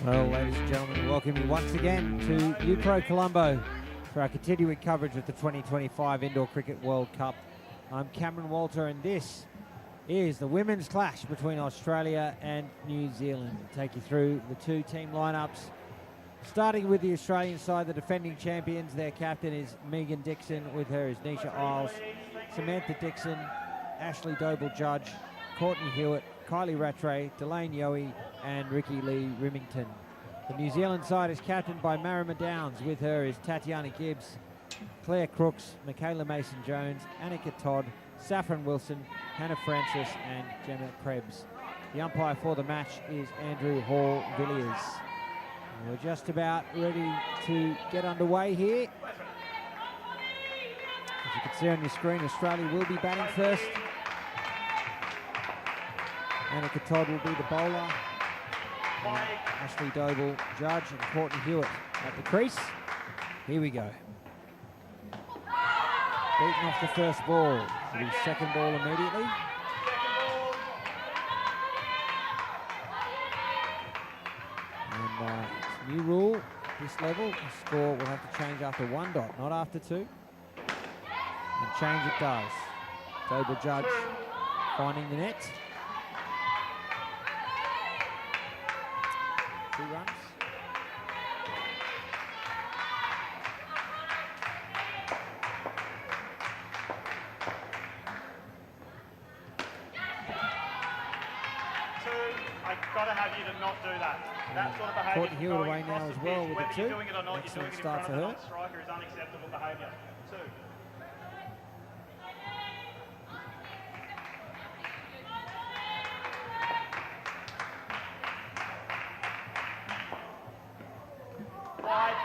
Well, ladies and gentlemen, welcome you once again to UPro Colombo for our continuing coverage of the 2025 Indoor Cricket World Cup. I'm Cameron Walter, and this is the women's clash between Australia and New Zealand. I'll take you through the two team lineups. Starting with the Australian side, the defending champions, their captain is Megan Dixon. With her is Nisha Isles, Samantha Dixon, Ashley Doble-Judge, Courtney Hewitt, Kylie Rattray, Delane Yohe, and Ricky Lee Rimington. The New Zealand side is captained by Marama Downs. With her is Tatiana Gibbs, Claire Crooks, Michaela Mason-Jones, Annika Todd, Saffron Wilson, Hannah Francis, and Gemma Krebs. The umpire for the match is Andrew Hall-Villiers. We're just about ready to get underway here. As you can see on your screen, Australia will be batting first. Annika Todd will be the bowler. And Ashley Doble-Judge and Courtney Hewitt at the crease. Here we go. Beaten off the first ball. The second ball immediately. And new rule at this level, the score will have to change after 1 dot, not after 2. And change it does. Doble-Judge finding the net. 2 runs. I've got to have you to not do that. That sort of behaviour. Courtney Hewitt away now as well with whether the 2. you're doing it or not, you're doing it in Start front for of her. the striker is unacceptable behaviour. 2. Wide.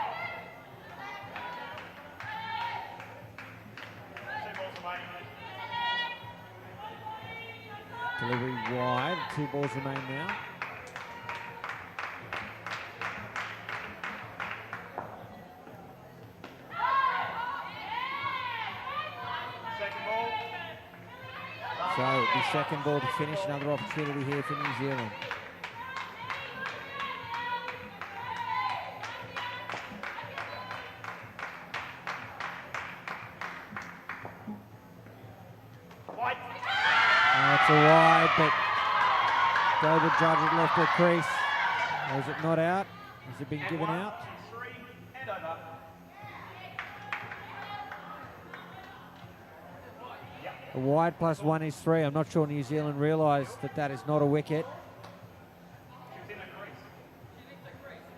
2 balls remaining. Delivery wide, 2 balls remain now. Second ball. So the second ball to finish, another opportunity here for New Zealand. Wide. That's a wide, but Doble-Judge had left her crease. Or is it not out? Has it been And given 1, out? 3, and over. A wide plus 1 is 3. I'm not sure New Zealand realised that that is not a wicket. She was in the crease.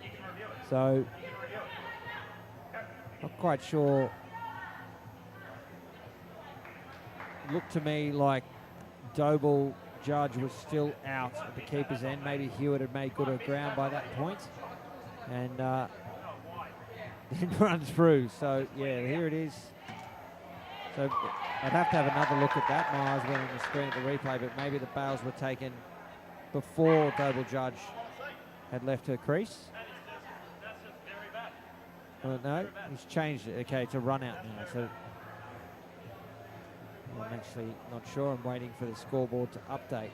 You can review it. So You can review it. not quite sure. Looked to me like Doble-Judge was still out at the keeper's end. Maybe Hewitt had made good of ground by that point. And then run through. So yeah, here it is. So I'd have to have another look at that. My eyes went on the screen at the replay, but maybe the bails were taken before Doble-Judge had left her crease. Well, no, he's changed it. Okay, to run out now. So I'm actually not sure. I'm waiting for the scoreboard to update.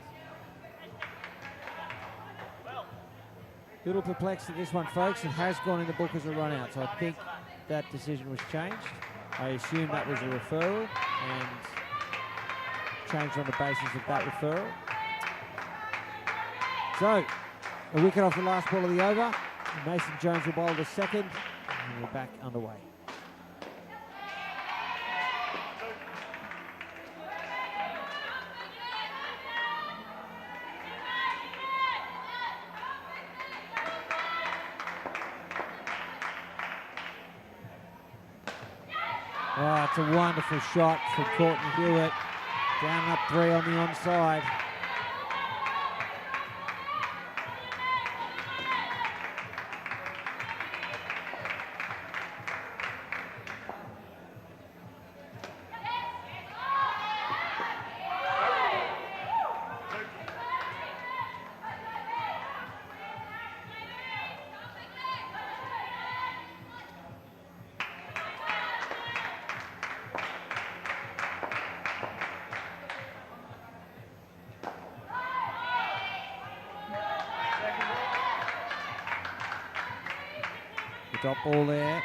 Little perplexed at this one, folks. It has gone in the book as a run out, so I think that decision was changed. I assume that was a referral and changed on the basis of that referral. So, a wicket off the last ball of the over. Mason-Jones will bowl the second, and we're back underway. Oh, it's a wonderful shot from Courtney Hewitt. Down up 3 on the onside. The dot ball there.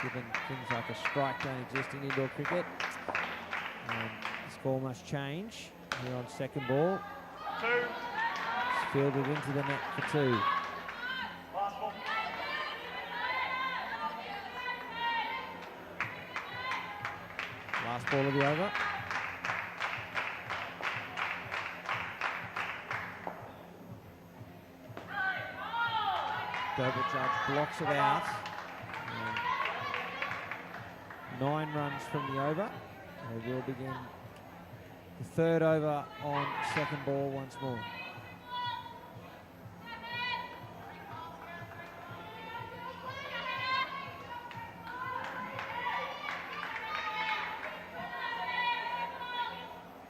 Given things like a strike don't exist in indoor cricket. And the score must change here on second ball. 2. It's fielded into the net for 2. Last ball. Last ball of the over. Dover Judge blocks it out. And 9 runs from the over. They will begin the third over on second ball once more.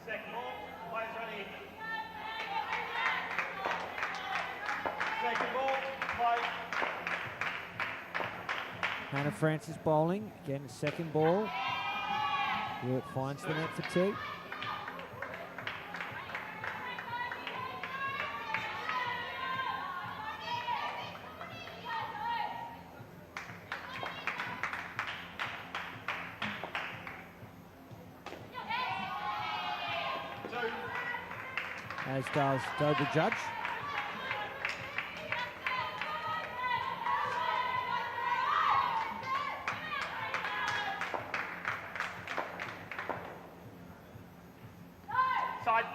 Second ball. Players ready. Second ball. Play. Hannah Francis bowling. Again, second ball. Hewitt finds the net for 2. As does Dover Judge. Side.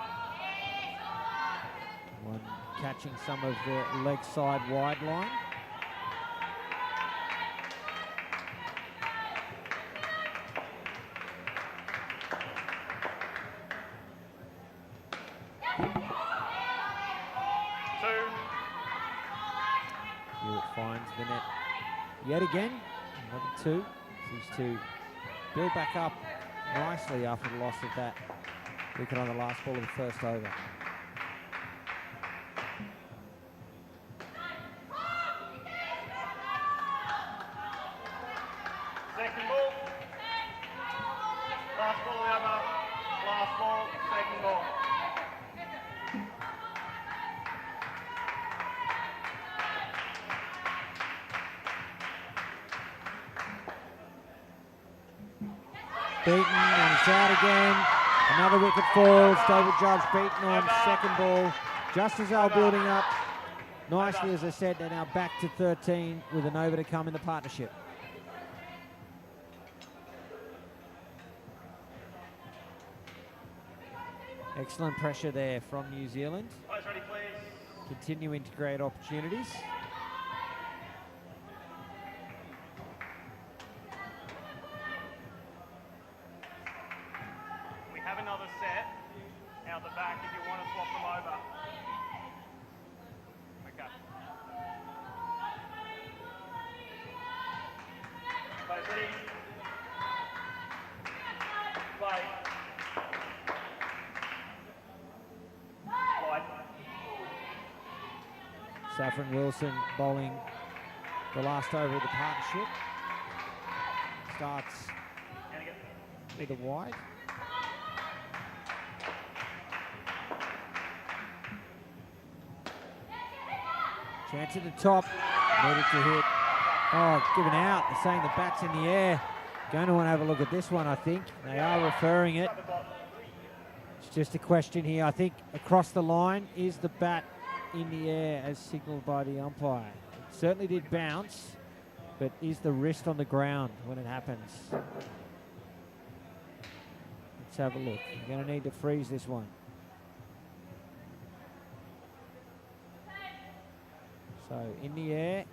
One catching some of the leg side wide line. Hewitt finds the net yet again. Another 2. These two build back up nicely after the loss of that wicket on the last ball of the first over. Second ball. Last ball of the over. Last ball. Second ball. Beaten and it's out again. Another wicket falls. Dover Judge beaten on second ball. Just as they were building up nicely, as I said, they're now back to 13 with an over to come in the partnership. Excellent pressure there from New Zealand. Players ready, please. Continuing to create opportunities. We have another set out the back if you want to swap them over. Okay. Players ready. Play. Wide. Saffron Wilson bowling the last over of the partnership. Starts And again. with a wide. Chance at the top, needed to hit. Oh, given out. They're saying the bat's in the air. Going to want to have a look at this one, I think. They are referring it. It's just a question here. I think across the line, is the bat in the air as signalled by the umpire? It certainly did bounce, but is the wrist on the ground when it happens? Let's have a look. You're going to need to freeze this one. So in the air,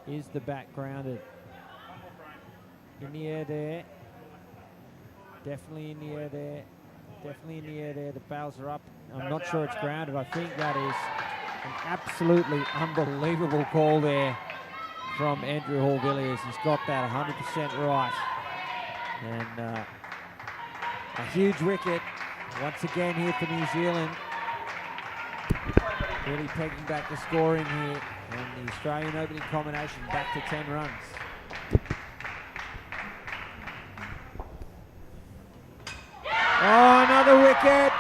is the bat grounded? In the air there. Definitely in the air there. Definitely in the air there. The bails are up. I'm not sure it's grounded. I think that is an absolutely unbelievable call there from Andrew Hall-Villiers. He's got that 100% right. And a huge wicket once again here for New Zealand. Really pegging back the scoring here, and the Australian opening combination back to 10 runs. Oh, another wicket.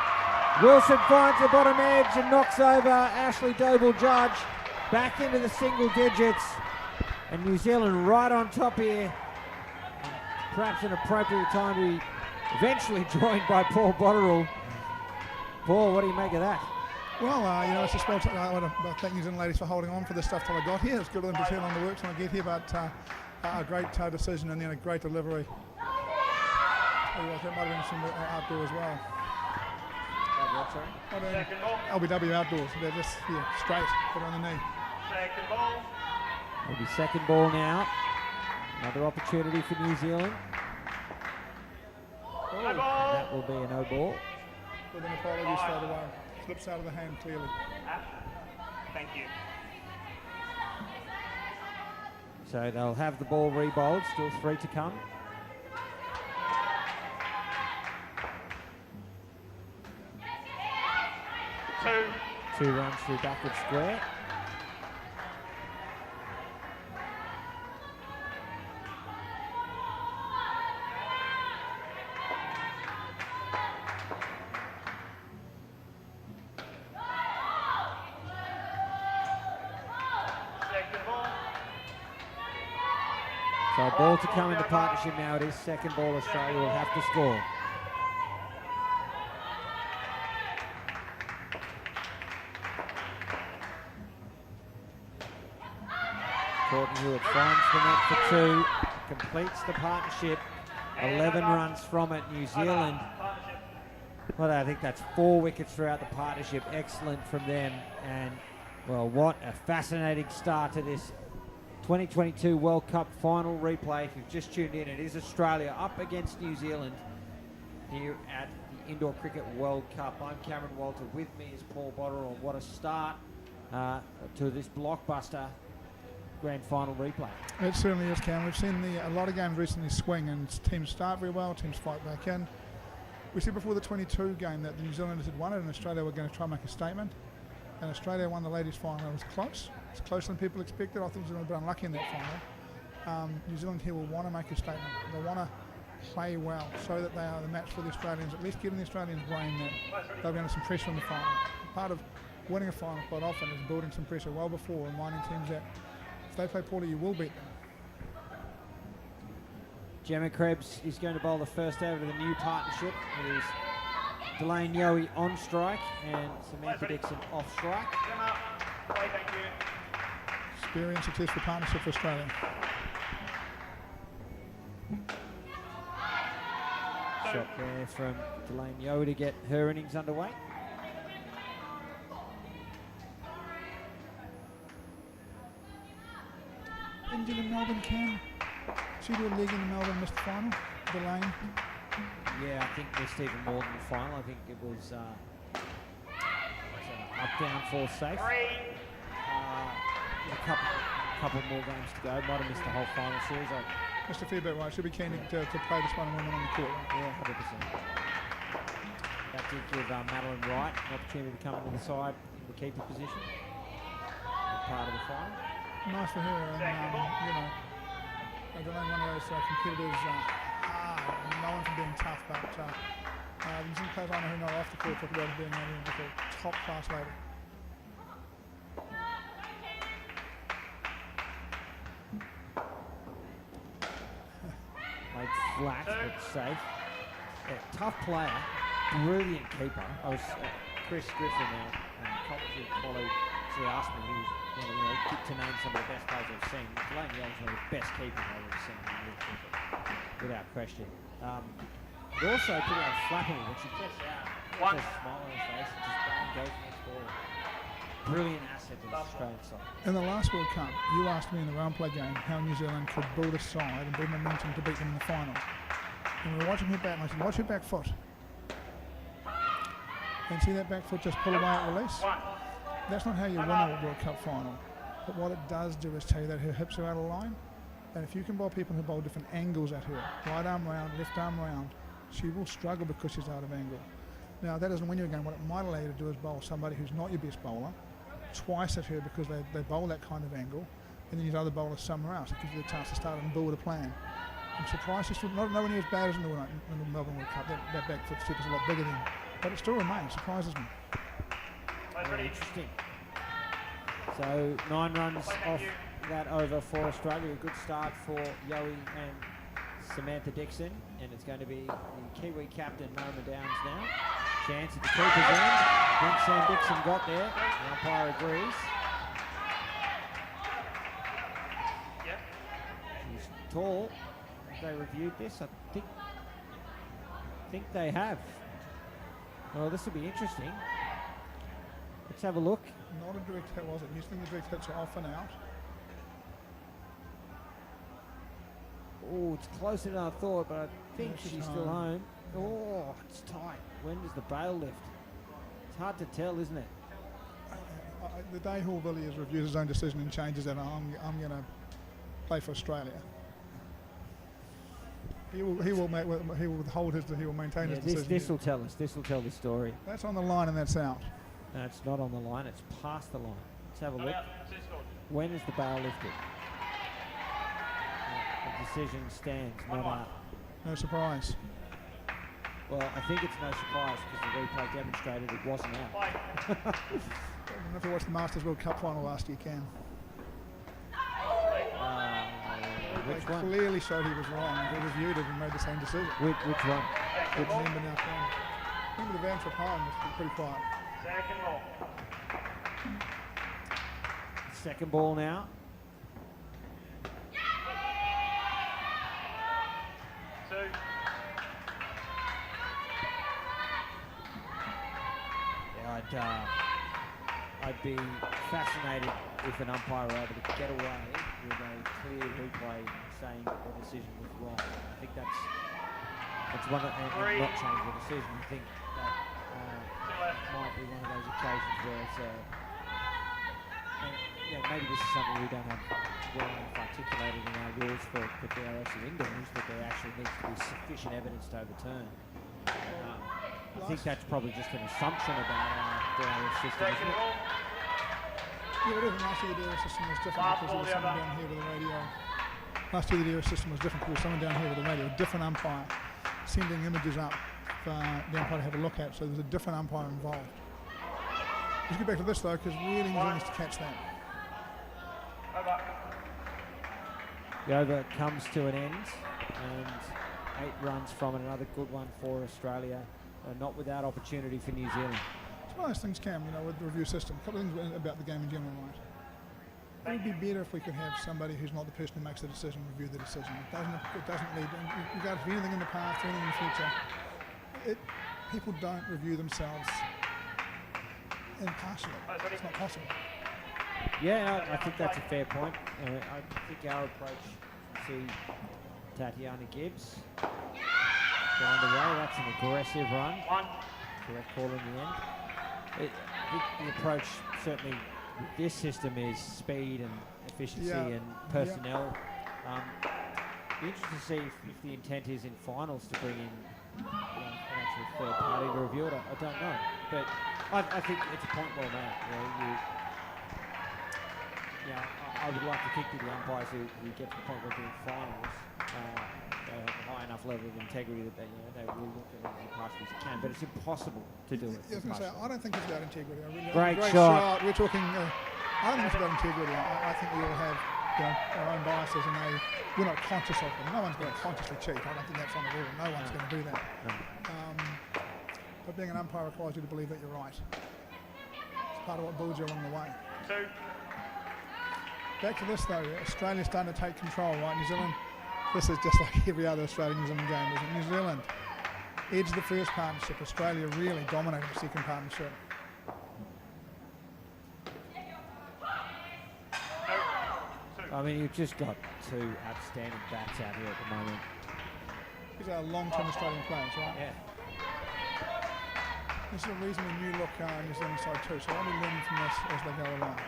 Wilson finds the bottom edge and knocks over Ashley Doble Judge. back into the single digits, and New Zealand right on top here. Perhaps an appropriate time to be eventually joined by Paul Botterill. Paul, what do you make of that? Well, it's a small I want to thank New Zealand ladies for holding on for this stuff till I got here. It's good of them to turn on the works when I get here, but a great decision and then a great delivery. That might have been some outdoor as well. Second ball. LBW outdoors. They're just straight, put on the knee. Second ball. It'll be second ball now. Another opportunity for New Zealand. No ball. That will be a no ball. With an apology straight away. Slips out of the hand clearly. Thank you. So they'll have the ball re-bowled, still 3 to come. Two runs through backward square. So a ball to come in the partnership now. It is second ball. Australia will have to score. Courtney Hewitt finds the net for 2, completes the partnership. 11 runs from it. New Zealand, well, I think that's 4 wickets throughout the partnership. Excellent from them. And, well, what a fascinating start to this 2022 World Cup final replay. If you've just tuned in, it is Australia up against New Zealand here at the Indoor Cricket World Cup. I'm Cameron Walter. With me is Paul Botterill. What a start to this blockbuster grand final replay. It certainly is, Cam. We've seen a lot of games recently swing, and teams start very well, teams fight back in. We said before the 22 game that the New Zealanders had won it and Australia were going to try and make a statement. And Australia won the ladies' final. It was close. It's closer than people expected. I think New Zealand were a bit unlucky in that final. New Zealand here will want to make a statement. They want to play well so that they are the match for the Australians, at least getting the Australians' brain that they'll be under some pressure in the final. Part of winning a final quite often is building some pressure well before, reminding teams that if they play poorly, you will beat them. Gemma Krebs is going to bowl the first over to the new partnership. It is Delane Yowie on strike and Samantha Dixon off strike. Thank you. Experience, successful partnership for Australia. Shot there from Delane Yowie to get her innings underway. Injured in Melbourne, Cam. She did a leg in the Melbourne missed final. Delane. Yeah, I think missed even more than the final. I think it was up, down, fall safe. A couple more games to go. Might have missed the whole final series. Missed a fair bit, right? She'll be keen to play this one and win on the court. Yeah, 100%. That did give Madeline Wright an opportunity to come into the side in the keeper position. Part of the final. Nice for her. And, Delane, one of those competitors, known for being tough, but New Zealand players I know who know off the court talk about being a top-class lady. Played flat, but safe. Yeah, tough player, brilliant keeper. I was Chris Griffin, Coventry colleague, he asked me, he was to name some of the best players I've seen. Delane Young's one of the best keepers I've ever seen in real cricket, without question. But also pretty unflappable when she gets out. Just a smile on her face and just bang goes next ball. Brilliant asset to the Australian side. In the last World Cup, you asked me in the round play game how New Zealand could build a side and build momentum to beat them in the final. And we were watching her back, and I said, watch her back foot. And see that back foot just pull away at release? That's not how you win a World Cup final. But what it does do is tell you that her hips are out of line. And if you can bowl people who bowl different angles at her, right arm round, left arm round, she will struggle because she's out of angle. Now, that doesn't win you a game. What it might allow you to do is bowl somebody who's not your best bowler twice at her because they bowl that kind of angle, and then use other bowlers somewhere else. It gives you the chance to start and build a plan. I'm surprised she's still nowhere near as bad as in the Melbourne World Cup. That back foot step is a lot bigger than, but it still remains. Surprises me. Very interesting. So 9 runs off that over for Australia. A good start for Yowie and Samantha Dixon, and it's going to be the Kiwi captain Norma Downs now. Chance at the keeper's end. I think Sam Dixon got there. The umpire agrees. Yep. She's tall. Have they reviewed this? I think they have. Well, this will be interesting. Let's have a look. Not a direct hit, was it? Usually the direct hits are off and out. Oh, it's closer than I thought, but I think Yeah, she's still home. Oh, it's tight. When does the bail lift? It's hard to tell, isn't it? The day Hall Villiers reviews his own decision and changes it, I'm going to play for Australia. He will withhold his. He will maintain his decision. This will tell us. This will tell the story. That's on the line and that's out. No, it's not on the line. It's past the line. Let's have a look. When is the bail lifted? The decision stands, not out. No surprise. Well, I think it's no surprise because the replay demonstrated it wasn't out. If you watched the Masters World Cup final last year, Cam. Which They one? clearly showed he was wrong. They reviewed it and made the same decision. Which one? Good remember now, Cam. Remember the van trip home was pretty quiet. Second ball. Second ball now. Two. Yeah, I'd be fascinated if an umpire were able to get away with a clear replay saying that the decision was wrong. I think that's one of, and not change the decision. I think that might be one of those occasions where it's maybe this is something we don't have well enough articulated in our rules for DRS and indoors, that there actually needs to be sufficient evidence to overturn. I think that's probably just an assumption about our DRS system, isn't it? Yeah, it is. Last year the DRS system was different because there was someone down here with a radio. Last year the DRS system was different because there was someone down here with a radio, a different umpire, sending images up for the umpire to have a look at. So there's a different umpire involved. Let's get back to this though, because really New Zealand needs to catch that. The over comes to an end, and 8 runs from it. Another good one for Australia. Not without opportunity for New Zealand. It's one of those things, Cam, with the review system. A couple of things about the game in general, right? It would be better if we could have somebody who's not the person who makes the decision review the decision. It doesn't lead, regardless of anything in the past or anything in the future. People don't review themselves impartially. It's not possible. Yeah, I think that's a fair point. I think our approach, see Tatiana Gibbs get underway. That's an aggressive run. Correct call in the end. I think the approach certainly with this system is speed and efficiency and personnel. Be interested to see if the intent is in finals to bring in an actual third party to review it. I don't know, but I think it's a point well made. I would like to think that the umpires who get to the point where they're doing finals they have a high enough level of integrity that they will look at it as impartially as they can. But it's impossible to do it. I was going to say, I don't think it's about integrity. Great shot. We're talking. I don't think it's about integrity. I think we all have our own biases, and we're not conscious of them. No one's going to consciously cheat. I don't think that's on the rule. No one's going to do that. No. But being an umpire requires you to believe that you're right. It's part of what builds you along the way. Two. Back to this though, Australia's starting to take control, right? New Zealand, this is just like every other Australian-New Zealand game, isn't it? New Zealand edged the first partnership, Australia really dominated the second partnership. I mean, you've just got 2 outstanding bats out here at the moment. These are long-term Australian players, right? Yeah. This is a reasonably new look New Zealand side too, so I'll be learning from this as they go along.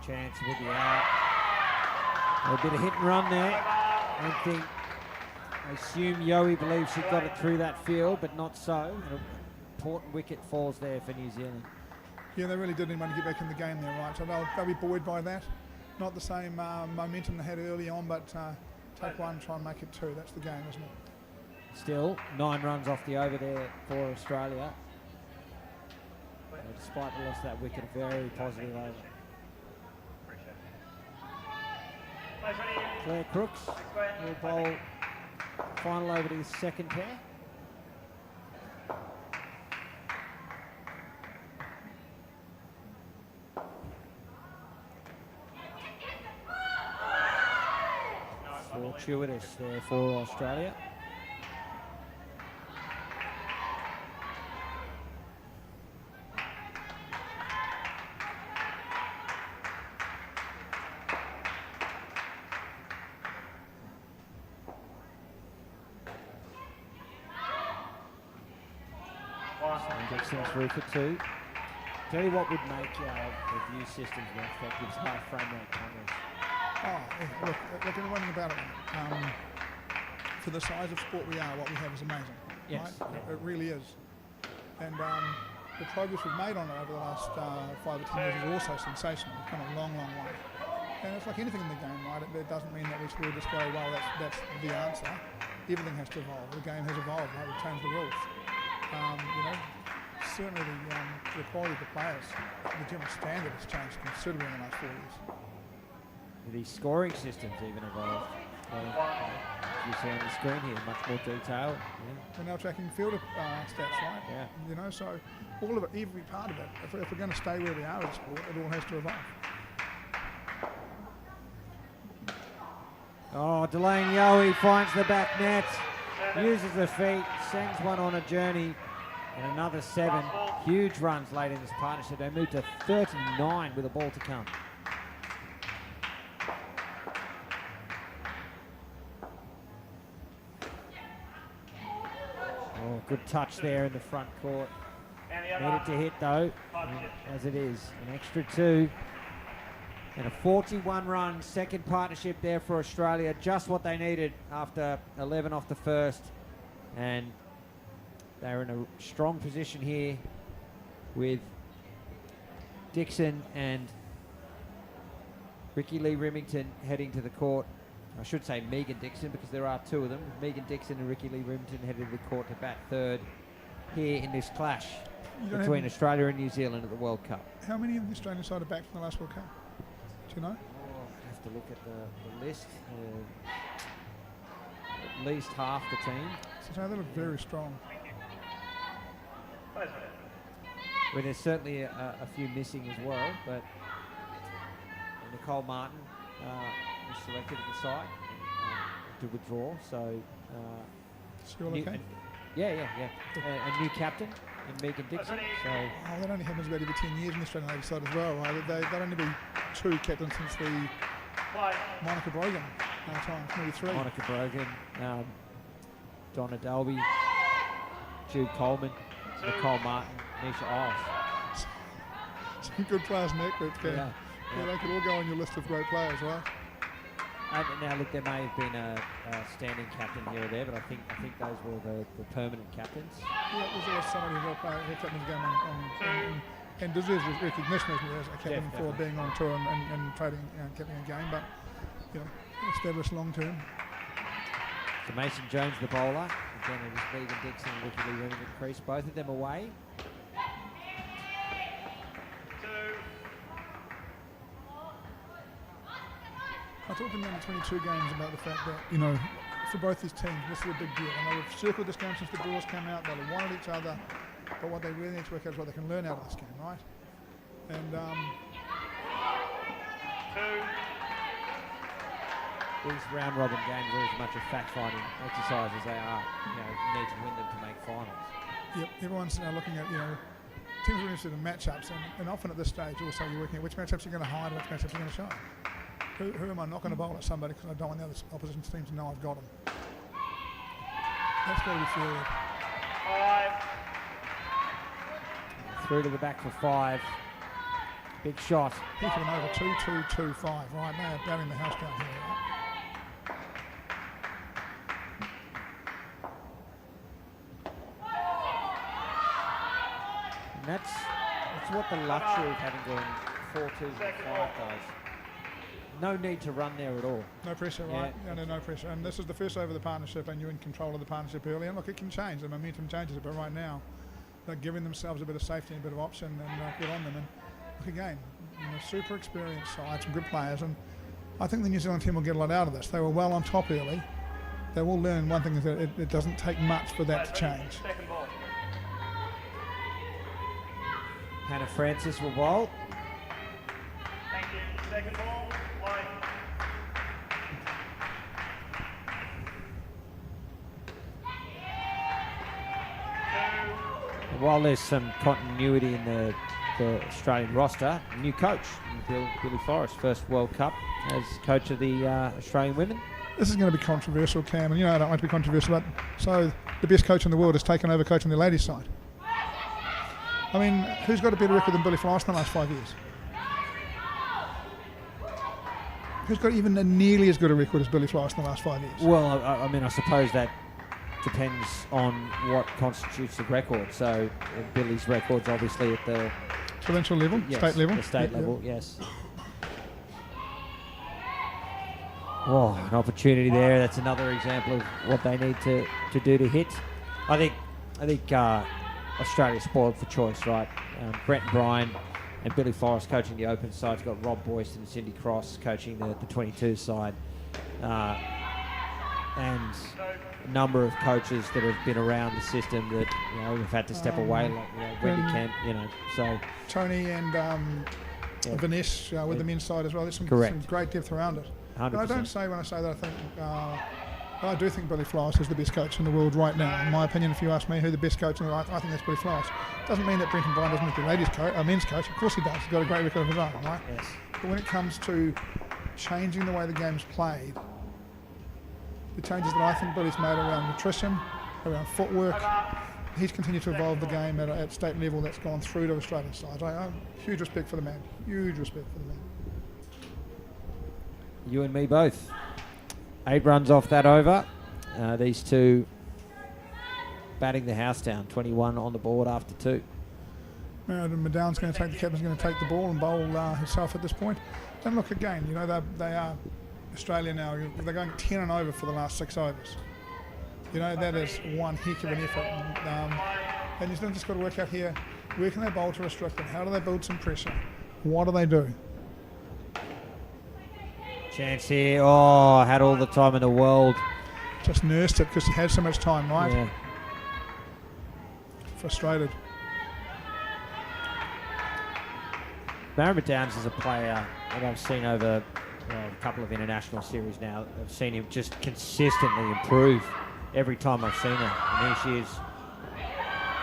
Chance with the out. A bit of hit and run there. I assume Yowie believes she got it through that field, but not so. An important wicket falls there for New Zealand. Yeah, they really did need to get back in the game there, right? So they'll be buoyed by that. Not the same momentum they had early on, but take 1, try and make it 2. That's the game, isn't it? Still, 9 runs off the over there for Australia. despite the loss of that wicket, a very positive over. Appreciate it. Players ready? Claire Crooks will bowl final over to the second pair. Fortuitous there for Australia. Dixon through for 2. Tell you what would make review systems more effective is high frame rate cameras. Oh, yeah, look, one thing about it. For the size of sport we are, what we have is amazing. Yes. Right? It really is. And the progress we've made on it over the last 5 or 10 years is also sensational. We've come a long, long way. And it's like anything in the game, right? It doesn't mean that we still just go, well, that's the answer. Everything has to evolve. The game has evolved, right? We've changed the rules. Certainly the quality of the players, the general standard has changed considerably in the last 4 years. The scoring systems even evolved. You see on the screen here, much more detail. Yeah. We're now tracking fielder stats, right? Yeah. So all of it, every part of it, if we're going to stay where we are in sport, it all has to evolve. Oh, Delaney Yowie finds the back net, uses the feet, sends one on a journey, and another 7. Huge runs late in this partnership. They move to 39 with a ball to come. Oh, good touch there in the front court. Needed to hit though, as it is. An extra 2. And a 41-run second partnership there for Australia. Just what they needed after 11 off the first. And they're in a strong position here with Dixon and Ricky Lee Remington heading to the court. I should say Megan Dixon because there are 2 of them. Megan Dixon and Ricky Lee Remington headed to the court to bat third here in this clash between Australia and New Zealand at the World Cup. How many of the Australian side are back from the last World Cup? Do you know? Oh, I'd have to look at the list. At least half the team. So they look very strong. Well, there's certainly a few missing as well, but Nicole Martin was selected at the side to withdraw. So, she all okay? Yeah. A new captain in Megan Dixon. So that only happens about every 10 years in the Australian Ladies side as well, right? There'll only be 2 captains since the Monica Brogan times, maybe 3. Monica Brogan, Donna Dalby, Jude Coleman, Nicole Martin, Nisha Iles. Some good players in that group, yeah, they could all go on your list of great players, right? Now, look, there may have been a standing captain here or there, but I think those were the permanent captains. Yeah, there's always somebody who captain's game on and deserves recognition as a captain for being on tour and trading captain a game, but established long term. So Mason Jones, the bowler. Again, it is Megan Dixon and Ricky Lee Remington crease. Both of them away. I talked in the under-22 games about the fact that, for both these teams, this is a big deal. And they've circled this game since the draws came out. They've wanted each other. But what they really need to work out is what they can learn out of this game, right? And these round-robin games are as much a fact-finding exercise as they are, need to win them to make finals. Yep, everyone's looking at, teams are interested in matchups. And often at this stage, also, you're working at which matchups you're going to hide and which matchups you're going to show. Who am I not going to bowl at somebody because I don't want the other opposition team to know I've got them? That's got to be fielded. 5. Through to the back for 5. Big shot. Keeping them over 2-2-2-5. Right, they are batting the house down here. Right? And that's what the luxury of having gone 4-2 and 5 does. No need to run there at all. No pressure, right? No pressure. And this is the first over of the partnership, and you're in control of the partnership early. And look, it can change. The momentum changes it, but right now, they're giving themselves a bit of safety and a bit of option, and good on them. And look again, super experienced side, some good players, and I think the New Zealand team will get a lot out of this. They were well on top early. They will learn one thing is that it doesn't take much for that to change. Second ball. Hannah Francis will bowl. Thank you. Second ball. Line. While there's some continuity in the Australian roster, new coach, Billy Forrest, first World Cup as coach of the Australian women. This is going to be controversial, Cam, and I don't like to be controversial, but so the best coach in the world has taken over coaching the ladies' side. I mean, who's got a better record than Billy Forrest in the last 5 years? Who's got even nearly as good a record as Billy Forrest in the last 5 years? Well, I mean, I suppose that depends on what constitutes the record. So Billy's record's obviously at the provincial level, yes, state level? The state level, yes. Oh, an opportunity there. That's another example of what they need to do to hit. I think Australia's spoiled for choice, right? Brett and Bryan and Billy Forrest coaching the open side. It's got Rob Boyce and Cindy Cross coaching the 22 side. And a number of coaches that have been around the system that have had to step away, like Wendy Kemp, so Tony and Vanessa with the men's side as well. There's some great depth around it. 100%. I don't say when I say that I do think Billy Forrest is the best coach in the world right now. In my opinion, if you ask me who the best coach in the world, I think that's Billy Forrest. Doesn't mean that Brenton Bryan doesn't make the men's coach. Of course he does. He's got a great record of his own, right? Yes. But when it comes to changing the way the game's played, the changes that I think Billy's made around nutrition, around footwork, he's continued to evolve the game at state level. That's gone through to Australian sides. I have huge respect for the man. Huge respect for the man. You and me both. 8 runs off that over. These two batting the house down. 21 on the board after 2. McDown's going to take the captain's going to take the ball and bowl himself at this point. And look again, they are Australia now. They're going 10 and over for the last 6 overs. That is one heck of an effort. And New Zealand just got to work out here, where can they bowl to restrict it? How do they build some pressure? What do they do? Chance here. Oh, had all the time in the world. Just nursed it because he had so much time, right? Yeah. Frustrated. Marama Downs is a player that I've seen over a couple of international series now. I've seen him just consistently improve every time I've seen her. And here she is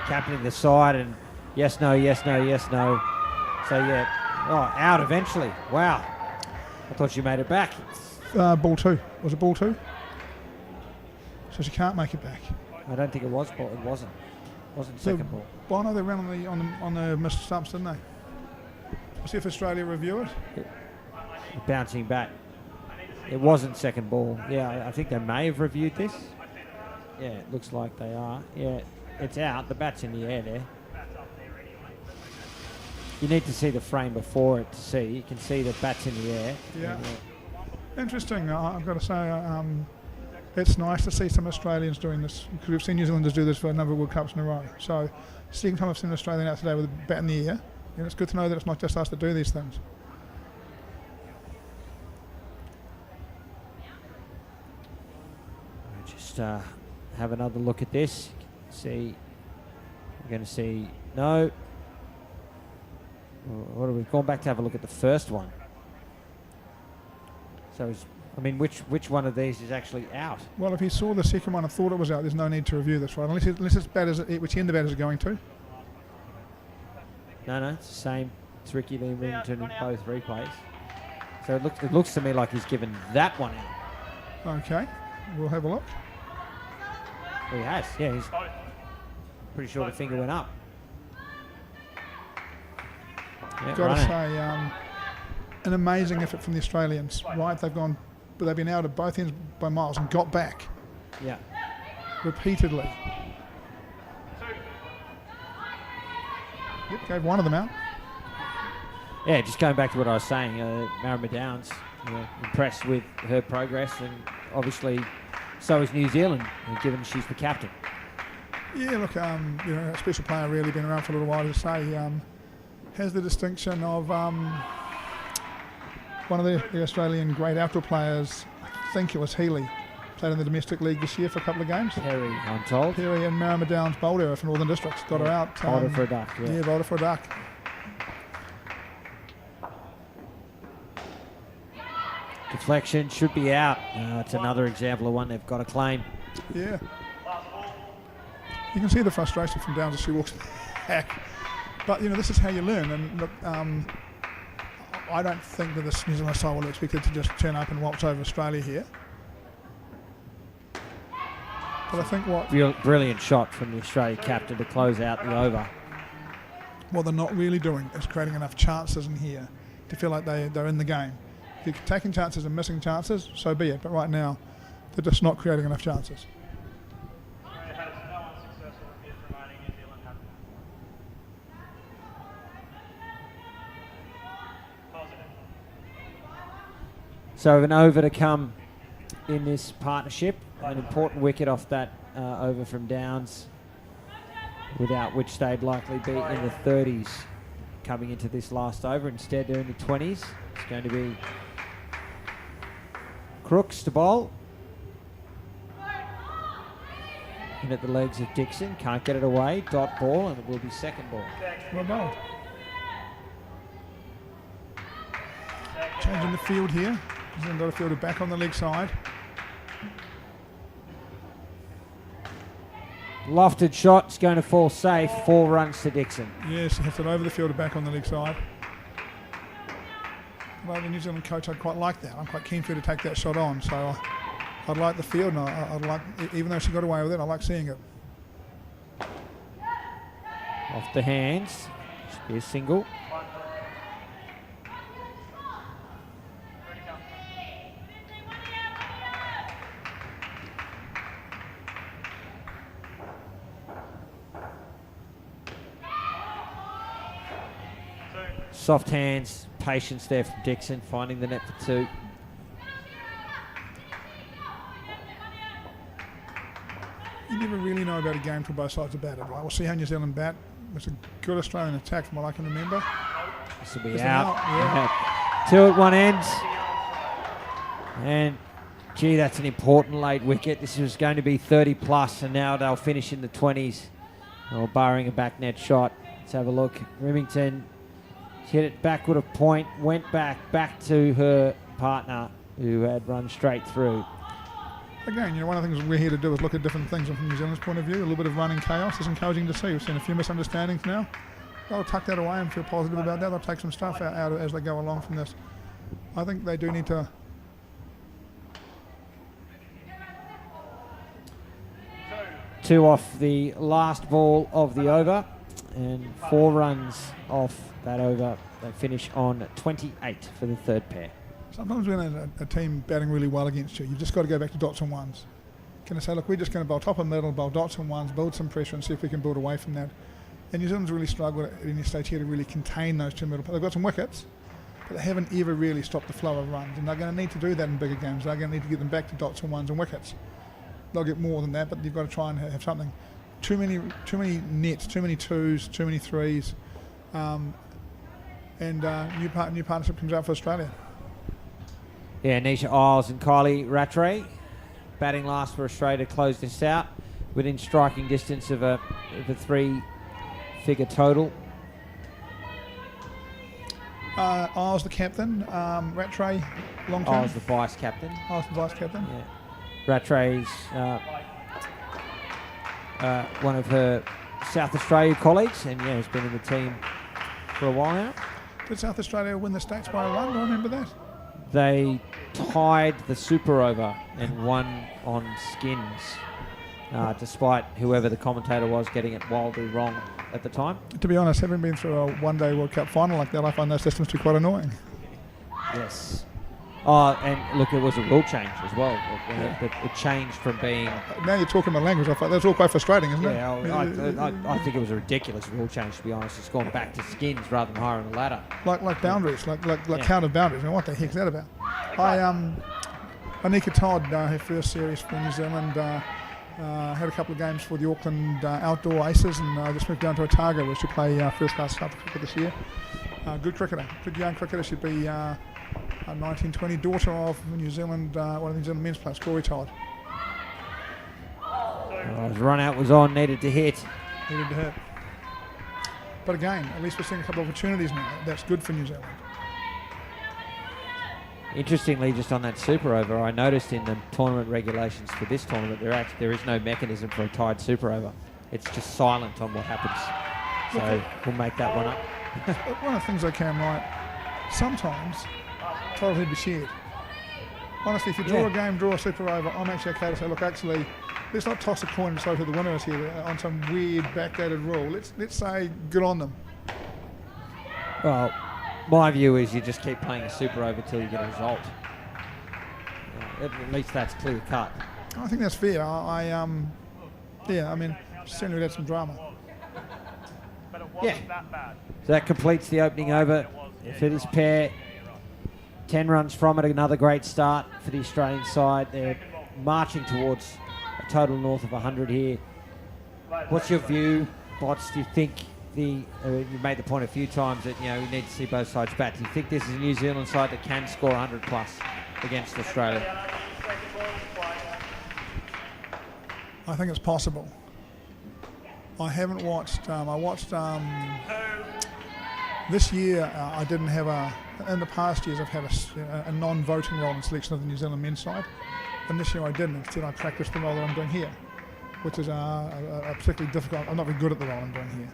captaining the side and yes, no, yes, no, yes, no. So yeah, out eventually. Wow. I thought she made it back. Ball 2. Was it ball 2? So she can't make it back. I don't think it was ball. It wasn't. It wasn't second ball. Well, no, they ran on the missed stumps, didn't they? We'll see if Australia review it. Bouncing back. It wasn't second ball. Yeah, I think they may have reviewed this. Yeah, it looks like they are. Yeah, it's out. The bat's in the air there. You need to see the frame before it to see. You can see the bat's in the air. Yeah. Interesting. I've got to say, it's nice to see some Australians doing this because we've seen New Zealanders do this for a number of World Cups in a row. So, second time I've seen an Australian out today with a bat in the air. And it's good to know that it's not just us that do these things. Just have another look at this. See, we're going to see no. What have we gone back to have a look at the first one? So, which one of these is actually out? Well, if he saw the second one and thought it was out, there's no need to review this, right? Unless it's batters, which end the batters are going to. No, it's the same. It's Ricky Lee Remington in both replays. So it looks to me like he's given that one out. Okay, we'll have a look. Well, he has. Yeah, he's pretty sure the finger went up. Yeah, Got to say, an amazing effort from the Australians, right? They've been out at both ends by miles and got back. Yeah. Repeatedly. Yep, gave one of them out. Yeah, just going back to what I was saying, Marama Downs, impressed with her progress, and obviously so is New Zealand, given she's the captain. Yeah, look, a special player, really been around for a little while, as I say. Has the distinction of one of the Australian great outdoor players, I think it was Healy, played in the domestic league this year for a couple of games. Perry, I'm told. Perry and Marama Downs bowled her for Northern Districts, got her out. Bowled her for a duck, yeah. Yeah, bowled her for a duck. Deflection should be out. It's another example of one they've got to claim. Yeah. You can see the frustration from Downs as she walks back. But, this is how you learn. And look, I don't think that this New Zealand side will expect it to just turn up and waltz over Australia here. But I think Brilliant shot from the Australia captain to close out the over. What they're not really doing is creating enough chances in here to feel like they're in the game. If you're taking chances and missing chances, so be it. But right now, they're just not creating enough chances. So an over to come in this partnership. An important wicket off that over from Downs, without which they'd likely be in the 30s coming into this last over. Instead, they're in the 20s. It's going to be Crooks to bowl. In at the legs of Dixon. Can't get it away. Dot ball, and it will be second ball. Well bowled. Changing the field here. He's got a fielder back on the leg side. Lofted shot. It's going to fall safe. 4 runs to Dixon. Yes, he hits it over the fielder back on the leg side. Well, the New Zealand coach, I'd quite like that. I'm quite keen for her to take that shot on. So I'd like the field, and I'd like, even though she got away with it, I like seeing it. Off the hands. Should be a single. Soft hands, patience there from Dixon, finding the net for 2. You never really know about a game till both sides are batted, right? We'll see how New Zealand bat. It's a good Australian attack from what I can remember. This will be Is it out. Yeah. 2 at one end. And, gee, that's an important late wicket. This was going to be 30 plus, and now they'll finish in the 20s. Oh, barring a back net shot. Let's have a look. Remington hit it backward of point, went back to her partner who had run straight through. Again, one of the things we're here to do is look at different things from New Zealand's point of view. A little bit of running chaos is encouraging to see. We've seen a few misunderstandings now. They'll tuck that away and feel positive about that. They'll take some stuff out as they go along from this. I think they do need to... Two off the last ball of the over, and 4 runs off that over. They finish on 28 for the third pair. Sometimes when a team batting really well against you, you've just got to go back to dots and ones. Can I say, look, we're just going to bowl top and middle, bowl dots and ones, build some pressure and see if we can build away from that. And New Zealand's really struggled at any stage here to really contain those 2 middle. They've got some wickets, but they haven't ever really stopped the flow of runs. And they're going to need to do that in bigger games. They're going to need to get them back to dots and ones and wickets. They'll get more than that, but you've got to try and have something. Too many nets, too many 2s, too many 3s. And new partnership comes out for Australia. Yeah, Nisha Isles and Kylie Rattray batting last for Australia to close this out within striking distance of a 3-figure total. Isles the captain, Rattray long term. Isles the vice captain. Isles the vice captain. Yeah. Rattray's one of her South Australia colleagues, and yeah, has been in the team for a while now. Did South Australia win the States by a run? Do I remember that? They tied the super over and won on skins, despite whoever the commentator was getting it wildly wrong at the time. To be honest, having been through a one-day World Cup final like that, I find those systems to be quite annoying. Yes. Oh, and look, it was a rule change as well. It changed from being... Now you're talking my language. I thought that's all quite frustrating, isn't it? Yeah, I think it was a ridiculous rule change, to be honest. It's gone back to skins rather than higher on the ladder. Like boundaries, like counted boundaries. I mean, what the heck is that about? Anika Todd, her first series for New Zealand, Had a couple of games for the Auckland Outdoor Aces, and just moved down to Otago, where she play first class South Africa this year. Good cricketer, good young cricketer. She'd be 1920, daughter of New Zealand, one of the New Zealand men's players, Corey Todd. His run out was on, needed to hit. Needed to hit. But again, at least we're seeing a couple of opportunities now. That's good for New Zealand. Interestingly, just on that super over, I noticed in the tournament regulations for this tournament, there is no mechanism for a tied super over. It's just silent on what happens. So we'll make that one up. One of the things I can, right, sometimes titles need to be shared. Honestly, if you draw a game, draw a super over, I'm actually okay to say, look, actually, let's not toss a coin and say who the winner is here on some weird backdated rule. Let's say good on them. Well, my view is you just keep playing a super over till you get a result. At least that's clear cut. I think that's fair. I mean, certainly had some drama. But it wasn't that bad. So that completes the opening over for this pair. 10 runs from it, another great start for the Australian side. They're marching towards a total north of 100 here. What's your view, Bots? Do you think you made the point a few times that we need to see both sides bat? Do you think this is a New Zealand side that can score 100 plus against Australia? I think it's possible. I haven't watched. I watched this year. I didn't have in the past years, I've had a non-voting role in selection of the New Zealand men's side, and this year I didn't. Instead, I practiced the role that I'm doing here, which is a particularly difficult. I'm not very good at the role I'm doing here,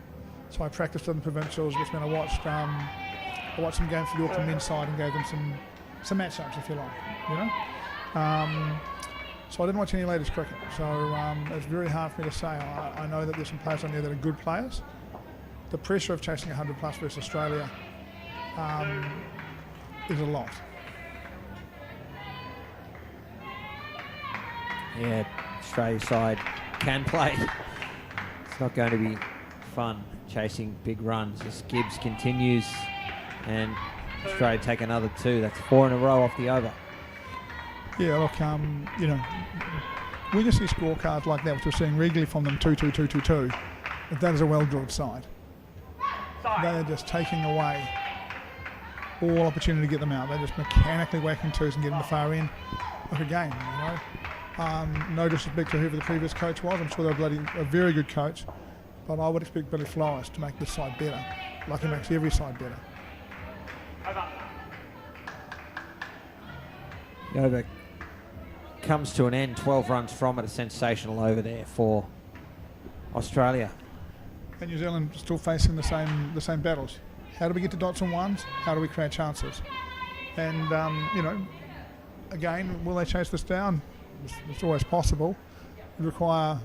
so I practiced in the provincials, which meant I watched some games for the Auckland men's side and gave them some matchups, if you like, So I didn't watch any latest cricket, so it's very hard for me to say. I know that there's some players on there that are good players. The pressure of chasing 100 plus versus Australia is a lot. Yeah, Australia side can play. It's not going to be fun chasing big runs as Gibbs continues, and Australia take another 2. That's 4 in a row off the over. Yeah, look, when you see scorecards like that, which we're seeing regularly from them, 2-2, 2-2-2, that is a well-drilled side. They are just taking away all opportunity to get them out. They're just mechanically whacking twos and getting the far end. Look, again, no disrespect to whoever the previous coach was. I'm sure they're a very good coach, but I would expect Billy Flores to make this side better, like he makes every side better. The over comes to an end, 12 runs from it, a sensational over there for Australia. And New Zealand still facing the same battles. How do we get to dots and ones? How do we create chances? And again, will they chase this down? It's always possible. It require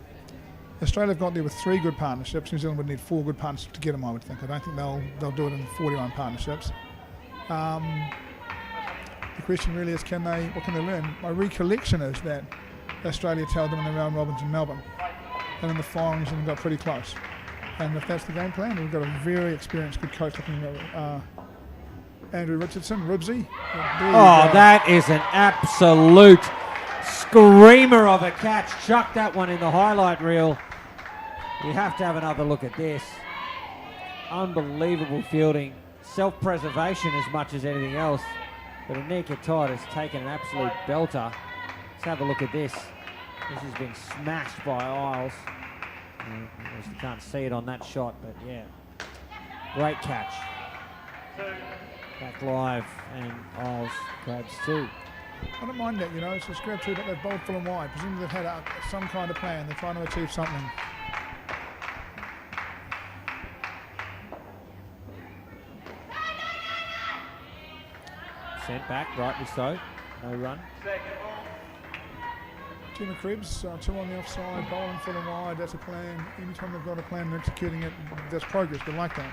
Australia have got there with 3 good partnerships. New Zealand would need 4 good partnerships to get them, I would think. I don't think they'll do it in 41 partnerships. The question really is, what can they learn? My recollection is that Australia tailed them in the round robins in Melbourne, and in the finals and got pretty close. And if that's the game plan, we've got a very experienced, good coach looking at Andrew Richardson, Ribsy. That is an absolute screamer of a catch. Chuck that one in the highlight reel. You have to have another look at this. Unbelievable fielding. Self-preservation as much as anything else. But Anika Todd has taken an absolute belter. Let's have a look at this. This has been smashed by Isles. You can't see it on that shot, but yeah. Great catch. Back live, and Isles grabs 2. I don't mind that, it's just grab 2, but they've bowled full and wide. Presumably they've had some kind of plan. They're trying to achieve something. Sent back, rightly so. No run. Jimmy Krebs, 2 on the offside, bowling full and wide. That's a plan. Anytime they've got a plan and executing it, that's progress. We like that.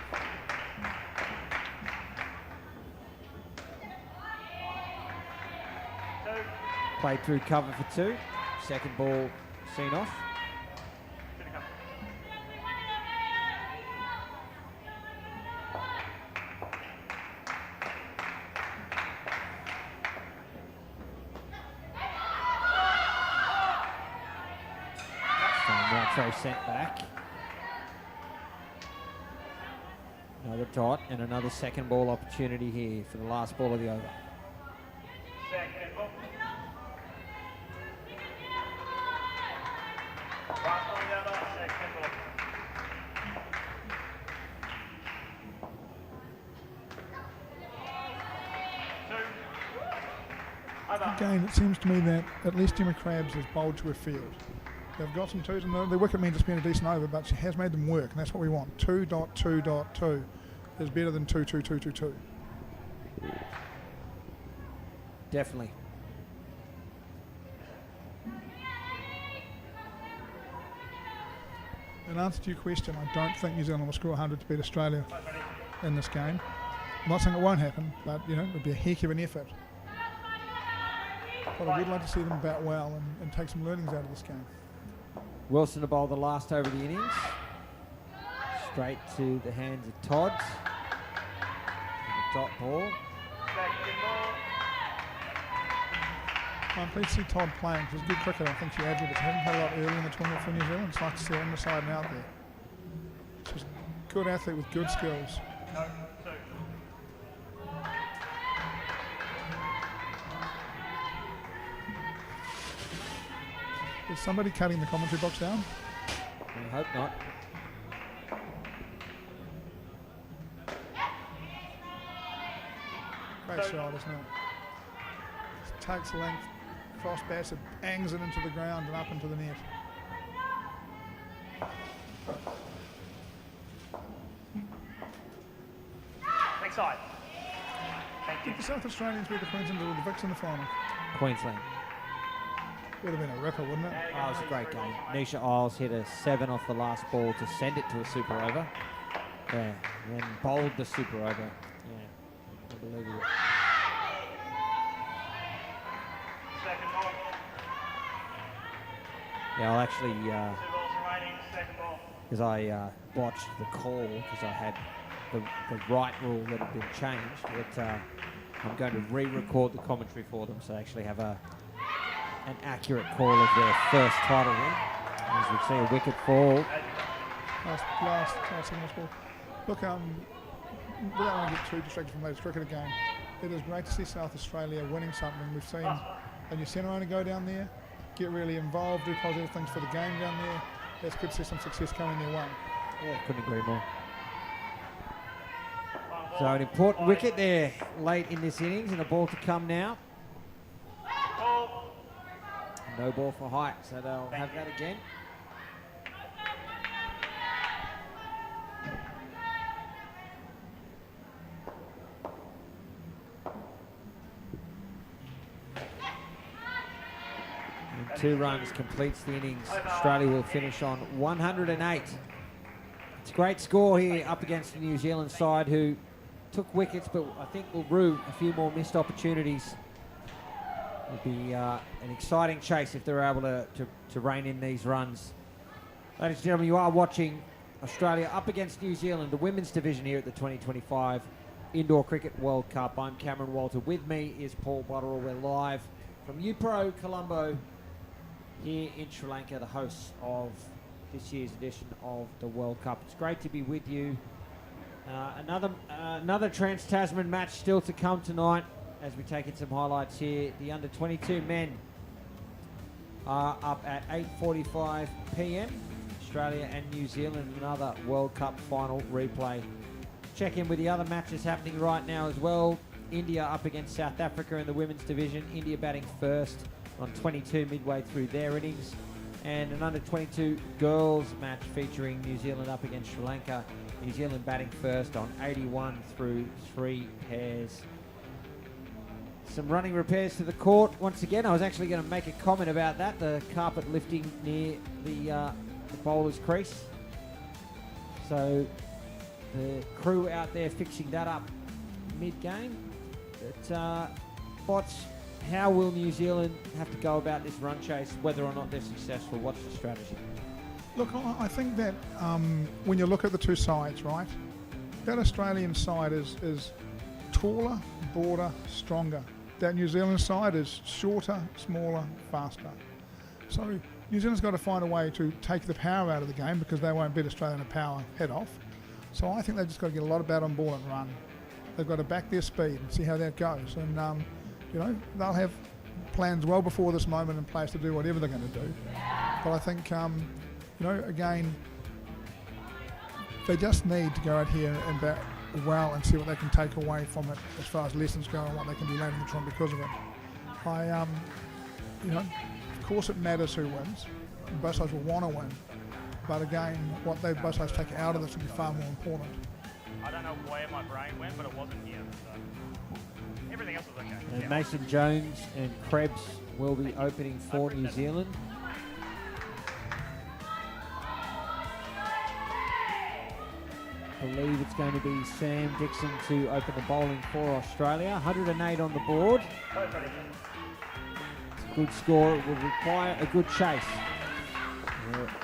Played through cover for 2. Second ball seen off. throw sent back. Another dot and another second ball opportunity here for the last ball of the over. Second ball. Last ball of the over, second ball. Again, it seems to me that at least Emma Krabs has bowled to her field. They've got some twos, and the wicket means it's been a decent over, but she has made them work, and that's what we want. 2.2.2 is better than 2.2.2.2.2. Definitely. In answer to your question, I don't think New Zealand will score 100 to beat Australia in this game. I'm not saying it won't happen, but you know, it would be a heck of an effort. But I would like to see them bat well and take some learnings out of this game. Wilson to bowl the last over the innings. Straight to the hands of Todd. And a dot ball. Second ball. I'm pleased to see Todd playing. She's a good cricketer. I think she added it. She hasn't played a lot early in the tournament for New Zealand. It's nice to see her on the side and out there. She's a good athlete with good skills. No, two. Is somebody cutting the commentary box down? I hope not. Great shot, isn't it? Just takes length, cross bats, it bangs it into the ground and up into the net. Next side. Thank you. Did the South Australians beat the Queenslanders with the Vicks in the final? Queensland. Would have been a ripper, wouldn't it? Oh, it was a great game. Nisha Isles hit a 7 off the last ball to send it to a super over. Yeah, and then bowled the super over. Yeah, unbelievable. Second ball. Yeah, I'll actually, 2 balls remaining, second ball. because I watched the call, because I had the right rule that had been changed, that I'm going to re-record the commentary for them, so they actually have an accurate call of their first title win. As we see a wicket fall. Last ball. Look, without want to get too distracted from the latest cricket game, it is great to see South Australia winning something. We've seen a New Zealand owner go down there, get really involved, do positive things for the game down there. It's good to see some success coming their way. Yeah, couldn't agree more. So an important wicket there late in this innings, and a ball to come now. No ball for height, so they'll have that again. And 2 runs completes the innings. Australia will finish on 108. It's a great score here up against the New Zealand side, who took wickets, but I think will rue a few more missed opportunities. It'll be an exciting chase if they're able to rein in these runs. Ladies and gentlemen, you are watching Australia up against New Zealand, the women's division here at the 2025 Indoor Cricket World Cup. I'm Cameron Walter. With me is Paul Butterall. We're live from UPro Colombo here in Sri Lanka, the hosts of this year's edition of the World Cup. It's great to be with you. Another Trans-Tasman match still to come tonight as we take in some highlights here. The under-22 men are up at 8:45 p.m. Australia and New Zealand, another World Cup final replay. Check in with the other matches happening right now as well. India up against South Africa in the women's division. India batting first on 22 midway through their innings. And an under-22 girls match featuring New Zealand up against Sri Lanka. New Zealand batting first on 81 through 3 pairs. Some running repairs to the court. Once again, I was actually going to make a comment about that. The carpet lifting near the bowler's crease. So the crew out there fixing that up mid-game. But Bots, how will New Zealand have to go about this run chase, whether or not they're successful? What's the strategy? Look, I think that when you look at the two sides, right, that Australian side is taller, broader, stronger. That New Zealand side is shorter, smaller, faster. So New Zealand's got to find a way to take the power out of the game because they won't beat Australia in a power head off. So I think they've just got to get a lot of bat on ball and run. They've got to back their speed and see how that goes. And, they'll have plans well before this moment in place to do whatever they're going to do. But I think, again, they just need to go out here and bat well and see what they can take away from it as far as lessons go and what they can do later in the tournament because of it. Of course it matters who wins. And both sides will want to win. But again, what they both sides take out of this will be far more important. I don't know where my brain went, but it wasn't here. So everything else was okay. And Mason Jones and Krebs will be opening for New Zealand. I believe it's going to be Sam Dixon to open the bowling for Australia. 108 on the board. It's a good score. It will require a good chase.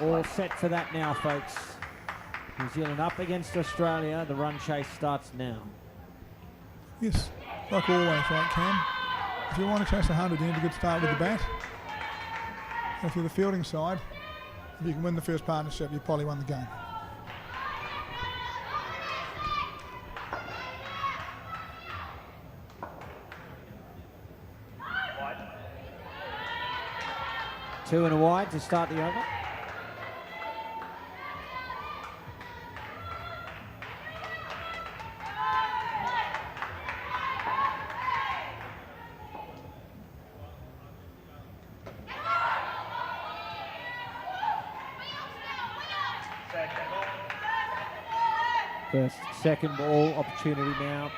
We're all set for that now, folks. New Zealand up against Australia. The run chase starts now. Yes, like always, right, Cam? If you want to chase 100, you need a good start with the bat. If you're the fielding side, if you can win the first partnership, you probably won the game. Two and a wide to start the over. First, second ball opportunity now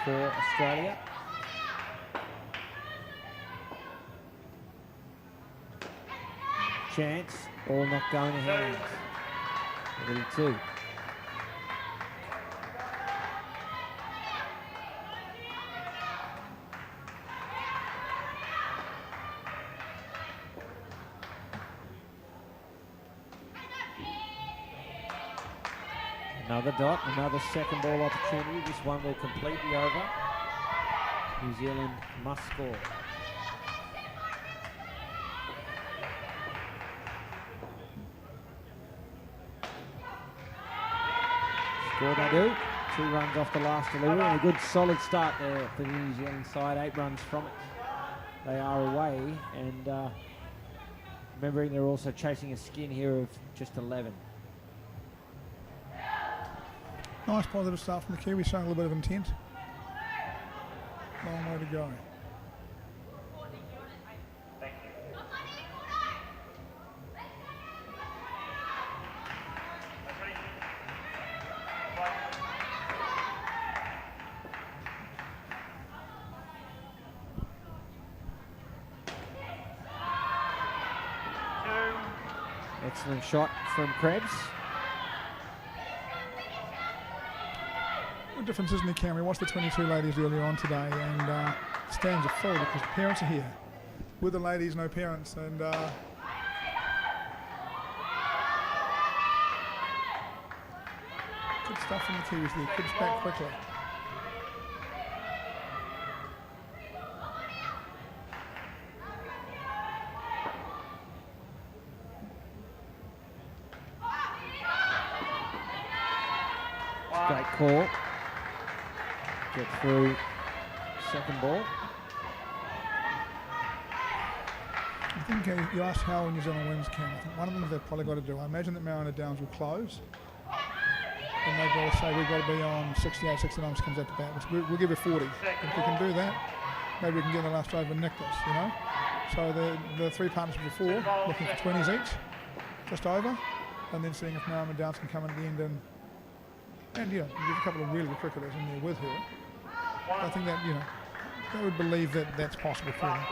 for Australia. Chance, ball not going ahead. 32. Another dot, another second ball opportunity. This one will complete the over. New Zealand must score. Score they do. 2 runs off the last delivery and a good solid start there for the New Zealand side. 8 runs from it. They are away, and remembering they're also chasing a skin here of just 11. Nice positive start from the Kiwis, showing a little bit of intent. Long way to go. Excellent shot from Krebs. The difference isn't it, Cam? We watched the 22 ladies earlier on today, and stands are full because the parents are here. With the ladies, no parents, and good stuff from the Kiwis there. Kids back quickly. Great call. Get through second ball. I think you asked how New Zealand wins, Cam. I think one of them they've probably got to do. I imagine that Mariner Downs will close. And they've got to say we've got to be on 68, 69 comes out to bat. We'll give you 40. If we can do that, maybe we can get the last over and nick this, you know? So the 3 partners before, looking for 20s each, just over, and then seeing if Mariner Downs can come in at the end and you give a couple of really good cricketers in there with her. I think that, they would believe that that's possible for them.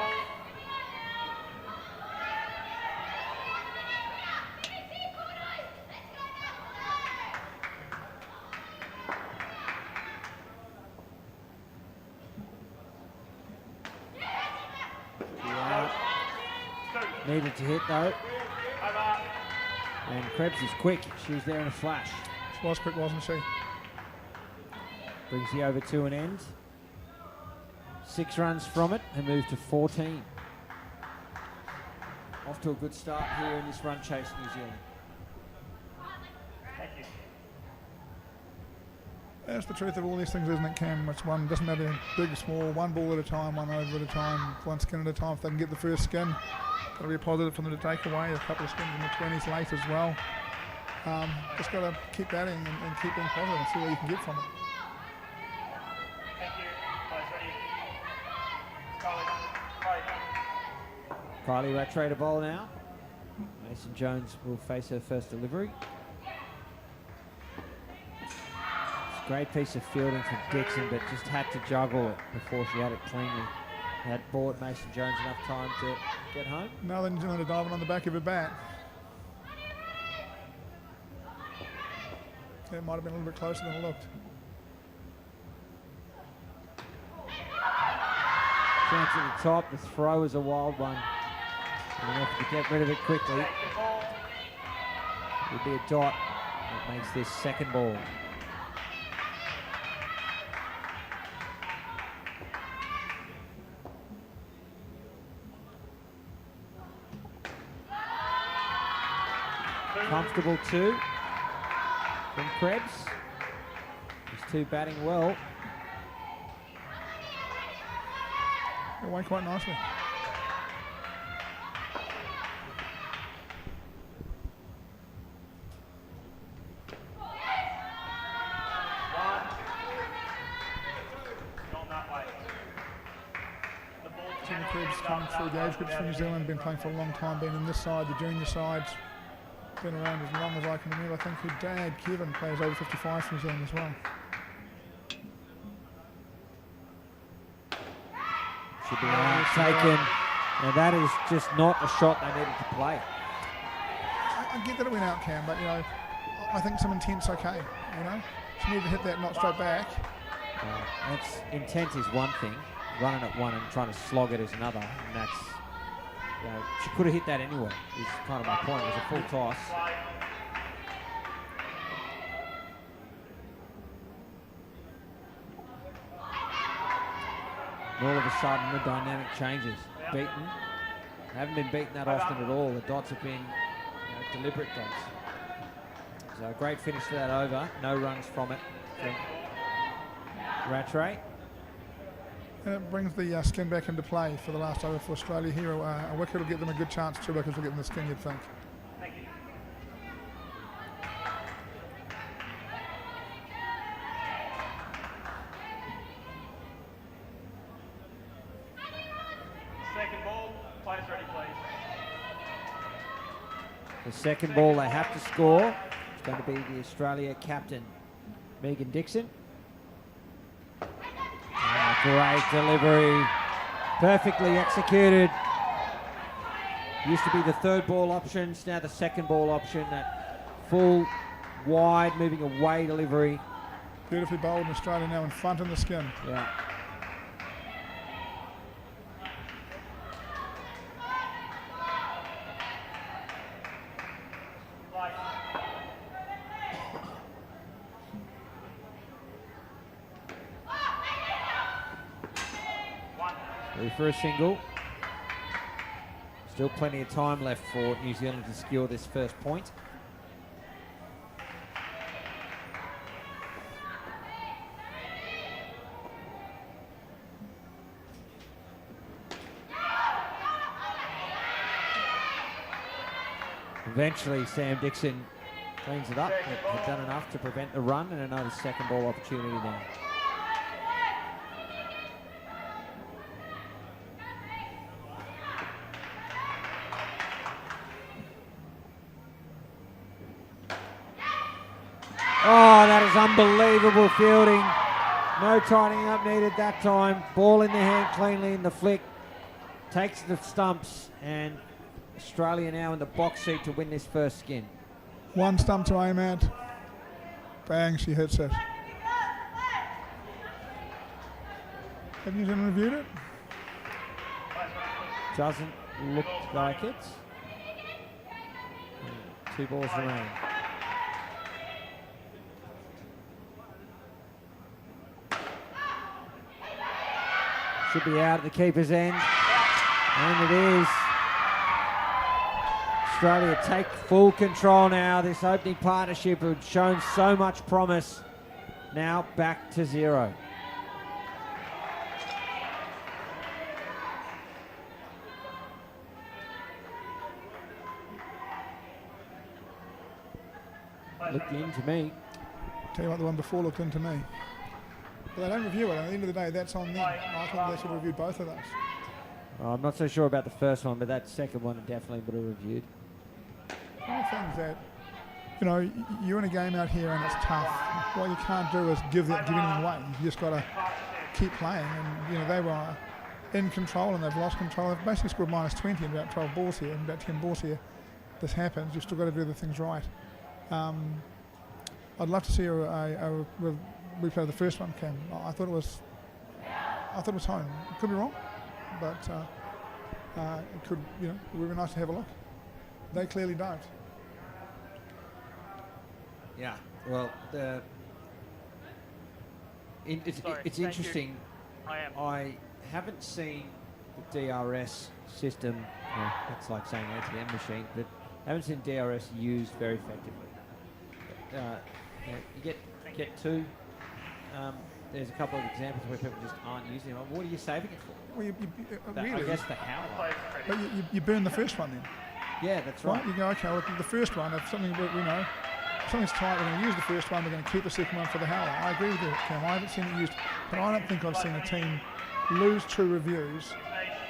Needed to hit though. And Krebs is quick. She was there in a flash. She was quick, wasn't she? Brings the over to an end. 6 runs from it and move to 14. Off to a good start here in this run chase, New Zealand. Thank you. That's the truth of all these things, isn't it, Cam? It's one, doesn't matter big, small, one ball at a time, one over at a time, one skin at a time. If they can get the first skin, that'll be a positive for them to take away. A couple of skins in the 20s late as well. Just got to keep batting and keep being positive and see what you can get from it. Thank you. Ready? Kylie Rattray to bowl now. Mason Jones will face her first delivery. It's a great piece of fielding from Dixon, but just had to juggle it before she had it cleanly. Had bought Mason Jones enough time to get home. Now the New Zealander diving on the back of her bat. It might have been a little bit closer than it looked. Chance at the top. The throw is a wild one. And if you get rid of it quickly, it'll be a dot. That makes this second ball. Comfortable two from Krebs. These two batting well. Away quite nicely. Timmy Krebs come through the age groups for New Zealand, been playing for a long time, been in this side, the junior sides, been around as long as I can remember. I think her dad, Kevin, plays over 55 for New Zealand as well. Should be out, taken. Now that is just not a shot they needed to play. I get that it went out, Cam, but I think some intent's okay. She needed to hit that, not straight back. That's intent is one thing. Running at one and trying to slog it is another. And that's, she could have hit that anyway. Is kind of my point. It was a full toss. And all of a sudden the dynamic changes. Beaten. Haven't been beaten that often at all. The dots have been deliberate dots. So a great finish to that over. No runs from it. Rattray. And it brings the skin back into play for the last over for Australia here. A wicket will get them a good chance. 2 wickets will get them the skin, you'd think. Thank you. Second ball, players ready, please. The second ball they have to score. It's going to be the Australia captain, Megan Dixon. Great delivery, perfectly executed. Used to be the third ball option, it's now the second ball option. That full, wide, moving away delivery. Beautifully bowled in Australia now in front in the skin. Yeah. For a single. Still plenty of time left for New Zealand to secure this first point. Eventually Sam Dixon cleans it up. Had done enough to prevent the run, and another second ball opportunity now. Oh, that is unbelievable fielding. No tidying up needed that time. Ball in the hand cleanly in the flick. Takes the stumps, and Australia now in the box seat to win this first skin. One stump to aim at. Bang, she hits it. Have New Zealand reviewed it? Doesn't look like it. 2 balls remain. Should be out at the keeper's end, and it is. Australia take full control now. This opening partnership had shown so much promise. Now back to 0. Looked into me. Tell you what, the one before looked into me. But they don't review it. At the end of the day, that's on them. I think they should review both of those. I'm not so sure about the first one, but that second one I definitely would have reviewed. One of the things that, you know, you're in a game out here and it's tough. What you can't do is give anything away. You just got to keep playing. And, you know, they were in control and they've lost control. They've basically scored minus 20 in about 12 balls here, and about 10 balls here. This happens. You've still got to do the things right. I'd love to see a replay of the first one, Cam. I thought it was home. It could be wrong, but it could. You know, it would be nice to have a look. They clearly don't. Yeah. Well, it's interesting. I haven't seen the DRS system. It's like saying ATM machine, but I haven't seen DRS used very effectively. You get two. There's a couple of examples where people just aren't using it. What are you saving it for? Well, really, I guess the howler. But you burn the first one then. Yeah, that's right. You go, okay, well, the first one, if something we know, if something's tight, we're going to use the first one, we're going to keep the second one for the howler. I agree with you, Cam. I haven't seen it used, but I don't think I've seen a team lose 2 reviews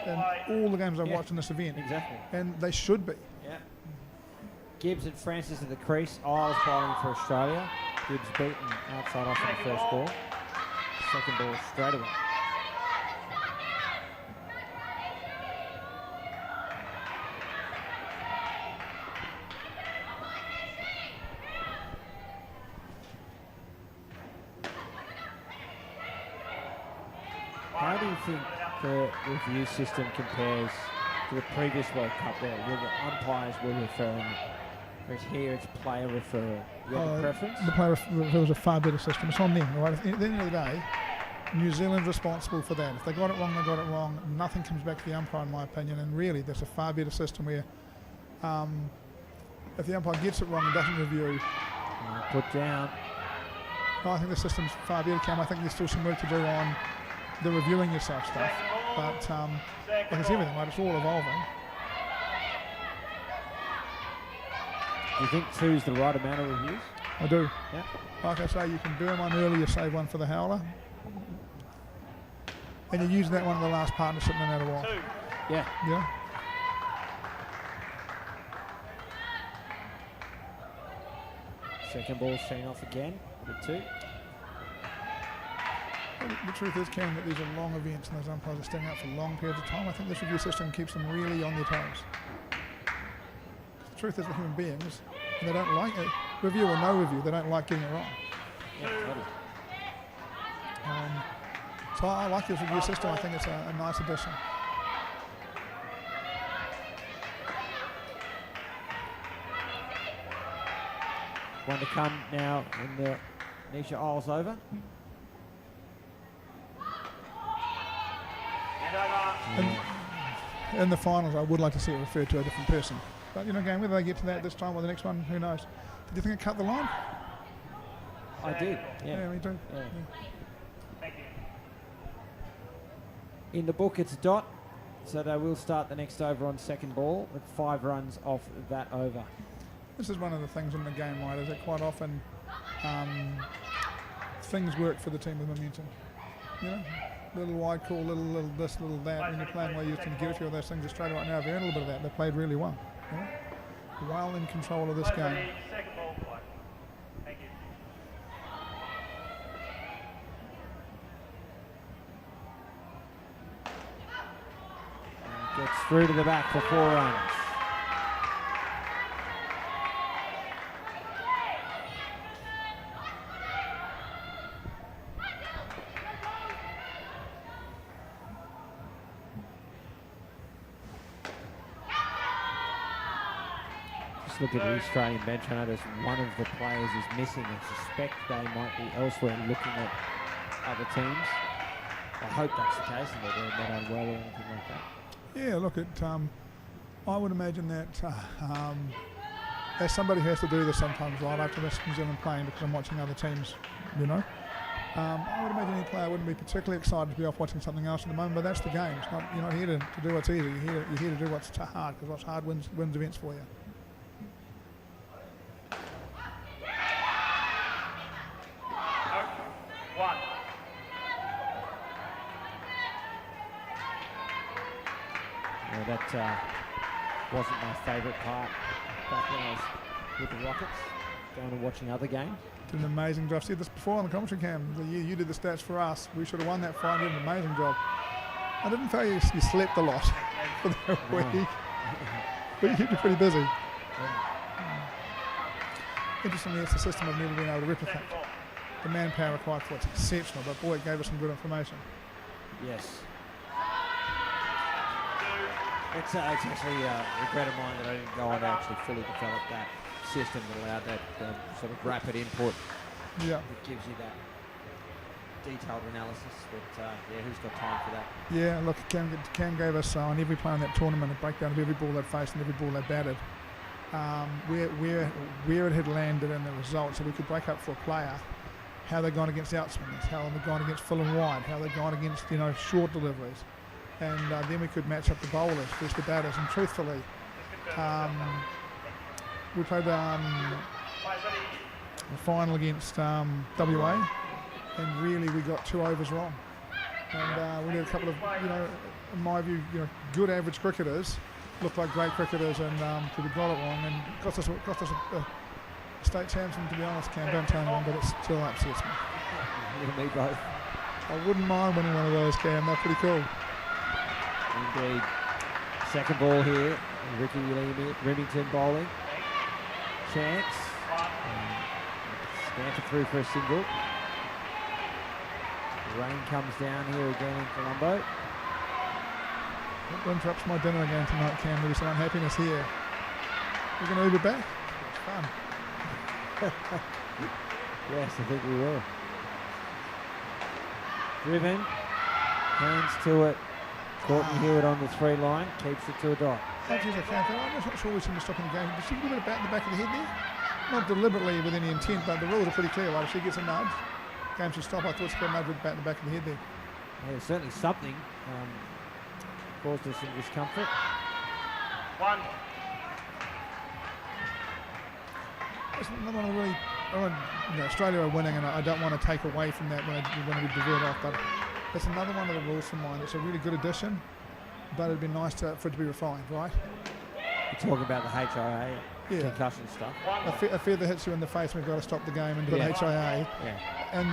in all the games I've watched in this event. Exactly. And they should be. Yeah. Gibbs and Francis at the crease. Isles bowling for Australia. Gibbs beaten outside off in the first ball. Second ball straight away. How do you think the review system compares to the previous World Cup there, where the umpires were referring it? Whereas here it's player referral. You have a preference? The player referral is a far better system. It's on them, right? At the end of the day, New Zealand's responsible for that. If they got it wrong, they got it wrong. Nothing comes back to the umpire, in my opinion. And really, there's a far better system where if the umpire gets it wrong and doesn't review, put down. I think the system's far better, Cam. I think there's still some work to do on the reviewing yourself stuff. But like it's everything, right? It's all evolving. Do you think 2 is the right amount of reviews? I do. Yeah. Like I say, you can burn one early, you save one for the howler. And you use that one in the last partnership no matter what. 2. Yeah. Yeah. Second ball seen off again with 2. The truth is, Cam, that these are long events and those umpires are staying out for long periods of time. I think this review system keeps them really on their toes. The truth is, we're human beings, and they don't like it. Review or no review, they don't like getting it wrong. Yeah, totally. So I like this review system. I think it's a nice addition. One to come now in the Nisha Isles over. In the finals, I would like to see it referred to a different person. But, you know, again, whether they get to that this time or the next one, who knows. Did you think it cut the line? I did, yeah. Me too. Yeah. Thank you. In the book, it's a dot, so they will start the next over on second ball with 5 runs off that over. This is one of the things in the game, right, is that quite often things work for the team with momentum. You know, little wide call, little this, little that. When you're playing well, you can get a few of those things. Australia right now have earned a little bit of that. They played really well. You know? Well in control of this game. Second ball play. Thank you. Gets through to the back for 4 runs. Look at the Australian bench. I notice one of the players is missing. I suspect they might be elsewhere looking at other teams. I hope that's the case and that they're not unwell or anything like that. Yeah, look, I would imagine that as somebody who has to do this sometimes, right, I have to miss New Zealand playing because I'm watching other teams, you know. I would imagine any player wouldn't be particularly excited to be off watching something else at the moment, but that's the game. It's not, you're not here to do what's easy. You're here to do what's hard, because what's hard wins events for you. One. Yeah, that wasn't my favourite part back when I was with the Rockets, going and watching other games. Did an amazing job. I've said this before on the commentary cam. The year you did the stats for us, we should have won that fight. You did an amazing job. I didn't feel you slept a lot for that week, but you kept you pretty busy. Interestingly, it's a system I've never been able to replicate. The manpower required for it's exceptional, but boy, it gave us some good information. Yes. It's actually a regret of mine that I didn't go on to actually fully develop that system that allowed that sort of rapid input. Yeah. That gives you that detailed analysis. But yeah, who's got time for that? Yeah, look, Cam gave us on every play in that tournament a breakdown of every ball they faced and every ball they batted. Where it had landed in the results, so we could break up for a player how they've gone against outswingers, how they've gone against full and wide, how they've gone against short deliveries, and then we could match up the bowlers versus the batters. And truthfully, we played the final against WA, and really we got 2 overs wrong. And we had a couple of, in my view, good average cricketers looked like great cricketers, and we got it wrong, and cost us a state champion. To be honest, Cam, don't tell anyone, but it still upsets me. You and me both. I wouldn't mind winning one of those, Cam. They're pretty cool. Indeed. Second ball here. Ricky Remington bowling. Chance. Scamper through for a single. Rain comes down here again in Colombo. That interrupts my dinner again tonight, Cam. There's some unhappiness here. We're going to Uber back. It's fun. Yes, I think we will. Driven. Hands to it. Courtney Hewitt on the 3 line. Keeps it to a dot. Actually, I'm just not sure we shouldn't have stopped in the game. Did she give it a bat in the back of the head there? Not deliberately with any intent, but the rules are pretty clear. Right? If she gets a nudge, game should stop. I thought she got a nudge with the bat in the back of the head there. Yeah, certainly something caused us some discomfort. One. It's another one really, Australia are winning, and I don't want to take away from that when we divert off, but it's another one of the rules for mine. It's a really good addition, but it'd be nice for it to be refined, right? You're talking about the HIA concussion stuff. A feather hits you in the face, and we've got to stop the game and do the HIA. Yeah. And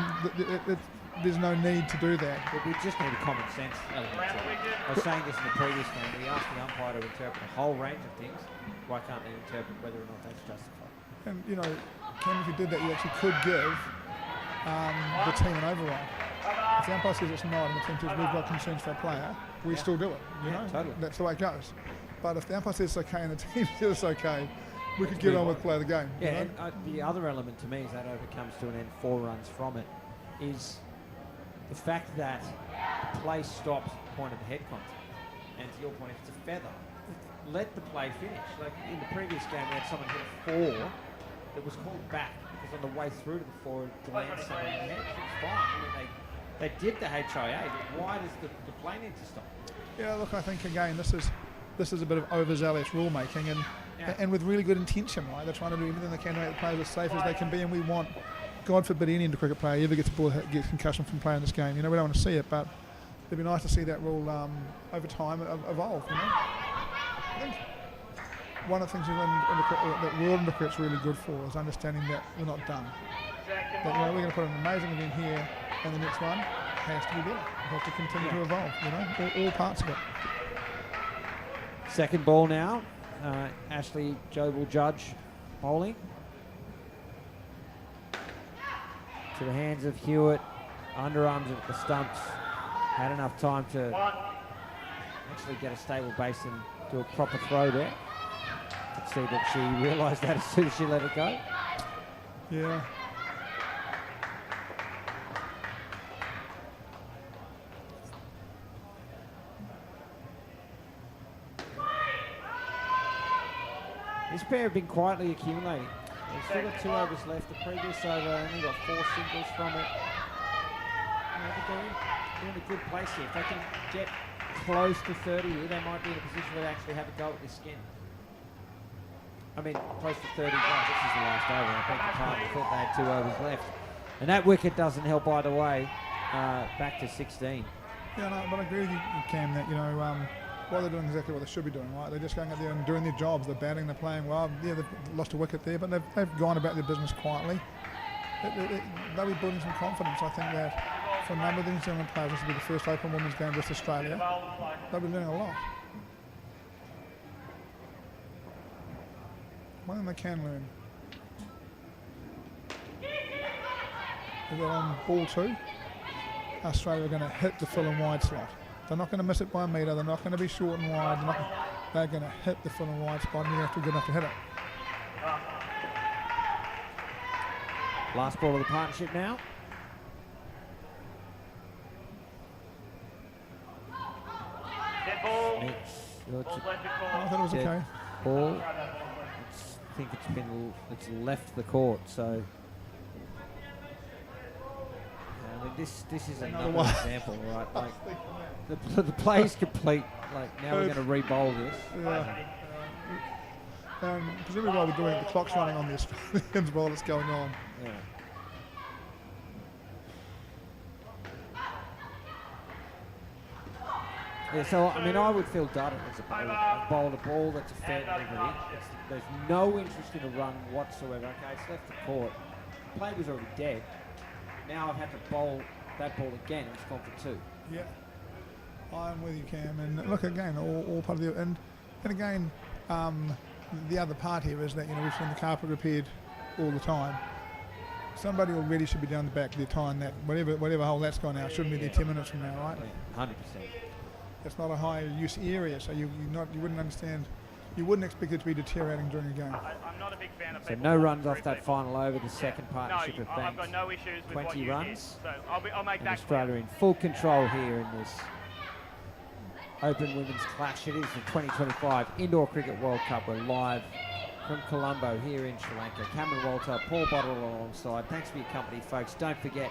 there's no need to do that. But we just need a common sense element to it. I was saying this in the previous game. We asked the umpire to interpret a whole range of things. Why can't they interpret whether or not that's justified? And Cam, if you did that, you actually could give the team an override. If the umpire says it's not, and the team says we've got concerns for a player, we still do it. Totally. That's the way it goes. But if the umpire says it's okay and the team says it's okay, we could get on with play the game. Yeah, and the other element to me is that over comes to an end 4 runs from it, is the fact that the play stops at the point of the head contact. And to your point, if it's a feather, let the play finish. Like in the previous game, we had someone hit a 4 that was called back because on the way through to the 4, it glanced someone in the head. It was fine. I mean, they did the HIA, but why does the play need to stop? Yeah, look, I think again this is a bit of overzealous rule making, and with really good intention, right? They're trying to do everything they can to make the players as safe as they can be, and we want, God forbid, any Indoor cricket player ever gets concussion from playing this game. We don't want to see it, but it'd be nice to see that rule over time evolve. I think one of the things that World Indoor Cricket's really good for is understanding that we're not done. That we're going to put an amazing event here, and the next one has to be there. We have to continue to evolve. All parts of it. Second ball now. Ashley Jobel Judge bowling. To the hands of Hewitt. Underarms at the stumps. Had enough time to actually get a stable base and do a proper throw there. Could see that she realised that as soon as she let it go. Yeah. This pair have been quietly accumulating. They've still got 2 overs left. The previous over only got 4 singles from it. They're in a good place here. If they can get close to 30 here, they might be in a position where they actually have a go at this skin. I mean, close to 30. Oh, this is the last over. I beg your pardon. I thought they had 2 overs left. And that wicket doesn't help either way. Back to 16. Yeah, no, but I agree with you, Cam, that, you know, well, they're doing exactly what they should be doing, right? They're just going out there and doing their jobs. They're batting, they're playing well. Yeah, they've lost a wicket there, but they've gone about their business quietly. They'll be building some confidence. I think that for a number of the New Zealand players, this will be the first Open Women's game with Australia. They'll be learning a lot. One thing they can learn is that on ball 2, Australia are going to hit the full and wide slot. They're not going to miss it by a metre. They're not going to be short and wide. They're going to hit the full and wide spot, and you have to be good enough to hit it. Last ball of the partnership now. Dead ball. Mitch, Ball's left the court. I thought it was Dead okay. ball. I think it's left the court, so. I mean, this is another example, right? Like the play's complete. Like now we're going to re-bowl this. Yeah. Presumably while we're doing it, the clock's running on the Australians while it's going on. Yeah. Yeah, so I mean, I would feel done as a bowler. I've bowled a ball that's a fair delivery. There's no interest in a run whatsoever. Okay, it's left the court. The play was already dead. Now I've had to bowl that ball again, and it's gone for 2. Yeah, I'm with you, Cam. And look, again, all part of the and again, the other part here is that, you know, we've seen the carpet repaired all the time. Somebody already should be down the back of their time that whatever hole that's gone out shouldn't be there 10 minutes from now, right? 100%. It's not a high use area, so you wouldn't understand. You wouldn't expect it to be deteriorating during a game. I'm not a big fan of So people no walking runs through off that people. final over. The second partnership of I've Banks. got no issues with what 20 you runs. did. So I'll make And that Australia clear. in full control here in this Open Women's Clash. It is the 2025 Indoor Cricket World Cup. We're live from Colombo here in Sri Lanka. Cameron Walter, Paul Bottle alongside. Thanks for your company, folks. Don't forget,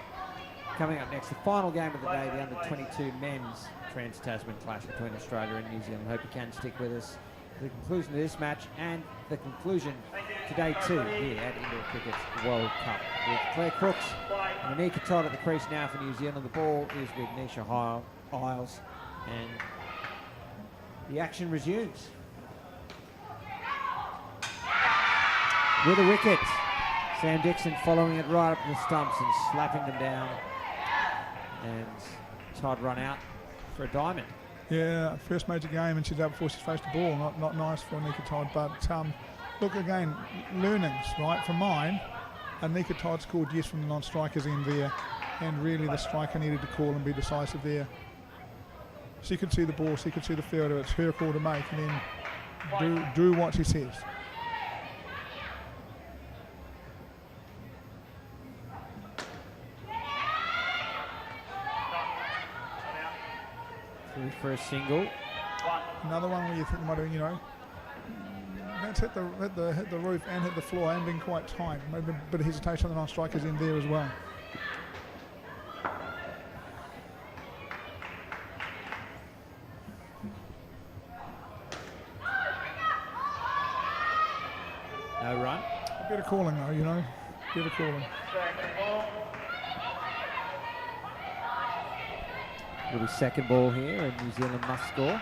coming up next, the final game of the day, the under-22 men's Trans-Tasman clash between Australia and New Zealand. Hope you can stick with us to the conclusion of this match and the conclusion today too here at Indoor Cricket's World Cup. With Claire Crooks and Anika Todd at the crease now for New Zealand. The ball is with Nisha Isles and the action resumes. With a wicket, Sam Dixon following it right up to the stumps and slapping them down. And Todd run out for a diamond. Yeah, first major game, and she's out before she's faced the ball. Not nice for Anika Todd, but look again, learnings, right? For mine, Anika Todd scored yes from the non-strikers in there, and really the striker needed to call and be decisive there. She could see the ball, she could see the fielder. It's her call to make, and then do what she says. Through for a single. Another one where you think might have, you know, that's hit the roof and hit the floor and been quite tight. Maybe a bit of hesitation on the non-strikers in there as well. No run. A bit of calling though, you know, a bit of calling. Will be second ball here, and New Zealand must score.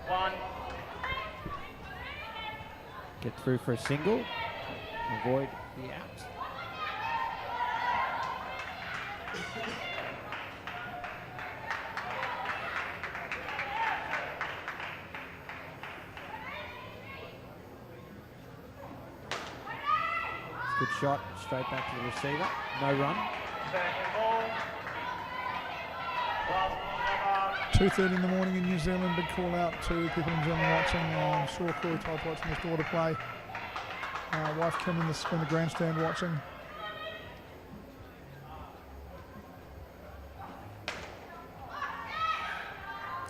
One. Get through for a single. Avoid the out. Good shot, straight back to the receiver. No run. Second ball. Last 2:30 in the morning in New Zealand. Big call out to people in New Zealand watching. Saw Corey Todd watching his daughter play. Wife Kim in the grandstand watching.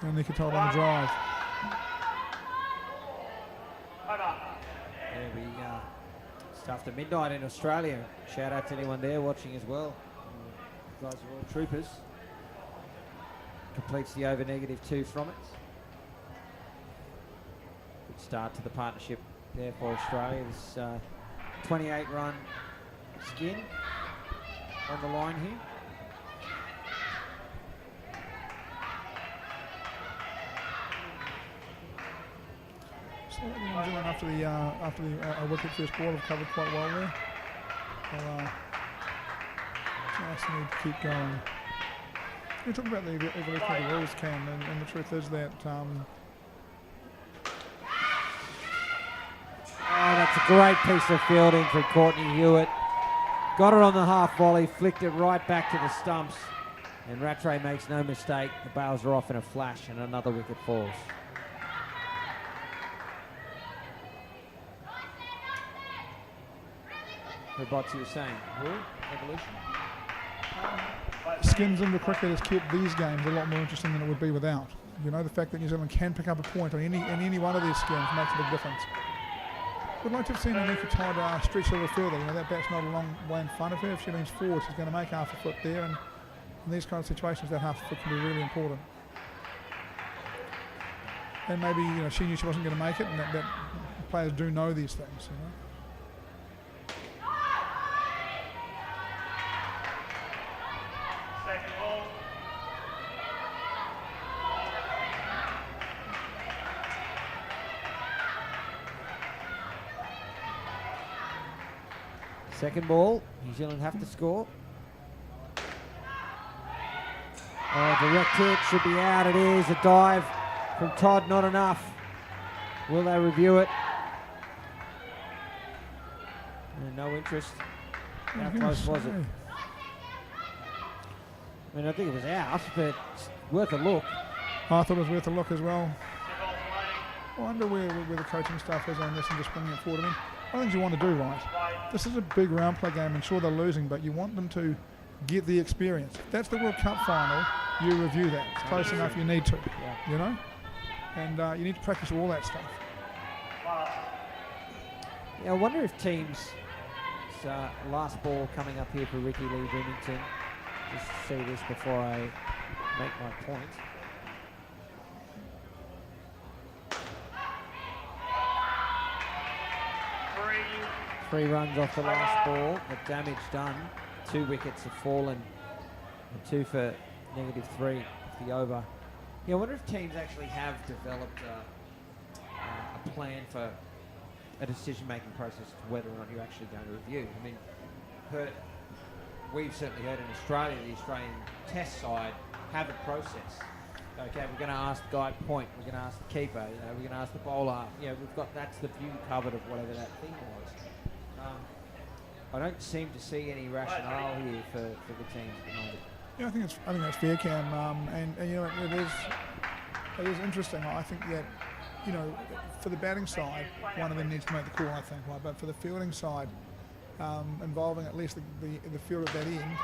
And Nika Todd on the drive. There we go. It's after midnight in Australia. Shout out to anyone there watching as well. You guys are all troopers. Completes the over -2 from it. Good start to the partnership there for Australia. This 28-run skin on the line here. So New Zealand after the wicket first ball have covered quite well there. Just need to keep going. We talk about the evolution of the rules, Cam, and the truth is that that's a great piece of fielding from Courtney Hewitt. Got it on the half volley, flicked it right back to the stumps, and Rattray makes no mistake. The bails are off in a flash, and another wicket falls. What you were saying, rule evolution. skins into cricket has kept these games a lot more interesting than it would be without. You know, the fact that New Zealand can pick up a point on any one of these skins makes a big difference. Would like to have seen Anika Todd stretch a little further. You know, that bat's not a long way in front of her. If she leans forward, she's going to make half a foot there, and in these kind of situations, that half a foot can be really important. And maybe, you know, she knew she wasn't going to make it, and that players do know these things, you know. Second ball, New Zealand have to score. Direct hit, should be out, it is. A dive from Todd, not enough. Will they review it? No interest. How close was it? I mean, I think it was out, but it's worth a look. I thought it was worth a look as well. I wonder where the coaching staff is on this and just bringing it forward. I mean, one of the things you want to do, right? This is a big round play game, and sure they're losing, but you want them to get the experience. If that's the World Cup final, you review that. It's close enough, you need to, you know? And you need to practice all that stuff. Yeah, I wonder if teams, last ball coming up here for Ricky Lee Remington, just to see this before I make my point. Three runs off the last ball, the damage done. 2 wickets have fallen, and 2 for -3 of the over. Yeah, I wonder if teams actually have developed a plan for a decision-making process to whether or not you're actually going to review. I mean, we've certainly heard in Australia, the Australian Test side have a process. Okay, we're going to ask the guy at point, we're going to ask the keeper, you know, we're going to ask the bowler. You know, that's the view covered of whatever that thing was. I don't seem to see any rationale here for the teams at the moment. Yeah, I think that's fair, Cam. And you know, it is interesting. I think that, you know, for the batting side, one of them needs to make the call, I think. Right? But for the fielding side, involving at least the field at that end,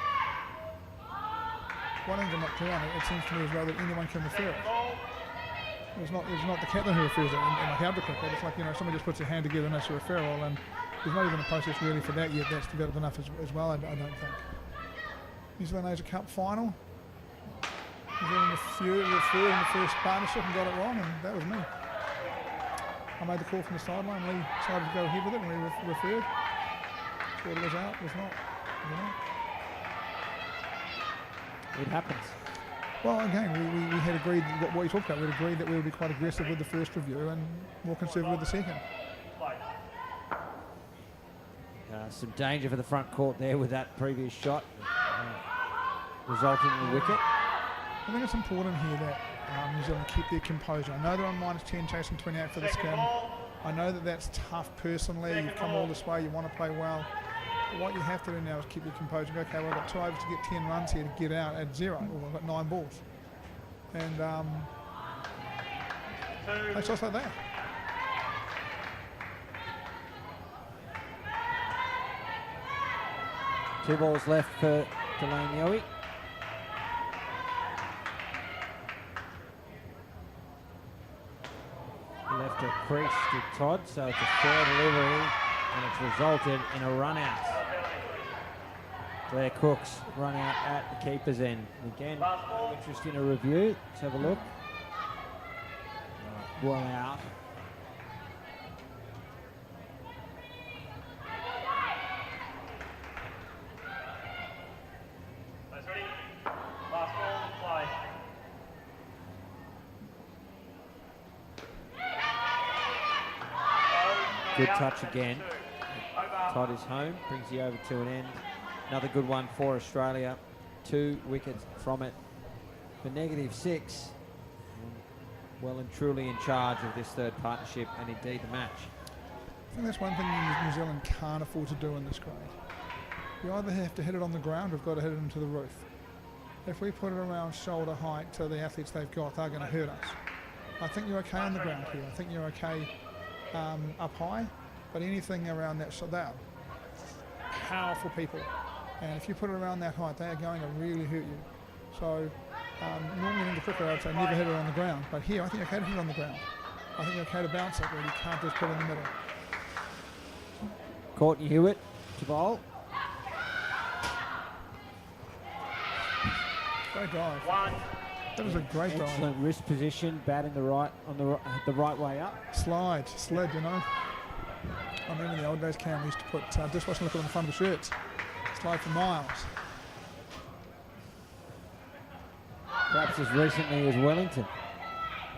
one thing I'm not clear on, it seems to me as well that anyone can refer it. It's not the captain who refers it in like outdoor cricket. It's like, you know, somebody just puts their hand together and that's a referral, and there's not even a process really for that yet that's developed enough as well, I don't think. New Zealand Asia Cup final. New Zealand referred in the first partnership and got it wrong, and that was me. I made the call from the sideline. Lee decided to go ahead with it, and we referred. Thought it was out, it was not. You know? It happens. Well, again, we had agreed what you talked about. We'd agreed that we would be quite aggressive with the first review and more conservative with the second. Some danger for the front court there with that previous shot, resulting in the wicket. I think it's important here that New Zealand keep their composure. I know they're on -10 chasing 28 for the skin. I know that that's tough personally. You've come all this way, you want to play well. But what you have to do now is keep your composure. Okay, well, I've got 2 overs to get 10 runs here to get out at 0. Well, I've got 9 balls. And it's just like that. Two balls left for Delaney Yowie. Left a crease to Todd, so it's a fair delivery, and it's resulted in a run out. Blair Crooks run out at the keeper's end. Again, interest in a review. Let's have a look. Well out. That's ready. Last ball, play. Good touch again. Todd is home, brings the over to an end. Another good one for Australia. 2 wickets from it for -6. Well and truly in charge of this third partnership and indeed the match. I think that's one thing New Zealand can't afford to do in this grade. You either have to hit it on the ground or you've got to hit it into the roof. If we put it around shoulder height to the athletes they've got, they're going to hurt us. I think you're okay on the ground here. I think you're okay up high, but anything around that, so they're powerful people. And if you put it around that height, they are going to really hurt you. So normally in the cricket, I'd say never hit it on the ground. But here, I think you're okay to hit it on the ground. I think you're okay to bounce it, but you can't just put it in the middle. Courtney Hewitt to bowl. Great dive. One. That was a great dive. Excellent wrist position, batting the right way up. Sled, you know. I remember in the old days, Cam, we used to put dishwashing liquid on the front of the shirts. Slide for miles. Perhaps as recently as Wellington.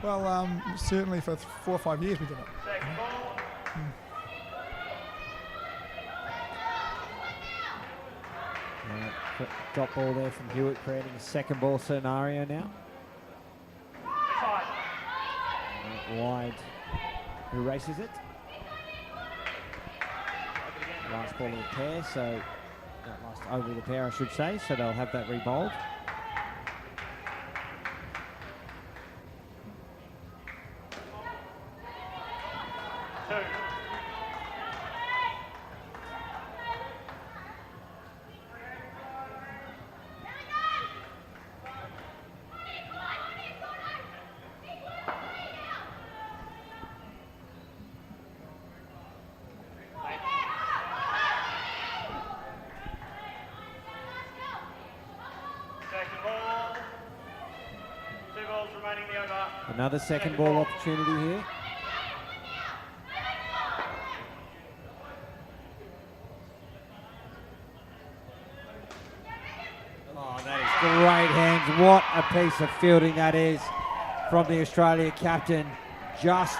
Well, certainly for 4 or 5 years we did it. Second ball. Drop ball there from Hewitt, creating a second ball scenario now. Wide, who races it? Last ball of the pair, so last over the pair, I should say. So they'll have that rebowled. Another second ball opportunity here. Oh, that is great hands. What a piece of fielding that is from the Australia captain. Just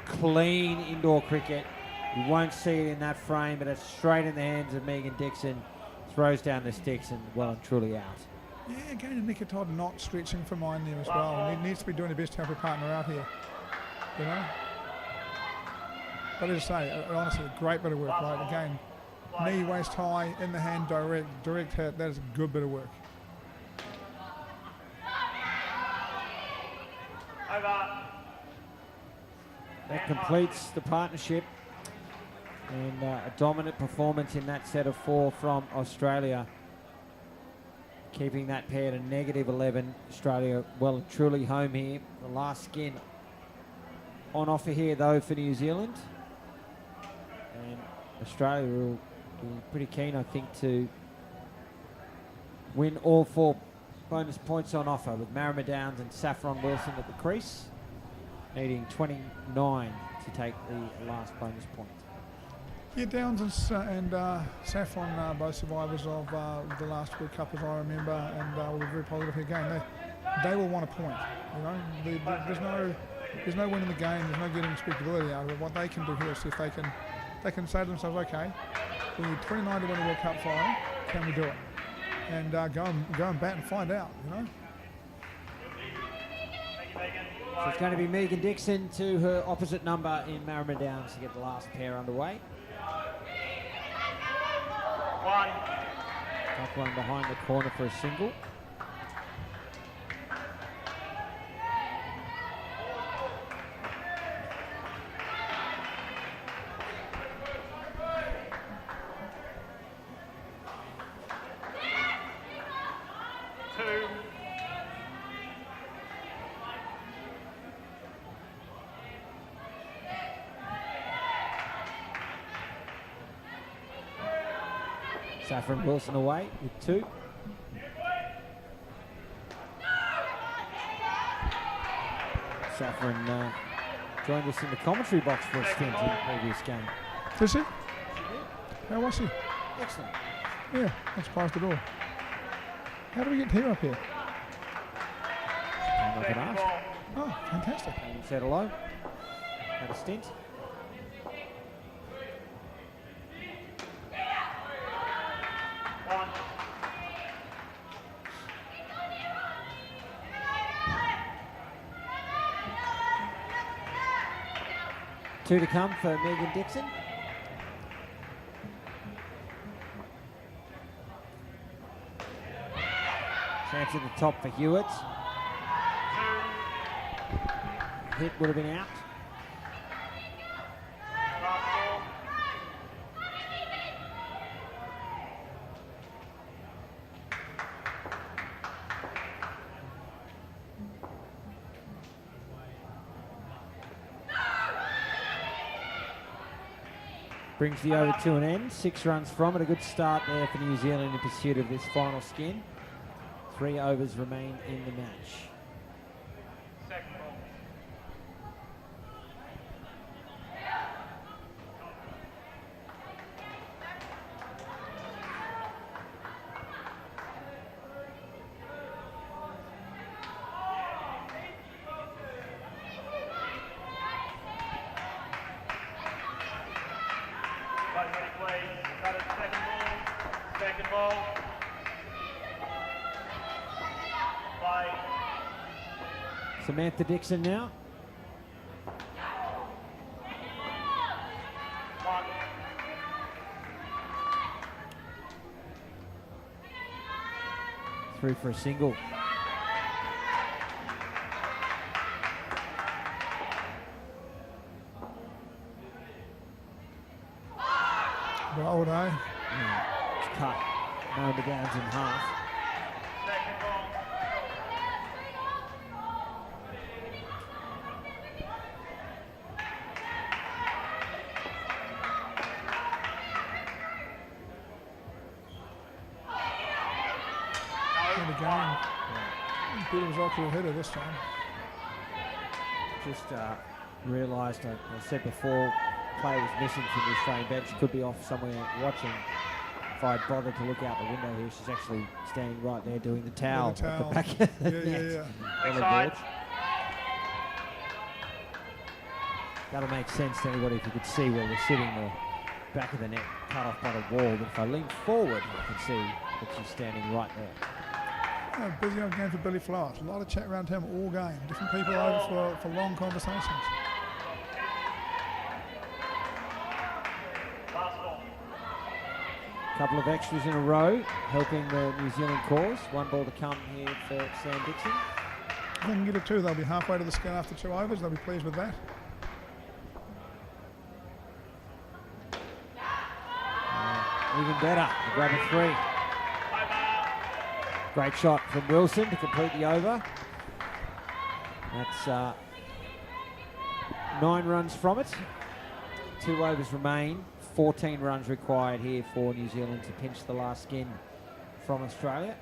clean indoor cricket. You won't see it in that frame, but it's straight in the hands of Megan Dixon. Throws down the sticks and well and truly out. Yeah, again, Nick Todd not stretching for mine there as well. He needs to be doing the best to help her partner out here, you know. But as I say, honestly, a great bit of work. Right, again, knee waist high, in the hand, direct hit. That is a good bit of work. Over. That completes the partnership, and a dominant performance in that set of 4 from Australia. Keeping that pair to -11. Australia well and truly home here. The last skin on offer here though for New Zealand. And Australia will be pretty keen, I think, to win all 4 bonus points on offer, with Marama Downs and Saffron Wilson at the crease, needing 29 to take the last bonus point. Yeah, Downs and Saffron, both survivors of the last World Cup, as I remember, and we were very positive here again. They will want a point. You know, there's no winning the game. There's no getting respectability out of it. What they can do here is see if they can say to themselves, okay, we need 29 to win a World Cup final. Can we do it? And go and bat and find out. You know. So it's going to be Megan Dixon to her opposite number in Marama Downs to get the last pair underway. One. Top one behind the corner for a single. Saffron Wilson away with 2. Saffron joined us in the commentary box for a stint in the previous game. Did she? How was she? Excellent. Yeah, I'm surprised at all. How do we get here up here? Came up and asked. Oh, fantastic. And said hello. Had a stint. One. Two to come for Megan Dixon. Chance at the top for Hewitt. Hit would have been out. Brings the over to an end. 6 runs from it. A good start there for New Zealand in pursuit of this final skin. 3 overs remain in the match. Second ball. Right, ready, please. Cut it, second ball. Second ball. Play. Samantha Dixon now. One. Through for a single. Rolled, eh? It's cut. Number Downs in half. Second ball. End of game. Peter was off to a header this time. Just realised, I said before, player was missing from the Australian bench. Could be off somewhere watching. If I'd bothered to look out the window here, she's actually standing right there doing the towel, Doing the at towel. the back of the Yeah, net. yeah. on the Backside. board. That'll make sense to anybody if you could see where we're sitting, the back of the net cut off by the wall. But if I lean forward, I can see that she's standing right there. Busy old game for Billy Flowers. A lot of chat around him all game. Different people over for long conversations. Last ball. Couple of extras in a row, helping the New Zealand cause. 1 ball to come here for Sam Dixon. If they can get a 2, they'll be halfway to the skin after 2 overs. They'll be pleased with that. Even better, they grab a 3. Great shot from Wilson to complete the over. That's 9 runs from it. 2 overs remain. 14 runs required here for New Zealand to pinch the last skin from Australia.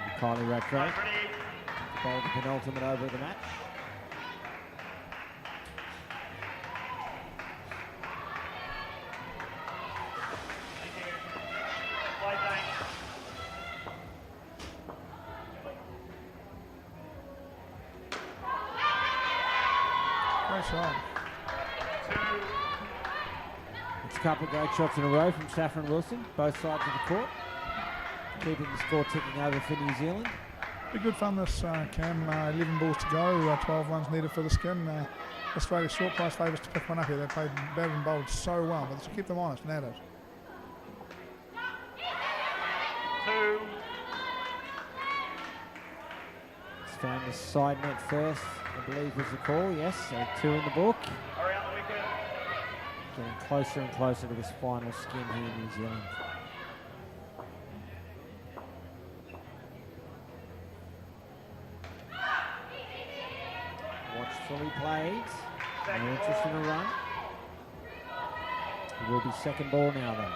And Kylie Rattray, Ready. bowled the penultimate over of the match. Play bank. Great shot. Two. It's a couple of great shots in a row from Saffron Wilson, both sides of the court, keeping the score ticking over for New Zealand. Be good fun this Cam. 11 balls to go, 12 runs needed for the skin. Australia's short price favourites to pick one up here. They played batted and bowled so well, but to keep them honest and at it. Two. It's found the side net first, I believe was the call. Yes, so 2 in the book. Around the wicket. Getting closer and closer to this final skin here in New Zealand. Watchfully played. No interest in a run. It will be second ball now though.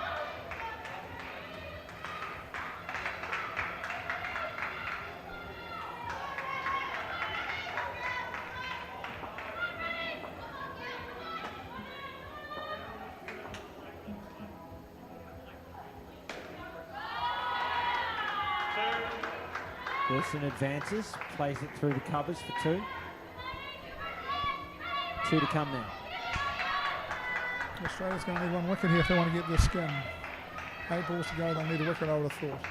Wilson advances, plays it through the covers for 2. 2 to come now. Australia's going to need 1 wicket here if they want to get this skin. 8 balls to go, they'll need a wicket, I would have thought.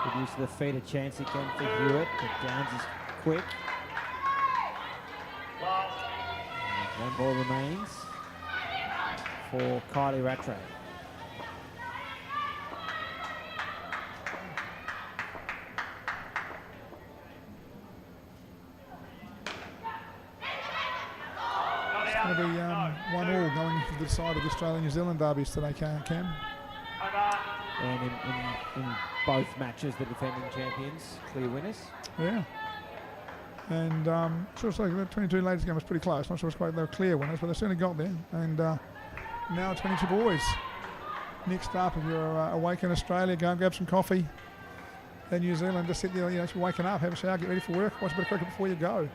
Good use of the feet, a chance again for Hewitt, but Downs is quick. And 1 ball remains for Kylie Rattray. It's going to be 1-1 going to the side of the Australia-New Zealand derbies today, Cam. And in both matches, the defending champions, clear winners. Yeah. And sort of like the 22 ladies game was pretty close. Not sure it's quite they were clear winners, but they certainly got there. And now 22 boys. Next up, if you're awake in Australia, go and grab some coffee. In New Zealand, just sit there, you know, if you're waking up, have a shower, get ready for work, watch a bit of cricket before you go.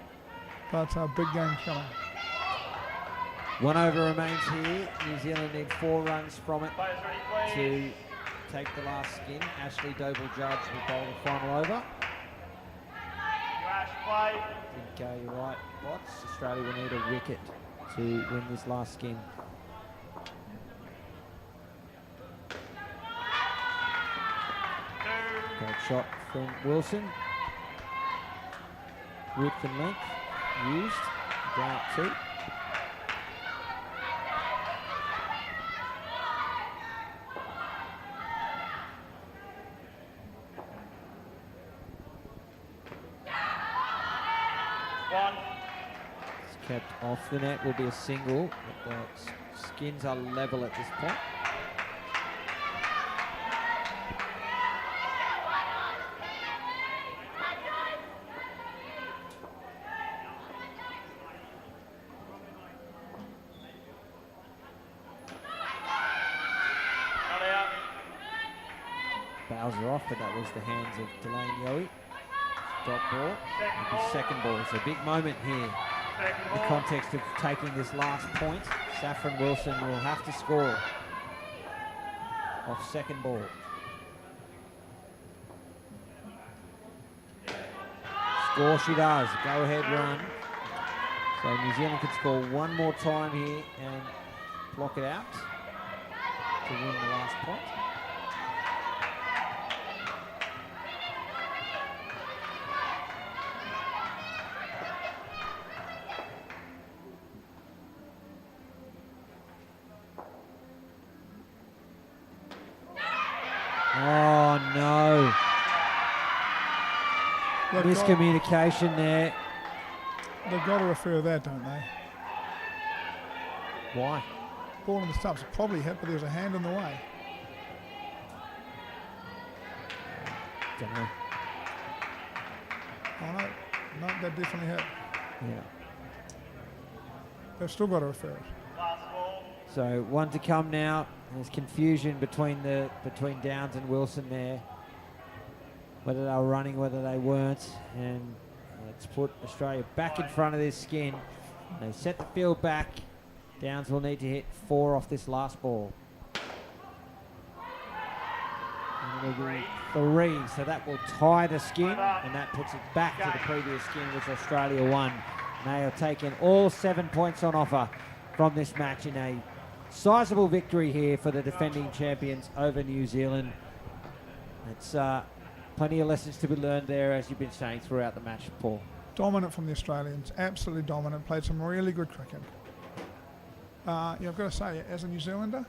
But big game coming. 1 over remains here. New Zealand need 4 runs from it to take the last skin. Ashley Doble-Judge will bowl the final over. I think you're right, Watts. Australia will need a wicket to win this last skin. Great shot from Wilson. Width and length used. Down at 2. It's kept off the net, will be a single. But the skins are level at this point. Bowser off, but that was the hands of Delane Yowie. Dot ball, and the second ball. It's a big moment here in the context of taking this last point. Saffron Wilson will have to score off second ball. Score she does, go ahead run. So New Zealand could score 1 more time here and block it out to win the last point. Oh no. Miscommunication there. They've got to refer that, don't they? Why? Ball in the stumps probably hit, but there was a hand in the way. Don't know. Oh no, no, that definitely hit. Yeah. They've still got to refer it. So 1 to come now. There's confusion between Downs and Wilson there. Whether they were running, whether they weren't. And let's put Australia back in front of this skin. They set the field back. Downs will need to hit 4 off this last ball. And it'll be 3, so that will tie the skin, and that puts it back to the previous skin, which Australia won. And they are taking all 7 points on offer from this match in a sizable victory here for the defending champions over New Zealand. It's plenty of lessons to be learned there, as you've been saying throughout the match, Paul. Dominant from the Australians, absolutely dominant. Played some really good cricket. Yeah, I've got to say, as a New Zealander,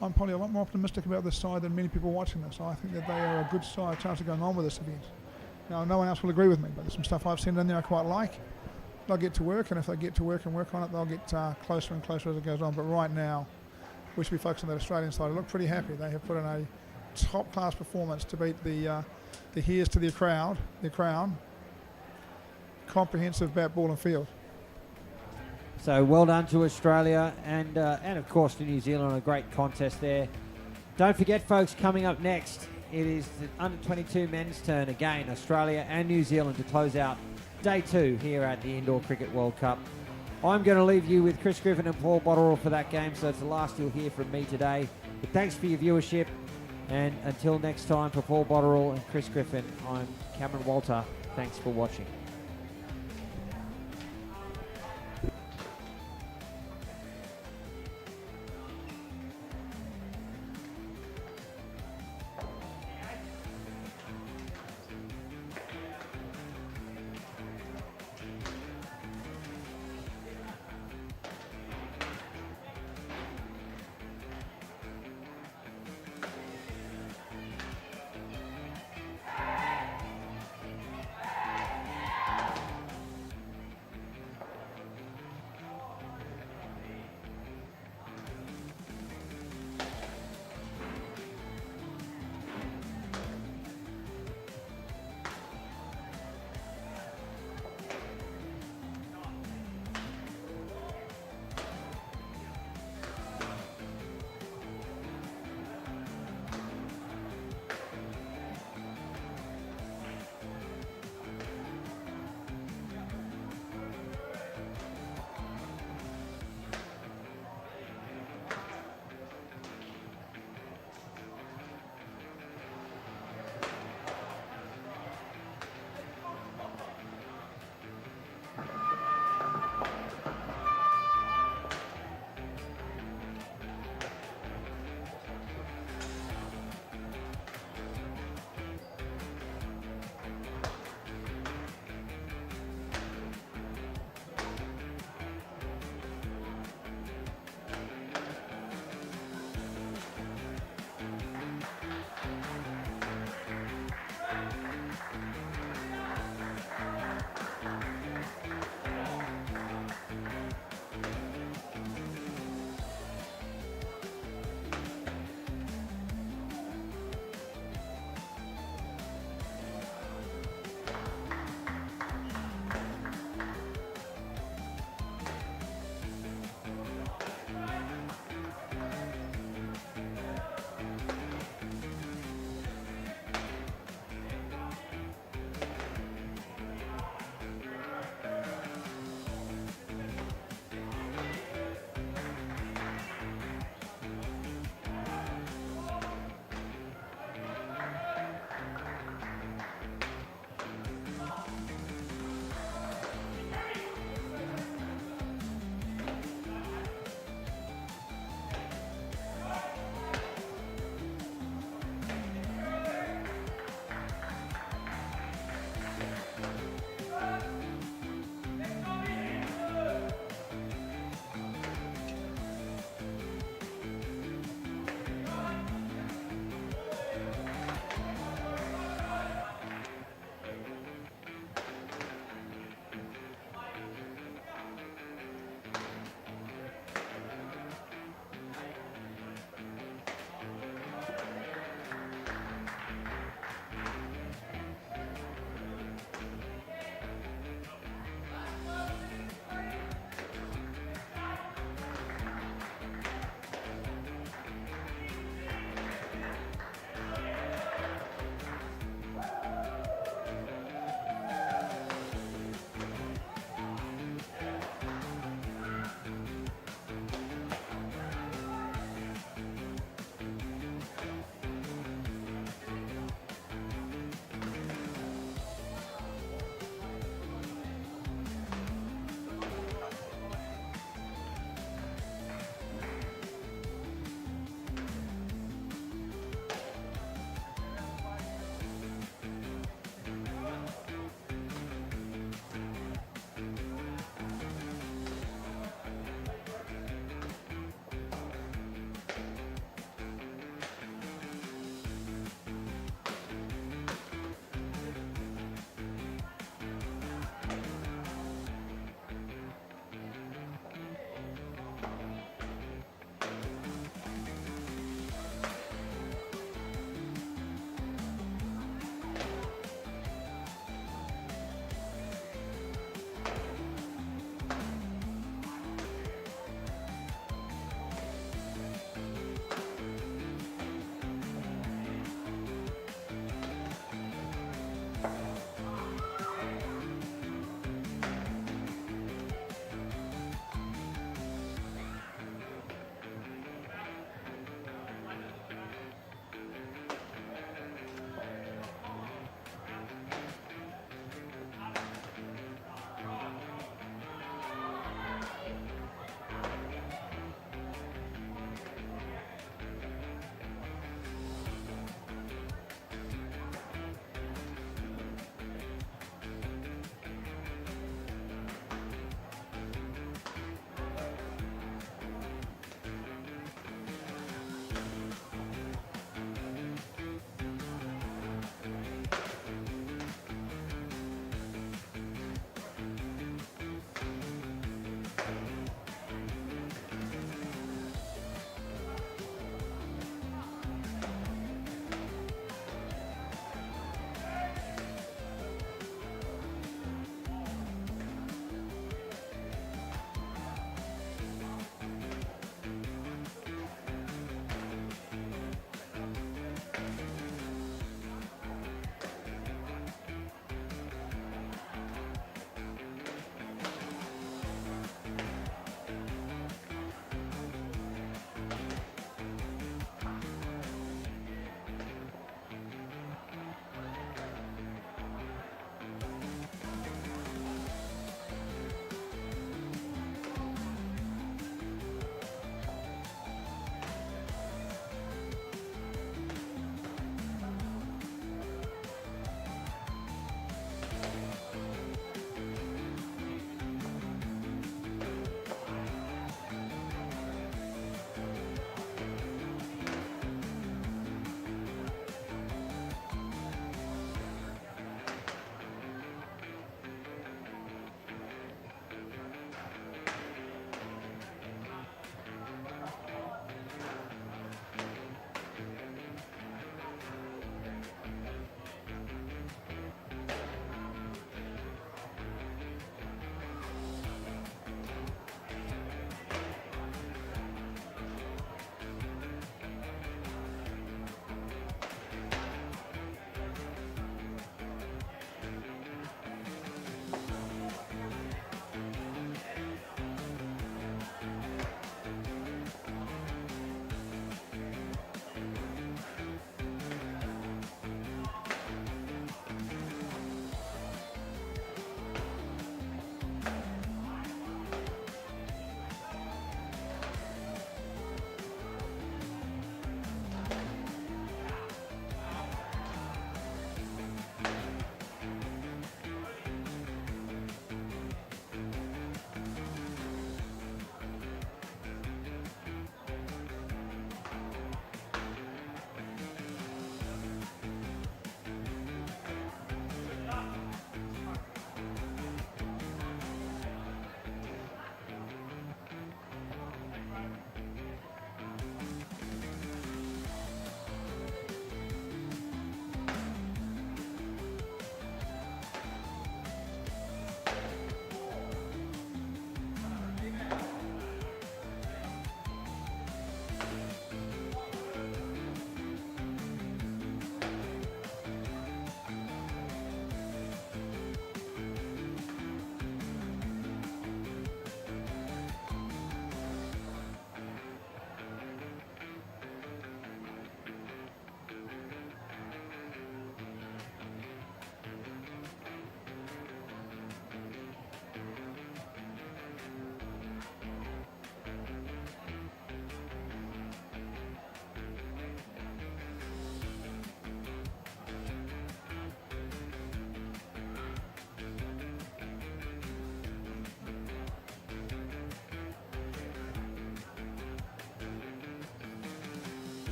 I'm probably a lot more optimistic about this side than many people watching this. I think that they are a good side, chance of going on with this event. Now, no one else will agree with me, but there's some stuff I've seen in there I quite like. They'll get to work, and if they get to work and work on it, they'll get closer and closer as it goes on. But right now, we should be focused on that Australian side. I look pretty happy. They have put in a top-class performance to beat the here's to their crown. Comprehensive bat, ball and field. So well done to Australia and of course to New Zealand. A great contest there. Don't forget, folks, coming up next, it is the under-22 men's turn again. Australia and New Zealand to close out day 2 here at the Indoor Cricket World Cup. I'm going to leave you with Chris Griffin and Paul Botterill for that game, so it's the last you'll hear from me today. But thanks for your viewership, and until next time, for Paul Botterill and Chris Griffin, I'm Cameron Walter. Thanks for watching.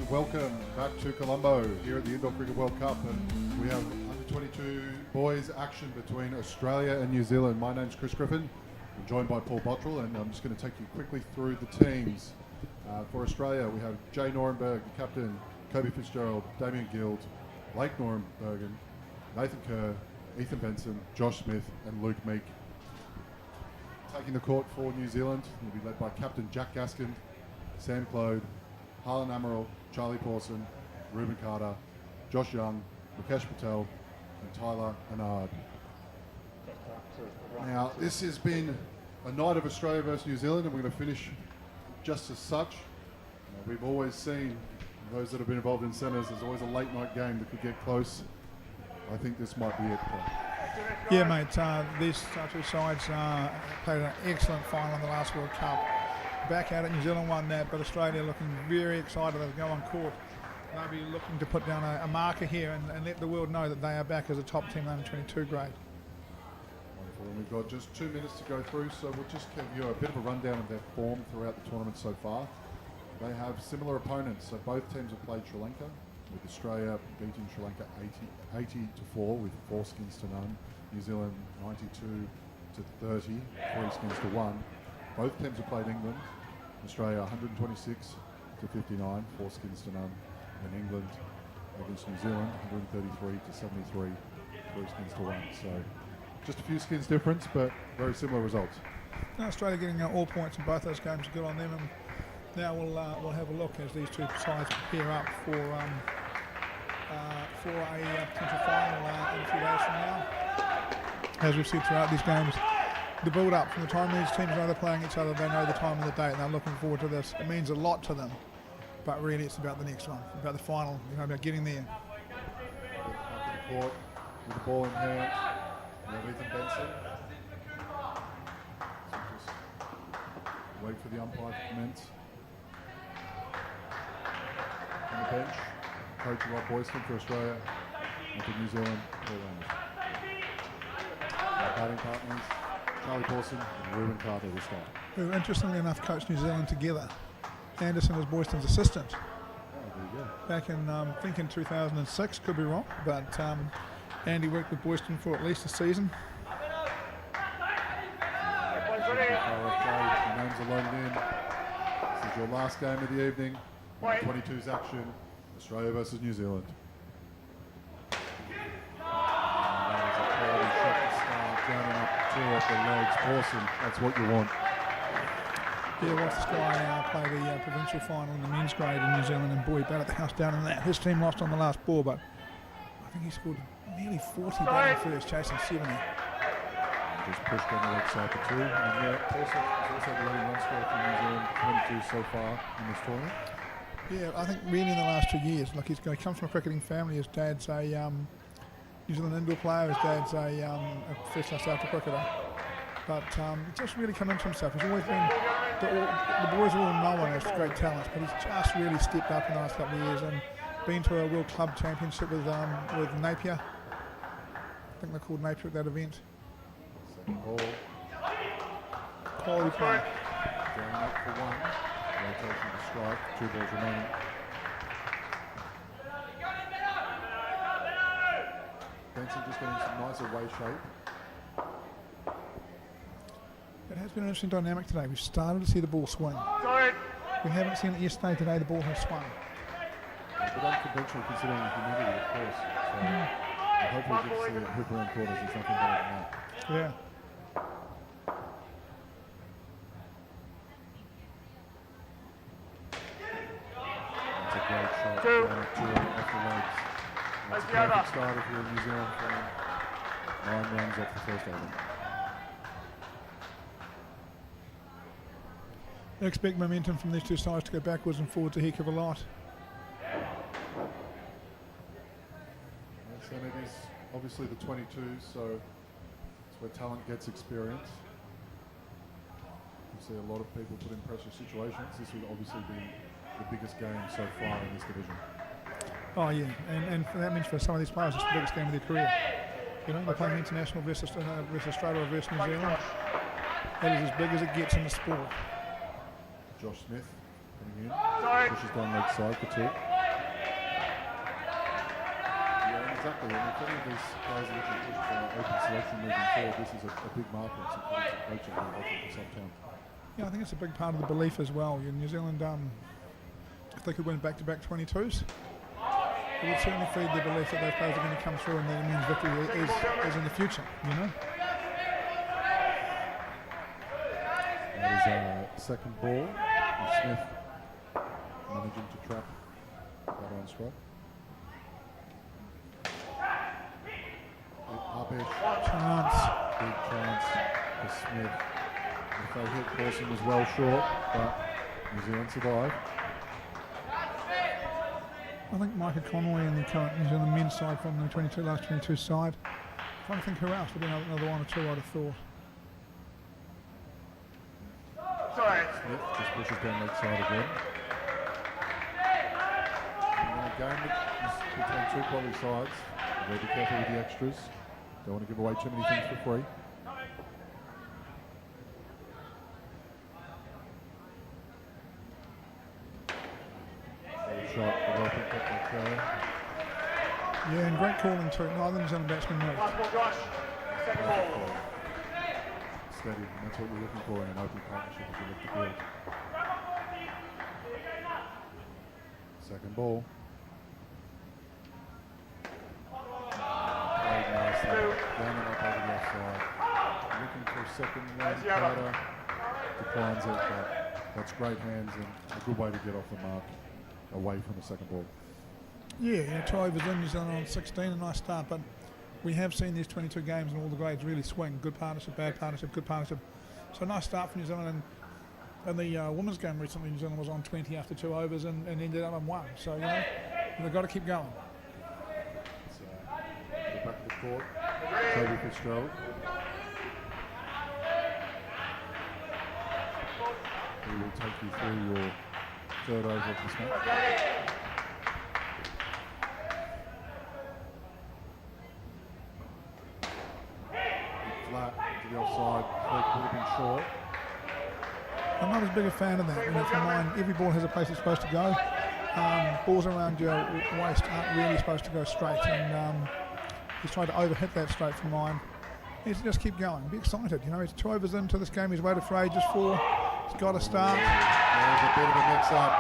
and welcome back to Colombo here at the Indoor Cricket World Cup, and we have under 22 boys action between Australia and New Zealand. My name's Chris Griffin. I'm joined by Paul Bottrell, and I'm just going to take you quickly through the teams. For Australia, we have Jay Norenberg, the captain, Kobe Fitzgerald, Damien Guild, Blake Norenbergen, Nathan Kerr, Ethan Benson, Josh Smith, and Luke Meek. Taking the court for New Zealand will be led by captain Jack Gaskin, Sam Clode, Harlan Amaral, Charlie Pawson, Ruben Carter, Josh Young, Mukesh Patel, and Tyler Annard. Now, this has been a night of Australia versus New Zealand, and we're going to finish just as such. We've always seen, those that have been involved in centres, there's always a late night game that could get close. I think this might be it, Paul. Yeah, mate, these two sides played an excellent final in the last World Cup. Back at it, New Zealand won that, but Australia looking very excited to go on court. They'll be looking to put down a marker here and let the world know that they are back as a top team under 22 grade. Wonderful, and we've got just 2 minutes to go through, so we'll just give you a bit of a rundown of their form throughout the tournament so far. They have similar opponents, so both teams have played Sri Lanka, with Australia beating Sri Lanka 80-4 with 4 skins to none. New Zealand 92-30, 3 skins to 1. Both teams have played England. Australia 126-59, 4 skins to none. And England against New Zealand 133-73, 3 skins to 1. So just a few skins difference, but very similar results. Now Australia getting all points in both those games, good on them. And now we'll have a look as these two sides pair up for a potential final in a few days from now. As we've seen throughout these games, the build-up from the time these teams know they're playing each other, they know the time of the day, and they're looking forward to this. It means a lot to them, but really it's about the next one, about the final, about getting there. Up in the court with the ball in hand, we have Ethan Benson. So just wait for the umpire to commence. On the bench, coach Rob Boyston for Australia, and for New Zealand, Paul Lambert. Our batting partners, Charlie Pawson and Ruben Carter this time. Who, interestingly enough, coached New Zealand together. Anderson was Boyston's assistant. Oh, there you go. Back in, I think in 2006, could be wrong, but Andy worked with Boyston for at least a season. The names are loaded in. This is your last game of the evening. 22's action, Australia versus New Zealand. Down up 2 off the legs. Awesome. That's what you want. Yeah, watched this guy play the provincial final in the men's grade in New Zealand, and boy, he batted the house down in that. His team lost on the last ball, but I think he scored nearly 40 batting first, chasing 70. Just pushed on the leg side for 2. And yeah, also the leading run scorer for New Zealand, 22 so far in this tournament. Yeah, I think really in the last 2 years, like he comes from a cricketing family. His dad's a New Zealand indoor player, his dad's a professional South Africa cricketer. But he's just really come into himself. He's always been, the boys all know him as great talents, but he's just really stepped up in the last couple of years and been to a World Club Championship with Napier. I think they're called Napier at that event. Second ball. Quality play. Going up for 1. Rotation to strike. 2 balls remaining. Benson just getting some nice away shape. It has been an interesting dynamic today. We've started to see the ball swing. We haven't seen it yesterday. Today the ball has swung. But unconventional considering the humidity, of course. So I hope we get to see it hoop around corners. There's nothing better than that. Yeah. That's a great shot. Down at 2 off the legs. That's a perfect start if you're a New Zealand fan. 9 runs off the first over. I expect momentum from these two sides to go backwards and forwards a heck of a lot. Yes, and it is obviously the 22s, so it's where talent gets experience. You see a lot of people put in pressure situations. This would obviously be the biggest game so far in this division. Oh yeah, and that means for some of these players it's the biggest game of their career. You know, they're playing international versus Australia or versus New Zealand. That is as big as it gets in the sport. Josh Smith coming in, pushes down leg side for 2. exactly. And if any of these players are looking to push for open selection moving forward, this is a big marker and some points of coaching here, I think, for some time. Yeah, I think it's a big part of the belief as well. New Zealand, if they could win back-to-back 22s, it would certainly feed the belief that those players are going to come through and that it means victory is in the future, you know? That is our second ball. And Smith managing to trap that on strike. Rubbish. Chance. Big chance for Smith. If they hit, Paulson was well short, but New Zealand survived. I think Micah Connolly in the current New Zealand men's side from the last 22 side. I'm trying to think who else would be another one or two, I'd have thought. Smith just pushes down leg side again. And a game is between two quality sides. We'll be careful with the extras. Don't want to give away too many things for free. Shot, well picked up by Australia. Yeah, and great calling too. Neither New Zealand batsman moved. Steady, and that's what we're looking for in an open partnership as we look to build. Second ball. Played nicely, down and up over the offside. Looking for a second one, Carter declines it, but that's great hands and a good way to get off the mark away from the second ball. Yeah, 2 overs in, New Zealand on 16, a nice start, but we have seen these 22 games and all the grades really swing. Good partnership, bad partnership, good partnership. So a nice start for New Zealand. And the women's game recently, New Zealand was on 20 after 2 overs and ended up on 1. So, they've got to keep going. So, back to the court, Toby Fitzgerald. He will take you through your third over of this match. Flat to the offside, Fleck would have been short. I'm not as big a fan of that. For mine, every ball has a place it's supposed to go. Balls around your waist aren't really supposed to go straight, and he's tried to overhit that straight for mine. He needs to just keep going, be excited. He's 2 overs into this game, he's waited for ages for. He's got to start. There's a bit of a mix-up.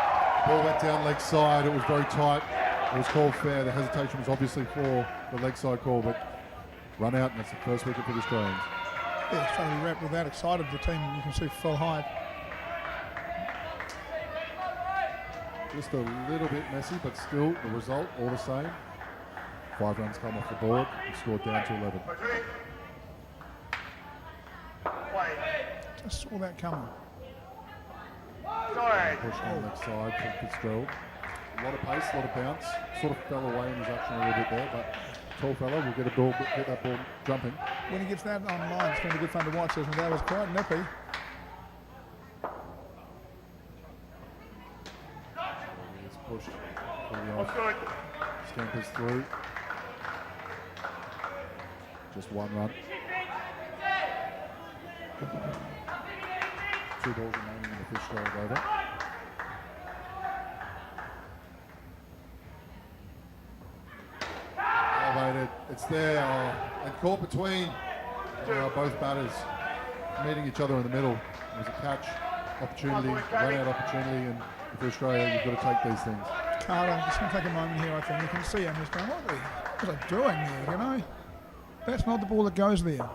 Ball went down leg side. It was very tight. It was called fair. The hesitation was obviously for the leg side call, but run out, and that's the first wicket for the Australians. Yeah, he's trying to be wrapped with that. Excited the team. You can see full height. Just a little bit messy, but still the result all the same. 5 runs come off the board. He scored down to 11. Just saw that coming. Push on the left side from Fitzgerald. A lot of pace, a lot of bounce. Sort of fell away in his action a little bit there, but tall fella will get that ball jumping. When he gets that online, it's going to be good fun to watch, isn't it? That was quite nippy. He's pushed fully off. Scampers through. Just 1 run. 2 balls remaining in the Fitzgerald over. Elevated. It's there. And caught between both batters meeting each other in the middle. It was a catch opportunity, run out opportunity, and for Australia, you've got to take these things. Carter, just going to take a moment here, I think. You can see him. He's going, what are they doing there, That's not the ball that goes there.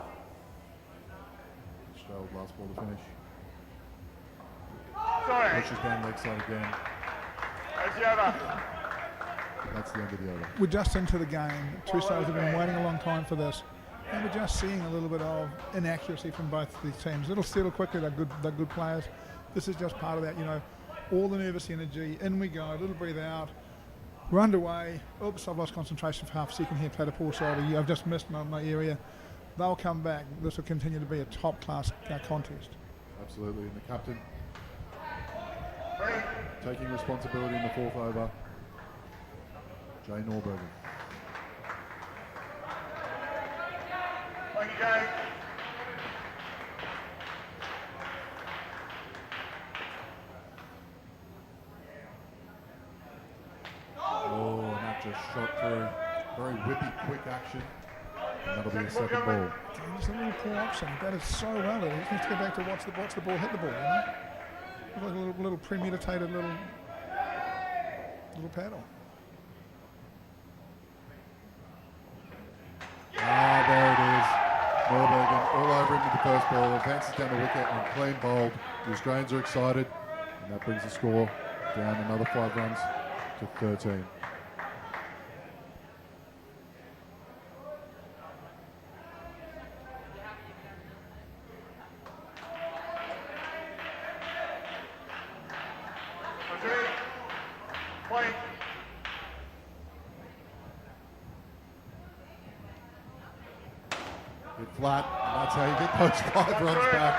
Fitzgerald, last ball to finish. Pushes down leg side again. That's the end of the over. We're just into the game. 2 sides have been waiting a long time for this. And we're just seeing a little bit of inaccuracy from both of these teams. It'll settle quickly. They're good players. This is just part of that, all the nervous energy. In we go, a little breathe out. We're underway. Oops, I've lost concentration for half a second here. Played a poor side. I've just missed my area. They'll come back. This will continue to be a top-class contest. Absolutely. And the captain taking responsibility in the 4th over. Jay Norbergen. Thank you, Jay. Oh, and that just shot through Very whippy, quick action. And that'll be a second ball. Just a little poor option. He batted so well that he just needs to go back to watch the ball hit the ball, you know? It's like a little premeditated little paddle. Ah, there it is. Norbergen all over him with the first ball. Advances down the wicket and clean bowled. The Australians are excited. And that brings the score down another 5 runs to 13. Hit flat, and that's how you get those 5 runs back.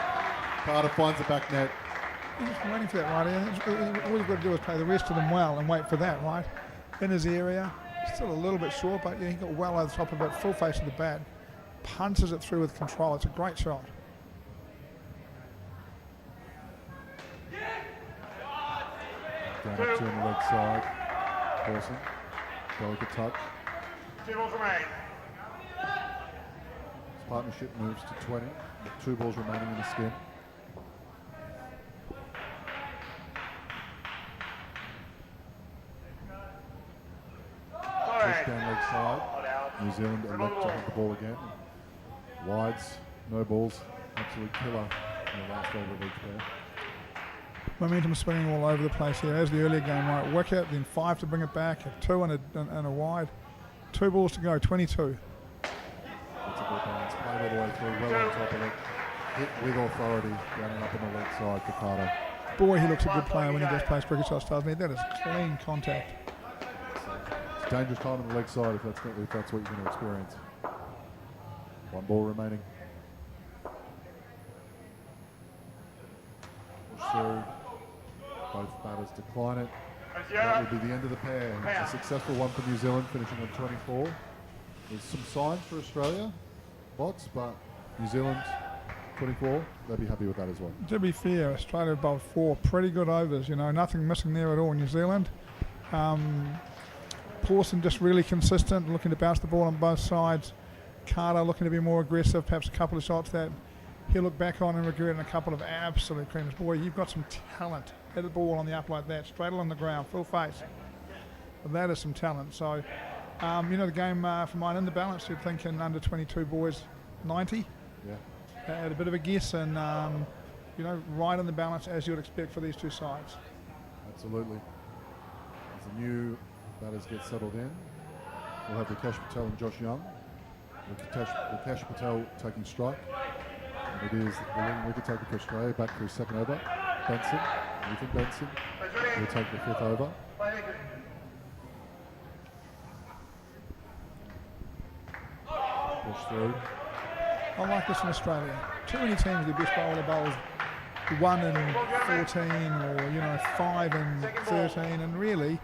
Carter finds the back net. He's just waiting for that, right? All you've got to do is play the rest of them well and wait for that, right? In his area, still a little bit short, but yeah, he got well over the top of it, full face of the bat, punches it through with control. It's a great shot. Down up 2 on the leg side. Dawson, delicate touch. 2 balls remain. His partnership moves to 20, with 2 balls remaining in the skin. Push down leg side. New Zealand elect to have the ball again. Wides, no balls, absolute killer in the last over of each pair. Momentum spinning all over the place here. As the earlier game, right? Wicket, then 5 to bring it back, a 2 and a wide. 2 balls to go, 22. That's a good balance. Played all the way through, well on top of it. Hit with authority, down and up on the leg side for Carter. Boy, he looks a good player when he does play cricket shots, doesn't he? That is clean contact. It's a dangerous time on the leg side if that's what you're going to experience. 1 ball remaining. Push through. Both batters decline it. That will be the end of the pair. It's a successful one for New Zealand, finishing on 24. There's some signs for Australia, lots, but New Zealand 24, they'll be happy with that as well. To be fair, Australia bowled 4 pretty good overs, you know, nothing missing there at all. New Zealand. Pawson just really consistent, looking to bounce the ball on both sides. Carter looking to be more aggressive, perhaps a couple of shots that he'll look back on and regret, and a couple of absolute creamers. Boy, you've got some talent. Hit the ball on the up like that, straight along the ground, full face. But that is some talent. So, you know, the game for mine in the balance, you'd think in under 22 boys, 90. Yeah. Had a bit of a guess, and you know, right on the balance as you would expect for these 2 sides. Absolutely. As the new batters get settled in, we'll have Vikesh Patel and Josh Young. Vikesh Patel taking strike. And it is the leading wicket taker for Australia, back for his 2nd over. Benson, Ethan Benson, will take the 5th over. Push through. I like this in Australia. Too many teams, the best bowler bowls 1 and 14, or you know, 5 and 13, and really,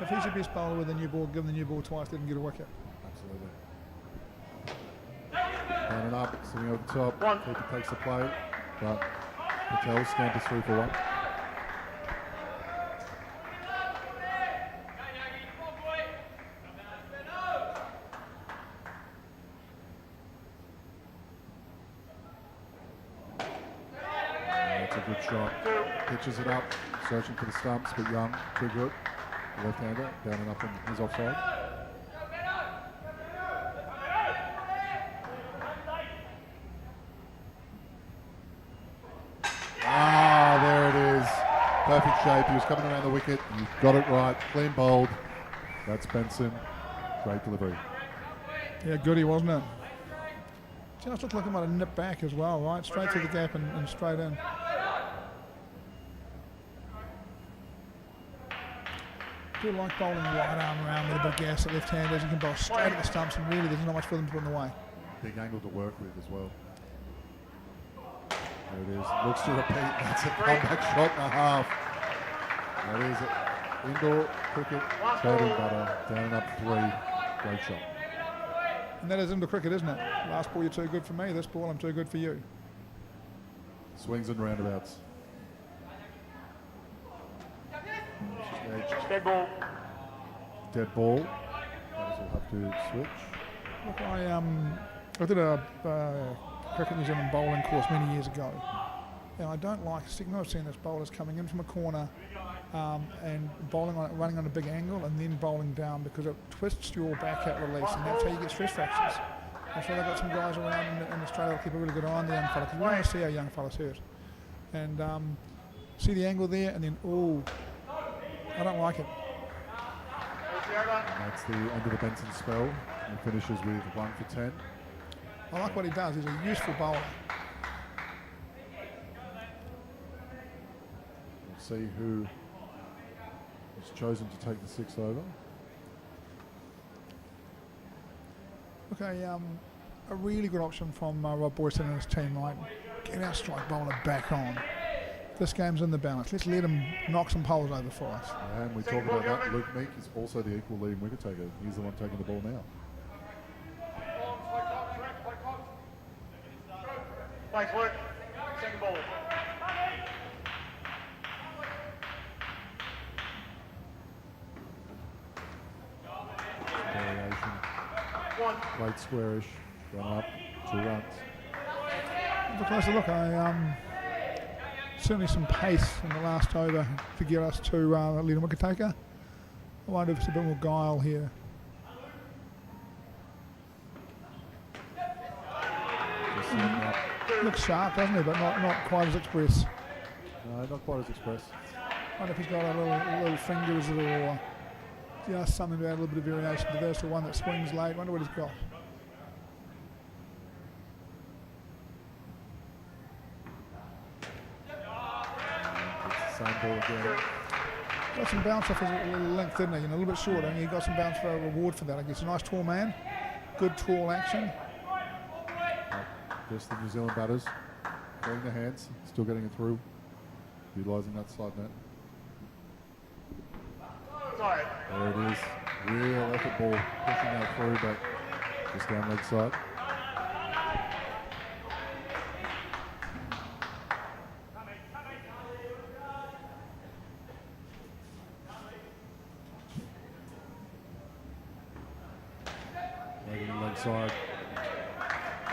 if he's the best bowler with a new ball, give him the new ball twice, didn't get a wicket. Absolutely. Down and up, sitting over the top. Keeper takes the play, but Patel scampers through for 1. That's a good shot. Pitches it up, searching for the stumps, but Young, too good. The left-hander, down and up, and he's offside. Ah, there it is. Perfect shape. He was coming around the wicket. He got it right. Clean bowled. That's Benson. Great delivery. Yeah, goody, wasn't it? Just looked like he might have nipped back as well, right? Straight through the gap and straight in. Do like bowling right arm around with a bit of gas at left-handers. You can bowl straight at the stumps, and really there's not much for them to put in the way. Big angle to work with as well. There it is. Looks to repeat. That's a comeback shot and a half. That is it. Indoor cricket, bread and butter, down and up 3. Great shot. And that is indoor cricket, isn't it? Last ball, you're too good for me. This ball, I'm too good for you. Swings and roundabouts. Dead ball. Dead ball. That is will have to switch. Look, I did a Cricket New Zealand bowling course many years ago. And I don't like I've seen this bowlers coming in from a corner and running on a big angle and then bowling down because it twists your back at release and that's how you get stress fractures. I'm sure they've got some guys around in Australia that keep a really good eye on the young fella because we don't want to see our young fellas hurt. And see the angle there and then, I don't like it. And that's the end of the Benson spell. He finishes with 1 for 10. I like what he does. He's a useful bowler. We'll see who is chosen to take the 6th over. Okay, a really good option from Rob Boyston and his team, right? Get our strike bowler back on. This game's in the balance. Let's let him knock some poles over for us. And we talk about that. Luke Meek is also the equal leading wicket taker. He's the one taking the ball now. Thanks, Luke. Second ball. Variation. Played squarish. Gone up. 2 runs. Have a closer look. Certainly some pace in the last over to get us to leading wicket taker. I wonder if it's a bit more guile here. Just setting up. Looks sharp, doesn't he? But not quite as express. No, not quite as express. I wonder if he's got a little fingers or just something to add a little bit of variation to this, or one that swings late. Wonder what he's got. It's the same ball again. Got some bounce off his little length, didn't he? A little bit shorter, and he got some bounce for a reward for that. I guess a nice tall man, good tall action. Just the New Zealand batters clearing their hands, still getting it through, utilising that side net. There it is, real effort ball, pushing that through, but just down leg side. Leg side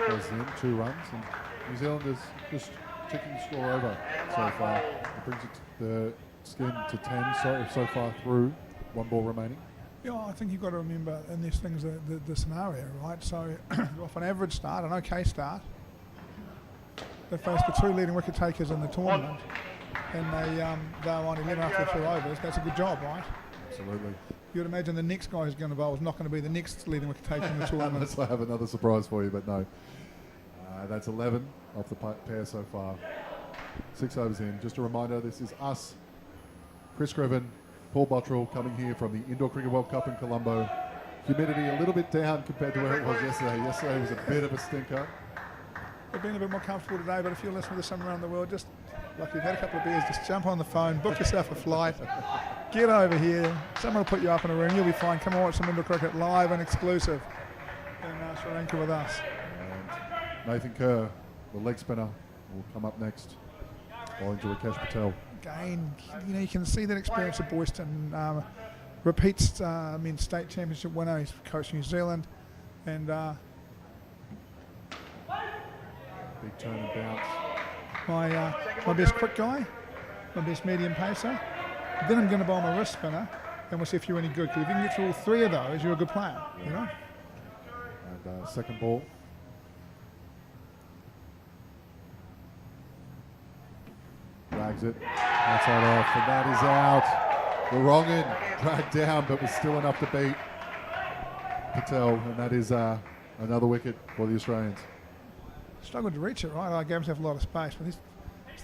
goes in, 2 runs, and New Zealand is just ticking the score over so far. It brings it the skin to 10 so far through, 1 ball remaining. Yeah, I think you've got to remember in these things the scenario, right? So off an average start, an okay start, they faced the 2 leading wicket takers in the tournament, and they're on 11 after 4 overs. That's a good job, right? Absolutely. You'd imagine the next guy who's going to bowl is not going to be the next leading wicket taker in the tournament. Unless I have another surprise for you, but no. That's 11 off the pair so far. 6 overs in. Just a reminder, this is us, Chris Griffin, Paul Bottrell, coming here from the Indoor Cricket World Cup in Colombo. Humidity a little bit down compared to where it was yesterday. Yesterday was a bit of a stinker. They've been a bit more comfortable today, but if you're listening to someone around the world, just like you've had a couple of beers, just jump on the phone, book yourself a flight, get over here. Someone will put you up in a room, you'll be fine. Come and watch some indoor cricket live and exclusive in Sri Lanka with us. And Nathan Kerr, the leg spinner, will come up next, bowling to Rakesh Patel. Again, you can see that experience of Boyston. Repeats state championship winner. He's coached New Zealand, and big turn and bounce. My best quick guy, my best medium pacer. Then I'm going to bowl my wrist spinner, and we'll see if you're any good. Because if you can get through all 3 of those, you're a good player. Yeah. You know. And second ball. Drags it, outside off, and that is out. The wrong end, dragged down, but was still enough to beat Patel, and that is another wicket for the Australians. Struggled to reach it, right? I gave himself a lot of space, but is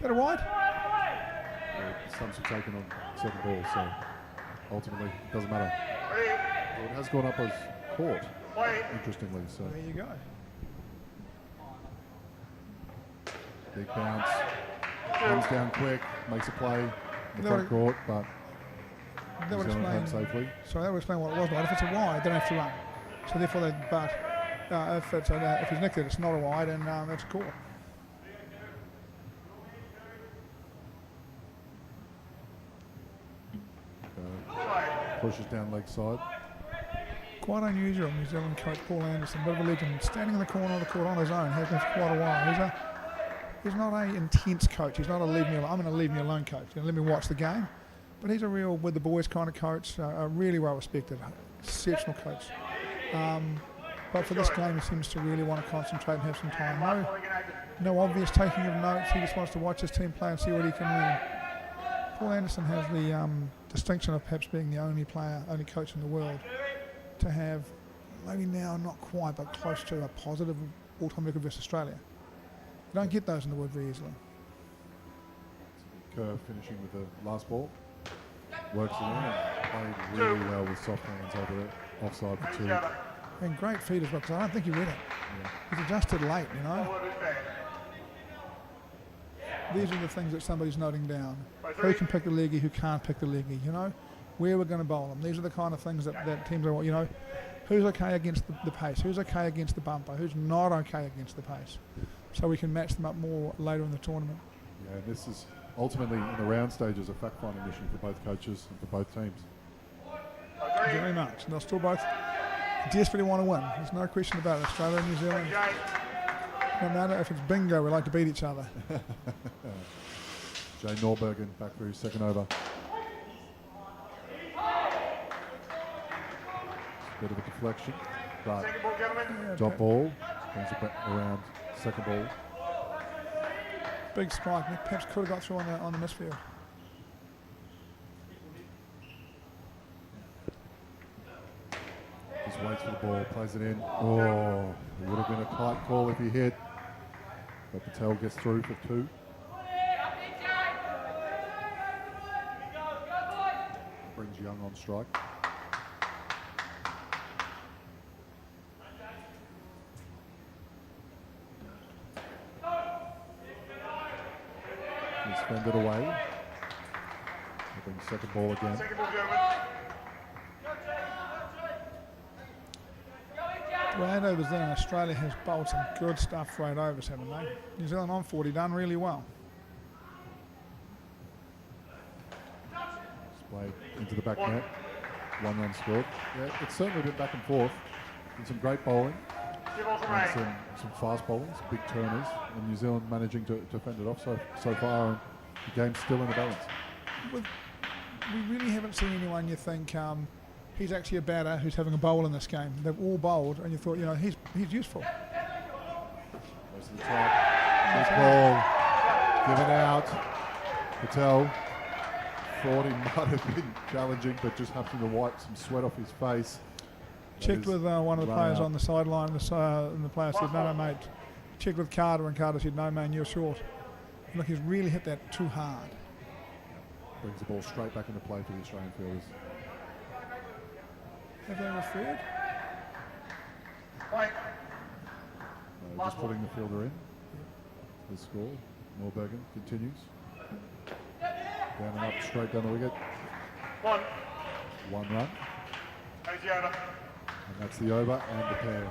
that a wide? The stumps are taken on second ball, so ultimately it doesn't matter. Well, it has gone up as caught, interestingly. So There you go. big bounce, comes down quick, makes a play in the front court, but That would New Zealand home explain. safely. Sorry, that would explain what it was. Right? If it's a wide, they don't have to run. So therefore, if he's nicked it, it's not a wide, and that's a caught. Pushes down leg side. Quite unusual. New Zealand coach Paul Anderson, bit of a legend, standing in the corner of the court on his own, has been for quite a while. He's not an intense coach. He's not a leave me alone. I'm going to leave me alone coach. Let me watch the game. But he's a real with the boys kind of coach. A really well respected, exceptional coach. But for this game, he seems to really want to concentrate and have some time. No obvious taking of notes. He just wants to watch his team play and see what he can learn. Paul Anderson has the distinction of perhaps being the only coach in the world to have, maybe now not quite, but close to a positive all-time record versus Australia. You don't get those in the world very easily. Kerr finishing with the last ball. Works it in and played really well with soft hands over it. Offside for 2. And great feed as well, because I don't think he read it. Yeah. He's adjusted late, you know. These are the things that somebody's noting down. Who can pick the leggy, who can't pick the leggy, you know. Where we're going to bowl them. These are the kind of things that teams are, you know. Who's okay against the pace? Who's okay against the bumper? Who's not okay against the pace? So we can match them up more later in the tournament. Yeah, and this is ultimately in the round stages a fact-finding mission for both coaches and for both teams. Very much. They'll still both desperately want to win. There's no question about it. Australia and New Zealand. No matter if it's bingo, we like to beat each other. Jay Norbergen back for his second over. Bit of a deflection, but drop ball brings it back around. Second ball. Big strike. Perhaps could have got through on the misfield. Just waits for the ball, plays it in. Oh, it would have been a tight call if he hit. But Patel gets through for 2. Brings Young on strike. He's fended away. He brings second ball again. Right overs there, and Australia has bowled some good stuff right overs, haven't they? New Zealand on 40, done really well. Played into the back net. 1 run scored. Yeah, it's certainly been back and forth. Been some great bowling. And some fast bowling, some big turners. And New Zealand managing to fend it off so far. And the game's still in the balance. We really haven't seen anyone you think he's actually a batter who's having a bowl in this game. They've all bowled, and you thought, you know, he's useful. Most of the time. This ball given out. Patel thought he might have been challenging, but just happened to wipe some sweat off his face. Checked with one of the players out on the sideline, and the player said, no, mate. Checked with Carter, and Carter said, no, man, you're short. And look, he's really hit that too hard. Brings the ball straight back into play for the Australian fielders. Have they referred? Just putting the fielder in. The score. Norbergen continues. Down and up, straight down the wicket. 1 run. And that's the over and the pair.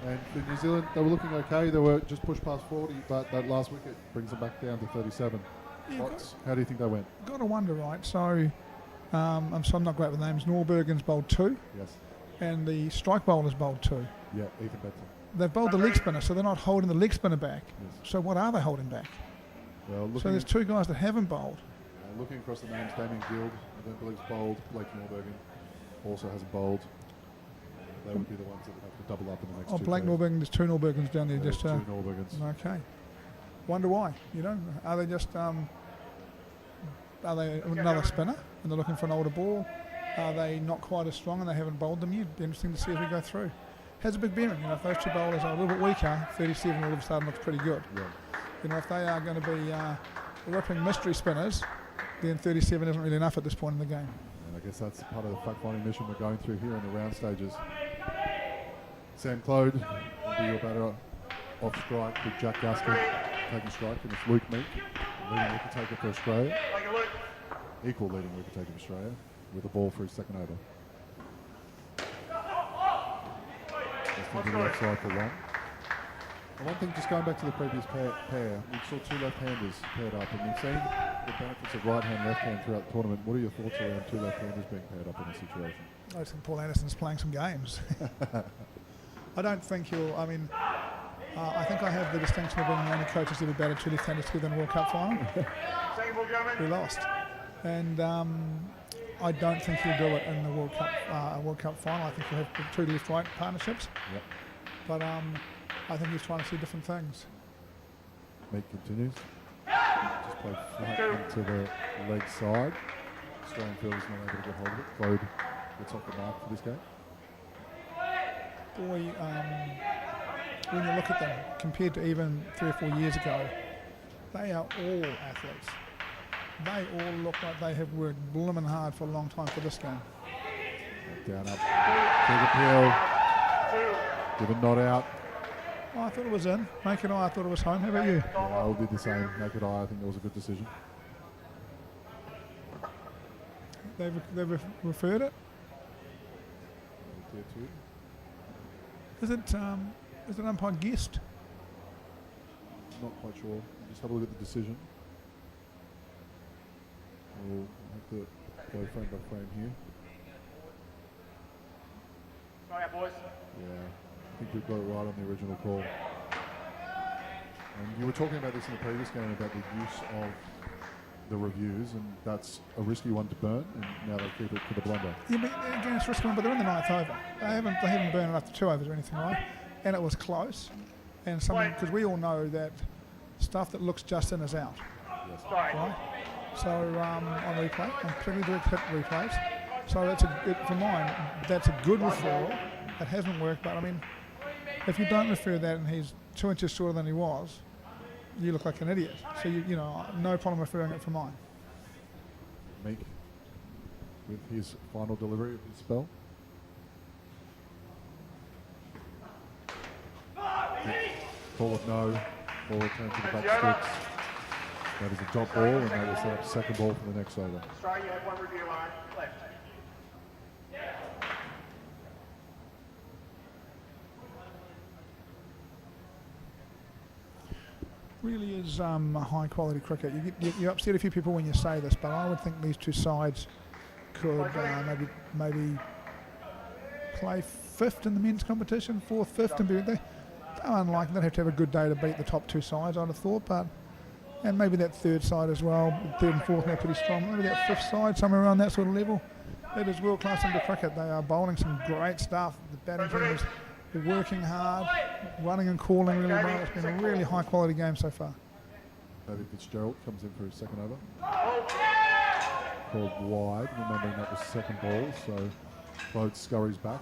And for New Zealand, they were looking okay. They were just pushed past 40, but that last wicket brings them back down to 37. Yeah, How do you think they went? got to wonder, right? So, I'm not great with names. Norbergen's bowled 2, Yes. and the strike bowler's bowled 2. Yeah, even better. They've bowled the leg spinner, so they're not holding the leg spinner back. Yes. So what are they holding back? Well, So there's 2 guys that haven't bowled. looking across the names, Damien Guild, I don't believe, bowled. Blake Norbergen also hasn't bowled. They would be the ones that would have to double up in the next 2 Blake days. Norbergen, there's 2 Norbergens down there. There's Just 2 Norbergens. okay. Wonder why? You know, are they just are they another spinner and they're looking for an older ball? Are they not quite as strong and they haven't bowled them yet? It'd be interesting to see as we go through. Has a big bearing. You know, if those 2 bowlers are a little bit weaker, 37 all of a sudden looks pretty good. Yeah. You know, if they are going to be ripping mystery spinners, then 37 isn't really enough at this point in the game. And I guess that's part of the fact-finding mission we're going through here in the round stages. Sam Clode will be your batter off strike with Jack Gaskin taking strike, and it's Luke Meek, leading wicket taker for Australia. Equal leading wicket taker for Australia with the ball for his second over. Just into the left side for 1. And one thing, just going back to the previous pair, we saw 2 left-handers paired up, and we've seen the benefits of right hand, left hand throughout the tournament. What are your thoughts around two left-handers being paired up in this situation? I just think Paul Anderson's playing some games. I don't think he'll. I mean, I think I have the distinction of being the only coach who's ever batted two left-handers together in the World Cup final. We lost, and I don't think he'll do it in the World Cup final. I think he'll have two left-right partnerships. Yep. But I think he's trying to see different things. Meat continues. Just played flat into the leg side. Australian fielders not able to get hold of it. Claude gets off the mark for this game. Boy, when you look at them compared to even 3 or 4 years ago, they are all athletes. They all look like they have worked blooming hard for a long time for this game. Down up. Big appeal. Give a nod out. Oh, I thought it was in. Naked eye, I thought it was home. How about you? Yeah, I'll do the same. Naked eye, I think that was a good decision. They've referred it. Tier 2. Is it umpire guessed? Not quite sure. Just have a look at the decision. We'll have to go frame by frame here. Sorry, boys. Yeah, I think we've got it right on the original call. And you were talking about this in the previous game about the use of the reviews, and that's a risky one to burn, and now they keep it for the blunder. Yeah, but again, it's a risky one, but they're in the 9th over. They haven't burned it after 2 overs or anything, right? And it was close. And something, because we all know that stuff that looks just in is out. Yes. Right? So on replay, on pretty direct hit replays. So that's for mine, that's a good referral. It hasn't worked, but I mean, if you don't refer that and he's 2 inches shorter than he was, you look like an idiot. So you know, no problem referring it for mine. Meek with his final delivery of his spell. Ball with no. Ball returned to the back sticks. That is a dot ball, and that will set up second ball for the next over. Australia, you have one review line left. Really is high quality cricket. You upset a few people when you say this, but I would think these two sides could maybe play 5th in the men's competition, 4th, 5th, and be there. Unlikely they'd have to have a good day to beat the top 2 sides, I'd have thought, but and maybe that 3rd side as well, 3rd and 4th, they're pretty strong. Maybe that 5th side, somewhere around that sort of level. That is world class into cricket. They are bowling some great stuff. The batting team is working hard, running and calling really well. It's been a really high quality game so far. David Fitzgerald comes in for his second over. Called wide, remembering that was second ball, so Claude scurries back.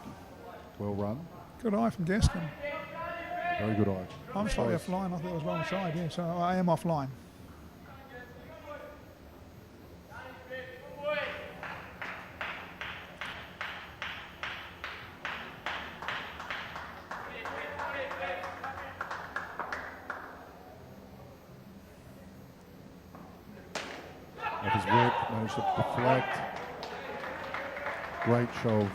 Well run. Good eye from Gaskin. Very good eye. I'm slightly offline. I thought it was wrong side, yeah, so I am offline. Of his work, managed to deflect. Great show of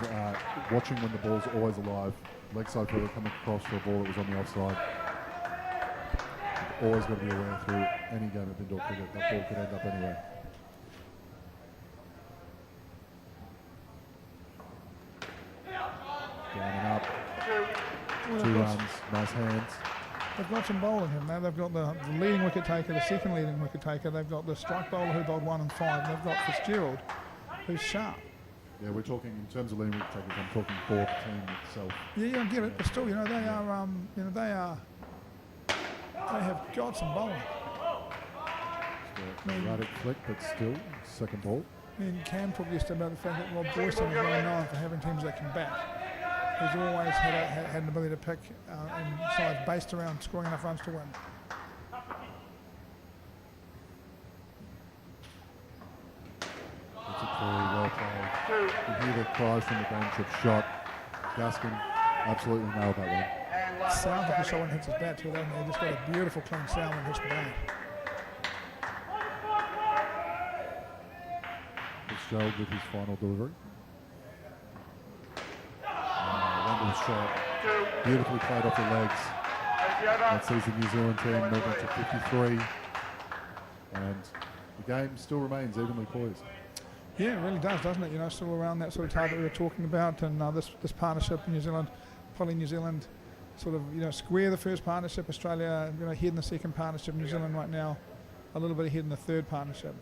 watching when the ball's always alive. Leg side further coming across for a ball that was on the offside. You've always got to be aware through any game of indoor cricket. That ball could end up anywhere. Down and up. 2 runs, nice hands. They've got some bowling here now. They've got the leading wicket taker, the second leading wicket taker. They've got the strike bowler who bowled 1 and 5. And they've got Fitzgerald, who's sharp. Yeah, we're talking in terms of leading wicket takers. I'm talking for the team itself. Yeah, I get it, but still, they have got some bowling. Still erratic flick, but still second ball. I mean, Cam talked yesterday about the fact that Rob Boyson is well known for having teams that can bat. He's always had an ability to pick and sides based around scoring enough runs to win. That's a very well played. You hear the cries from the bench of shot. Gaskin absolutely nailed that one. Sounds like a shot when he hits his bat too, doesn't he? He just got a beautiful clean sound when he hits the bat. Fitzgerald with his final delivery. Wonderful shot. Beautifully played off the legs. That sees the New Zealand team moving to 53. And the game still remains evenly poised. Yeah, it really does, doesn't it? You know, still around that sort of target we were talking about, and this partnership in New Zealand, probably New Zealand, sort of, you know, square the first partnership. Australia, you know, ahead in the second partnership. New Zealand right now, a little bit ahead in the third partnership.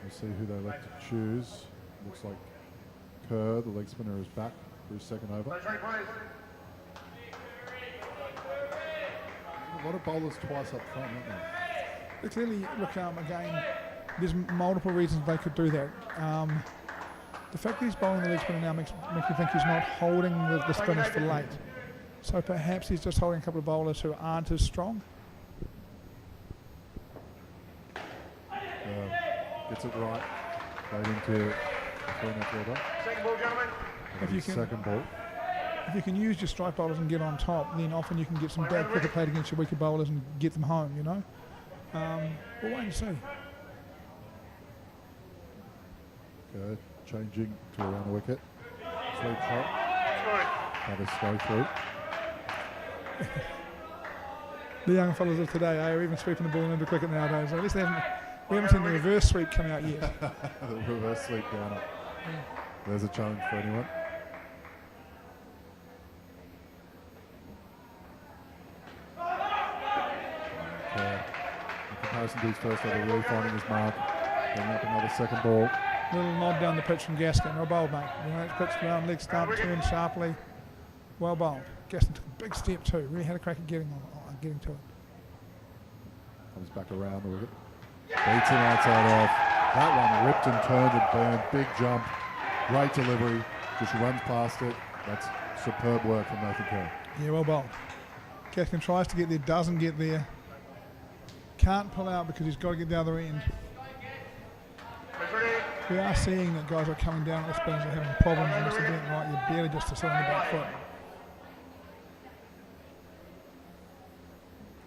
We'll see who they elect to choose. Looks like Kerr, the leg spinner, is back for his second over. A lot of bowlers twice up front, aren't they? They clearly, look, again, there's multiple reasons they could do that. The fact that he's bowling the leg spinner now makes me think he's not holding the spinners for late. So perhaps he's just holding a couple of bowlers who aren't as strong. Gets it right. Played into three-neck order. Second ball, gentlemen. Second ball. If you can use your strike bowlers and get on top, then often you can get some bad cricket played against your weaker bowlers and get them home, you know. We'll wait and see. Kerr changing to around the wicket. Sweep shot. Have a slow through. The young fellas of today are even sweeping the ball into cricket nowadays. At least we haven't seen the reverse sweep coming out yet. The reverse sweep down. There's a challenge for anyone. In comparison to his first over, really finding his mark. Bringing up another second ball. Little nod down the pitch from Gaskin. Well bowled, mate. You know, it's pitched around, leg stump, turned sharply. Well bowled. Gaskin took a big step too. Really had a crack at getting to it. Comes back around the wicket. Beats him outside off. That one ripped and turned and burned. Big jump. Great delivery. Just runs past it. That's superb work from Nathan Kerr. Yeah, well bowled. Gaskin tries to get there, doesn't get there. Can't pull out because he's got to get the other end. We are seeing that guys are coming down at the spinners are having problems in this event, right? You're barely just to sit on the back foot.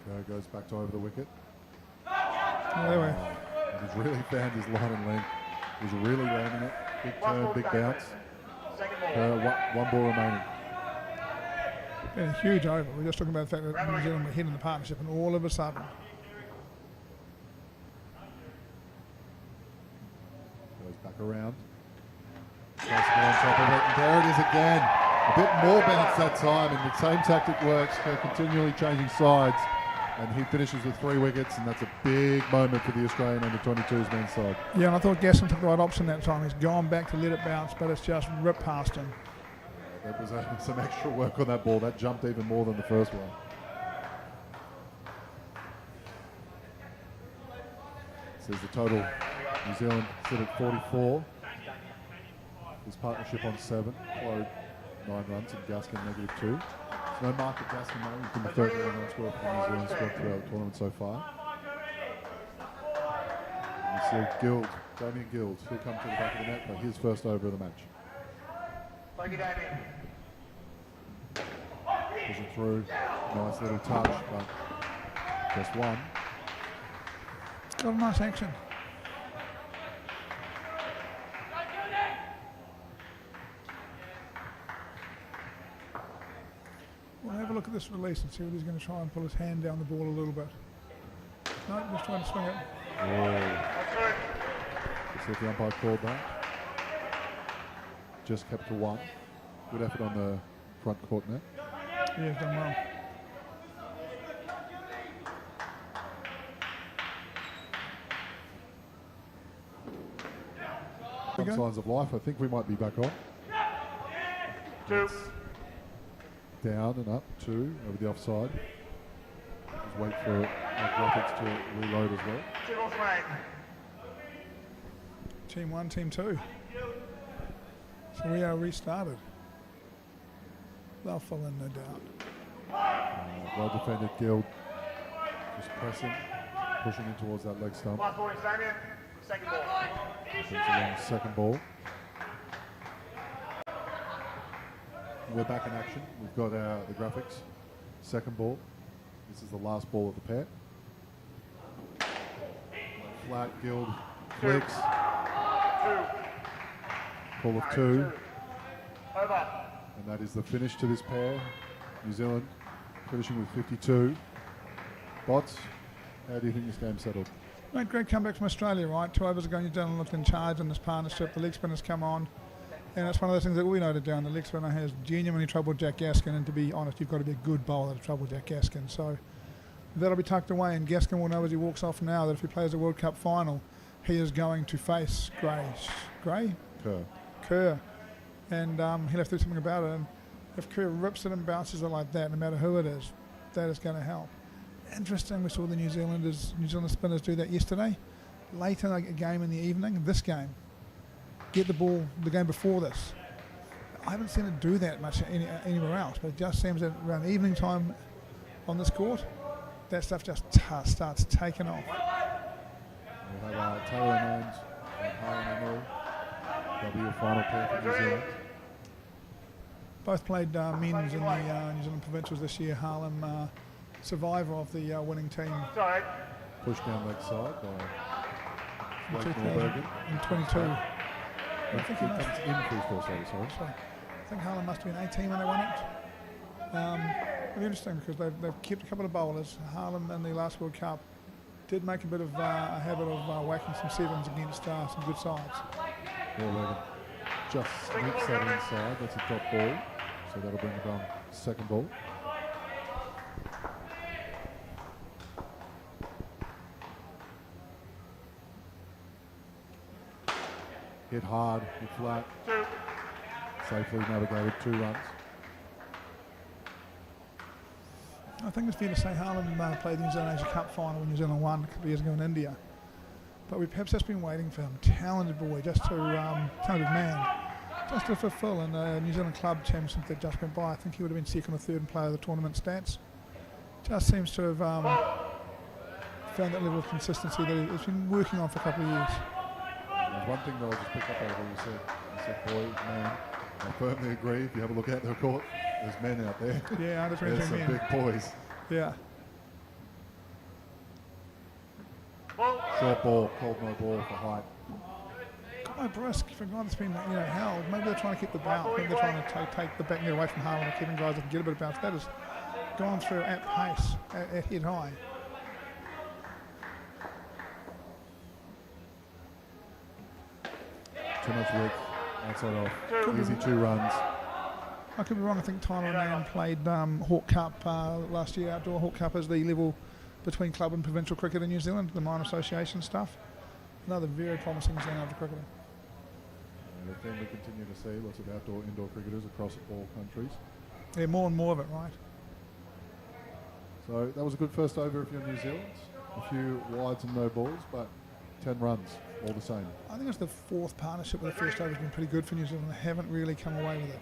Kerr goes back to over the wicket. Oh, there we go. He's really found his line and length. He's really landing it. Big turn, big bounce. One ball remaining. Yeah, huge over. We're just talking about the fact that New Zealand were ahead in the partnership, and all of a sudden, goes back around. Gaskin on top of it, and there it is again. A bit more bounce that time, and the same tactic works. Kerr continually changing sides, and he finishes with 3 wickets, and that's a big moment for the Australian under-22s men's side. yeah, and I thought Gaskin took the right option that time. He's gone back to let it bounce, but it's just ripped past him. There was some extra work on that ball. That jumped even more than the first one. Says the total. New Zealand sit at 44. His partnership on 7. Flowed 9 runs and Gaskin -2. There's no mark at Gaskin though. He's been the third run scorer for the New Zealand squad throughout the tournament so far. And you see Guild, Damien Guild, he'll come to the back of the net for his first over of the match. Thank you, Damien. Pushing through, nice little touch, but just one. It's got a nice action. We'll have a look at this release and see what he's going to try and pull his hand down the ball a little bit. No, just trying to swing it. Let's see if the umpire called that. Just kept to 1. Good effort on the front court net. Yeah, he's done well. Some signs of life. I think we might be back on. 2. Down and up, 2 over the offside. Just wait for our graphics to reload as well. 2 balls remaining. Team 1, Team 2. So we are restarted. They'll fill in, no doubt. Well defended Guild. Just pressing, pushing in towards that leg stump. Last ball is Damien. Second ball. Brings along second ball. We're back in action. We've got the graphics. Second ball. This is the last ball of the pair. Flat Guild clicks. 2. Ball of 2. Over. And that is the finish to this pair. New Zealand finishing with 52. Bots, How do you think this game settled? Mate, great comeback from Australia, right? 2 overs ago, New Zealand looked in charge in this partnership. The leg spinners come on. And it's one of those things that we noted down. The leg spinner has genuinely troubled Jack Gaskin, and to be honest, you've got to be a good bowler to trouble Jack Gaskin. So that'll be tucked away, and Gaskin will know as he walks off now that if he plays a World Cup final, he is going to face Kerr. And he'll have to do something about it. And if Kerr rips it and bounces it like that, no matter who it is, that is going to help. Interesting, we saw the New Zealand spinners do that yesterday. Late in a game in the evening, this game, get the ball the game before this. I haven't seen it do that much anywhere else, but it just seems that around evening time on this court, that stuff just starts taking off. We have Taylor and Harlan Emerald. That'll be your final pair for New Zealand. Both played men's in the New Zealand provincials this year. Harlem, survivor of the winning team. Pushed down leg side by In Blake Norbergen. 2022. I think he He must. comes in for his first over, sorry. So I think Harlan must have been 18 when they won it. It'll be interesting because they've kept a couple of bowlers. Harlan in the last World Cup did make a bit of a habit of whacking some sevens against some good sides. Norbergen just sneaks that inside. That's a drop ball. So that'll bring it on second ball. Hit hard, hit flat. Safely navigated 2 runs. I think it's fair to say Harlan played the New Zealand Asia Cup final when New Zealand won a couple of years ago in India. But we've perhaps just been waiting for him. Talented boy, talented man, just to fulfill in the New Zealand Club Championship that just went by. I think he would have been second or third in player of the tournament stats. Just seems to have found that level of consistency that he's been working on for a couple of years. There's one thing that I'll just pick up over you said. You said, boy, man, I firmly agree. If you have a look out the court, there's men out there. Yeah, under There's 23 some men. big boys. Yeah. Short ball, called no ball for height. Got my brisk for a guy that's been held. Maybe they're trying to keep the bounce. Maybe they're trying to take the back net away from Harlan and keeping guys that can get a bit of bounce. That has gone through at pace, at head high. Too much width, outside off. Easy 2 runs. I could be wrong. I think Tyler Mann played Hawke Cup last year, outdoor Hawke Cup as the level between club and provincial cricket in New Zealand, the minor association stuff. Another very promising New Zealand cricketer. And the thing we continue to see, lots of outdoor, indoor cricketers across all countries. Yeah, more and more of it, right? So that was a good first over if you're New Zealand. A few wides and no balls, but 10 runs, all the same. I think it's the 4th partnership where the first over has been pretty good for New Zealand. They haven't really come away with it.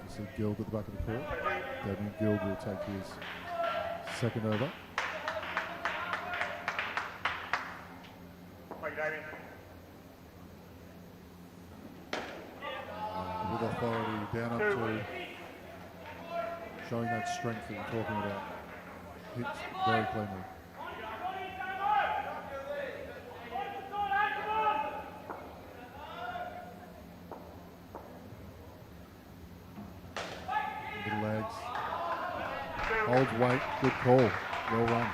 You see Guild at the back of the court. Damien Guild will take his second over. With authority, down up to showing that strength that you're talking about. Hits very cleanly. Little legs. Holds weight, good call. Well run.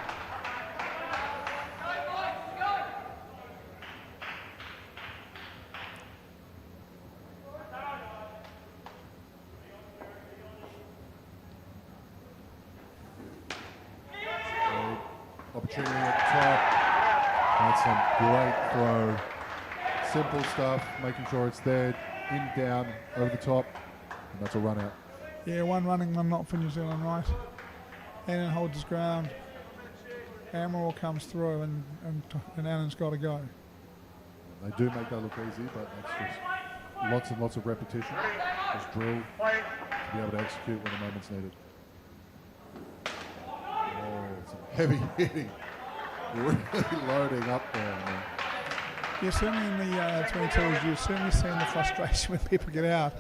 Opportunity at the top. That's some great throw. Simple stuff, making sure it's there, in, down, over the top, and that's a run out. Yeah, one running, one not for New Zealand, right? Annan holds his ground. Amaral comes through, and Annan's got to go. They do make that look easy, but it's just lots and lots of repetition. Just drill to be able to execute when the moment's needed. Oh, some heavy hitting. Really loading up there. Man. Yeah, certainly in the 22s, you've certainly seen the frustration when people get out.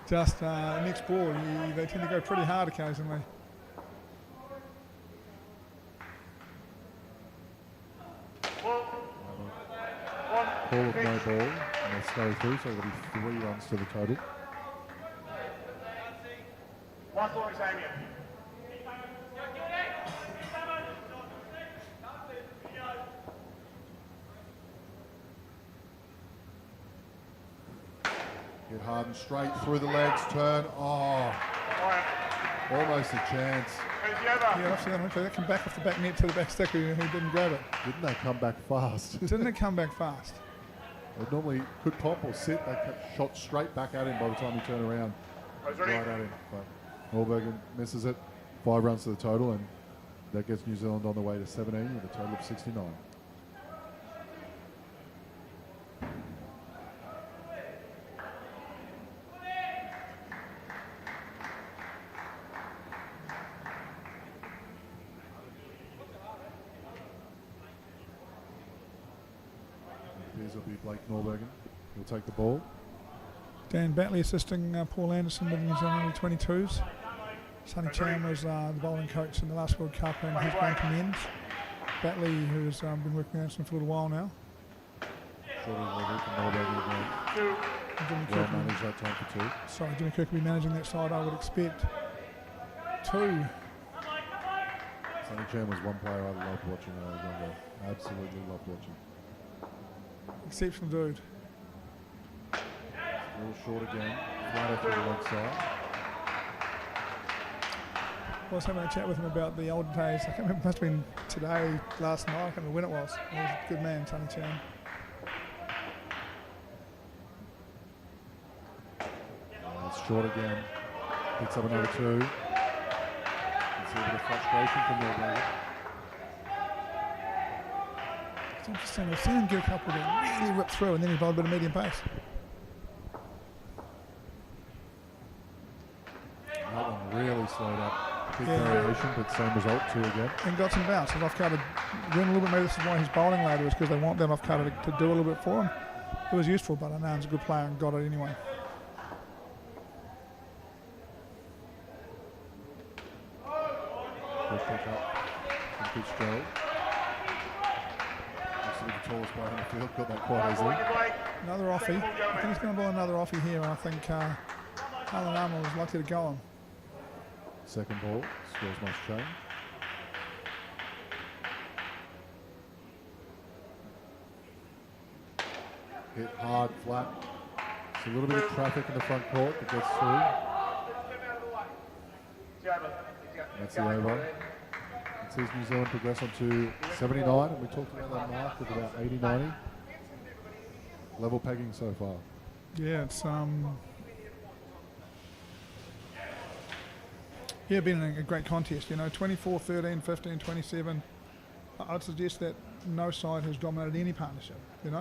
Just next ball, they tend to go pretty hard occasionally. Ball of no ball, and they scurry through, so there'll be 3 runs to the total. Last one, Damien. Hit hard and straight through the legs, turn. Oh, almost a chance. Yeah, I've seen that. That come back off the back net to the back sticker who didn't grab it. Didn't they come back fast? Didn't it come back fast? They normally could pop or sit. They shot straight back at him by the time he turned around. Right at him. But Norbergen misses it. 5 runs to the total, and that gets New Zealand on the way to 17 with a total of 69. Will be Blake Norbergen. He'll take the ball. Dan Batley assisting Paul Anderson with the New Zealand under-22s. Sonny Chan was the bowling coach in the last World Cup, and he's going to men's. Batley, who's been working with Anderson for a little while now. Short level from Norbergen again. Well managed that time for 2. Sorry, Jimmy Kirk will be managing that side, I would expect. 2. Sonny Chan was one player I loved watching when I was younger. Absolutely loved watching. Exceptional dude. A little short again. Flatter to the leg side. I was having a chat with him about the old days. I can't remember, it must have been today, last night. I can't remember when it was. He was a good man, Sonny Chan. It's short again. Picks up another 2. You can see a bit of frustration from Norbergen. It's interesting. We've seen him get a couple that really whip through, and then he bowled a bit of medium pace. That one really slowed up. Big variation, but same result, 2 again. And got some bounce. His off-cutter went a little bit. Maybe this is why he's bowling later, is because they want that off-cutter to do a little bit for him. It was useful, but I know he's a good player and got it anyway. Good pick up from Fitzgerald. Actually the tallest player in the field, got that quite easily. Another offie. I think he's going to bowl another offie here, and I think Alan Arnold is likely to go on. Second ball, scores must change. Hit hard, flat. It's a little bit of traffic in the front court that gets through. That's the over. It sees New Zealand progress on to 79, and we talked about that mark of about 80, 90. Level pegging so far. Yeah, it's been a great contest, 24, 13, 15, 27. I'd suggest that no side has dominated any partnership, There's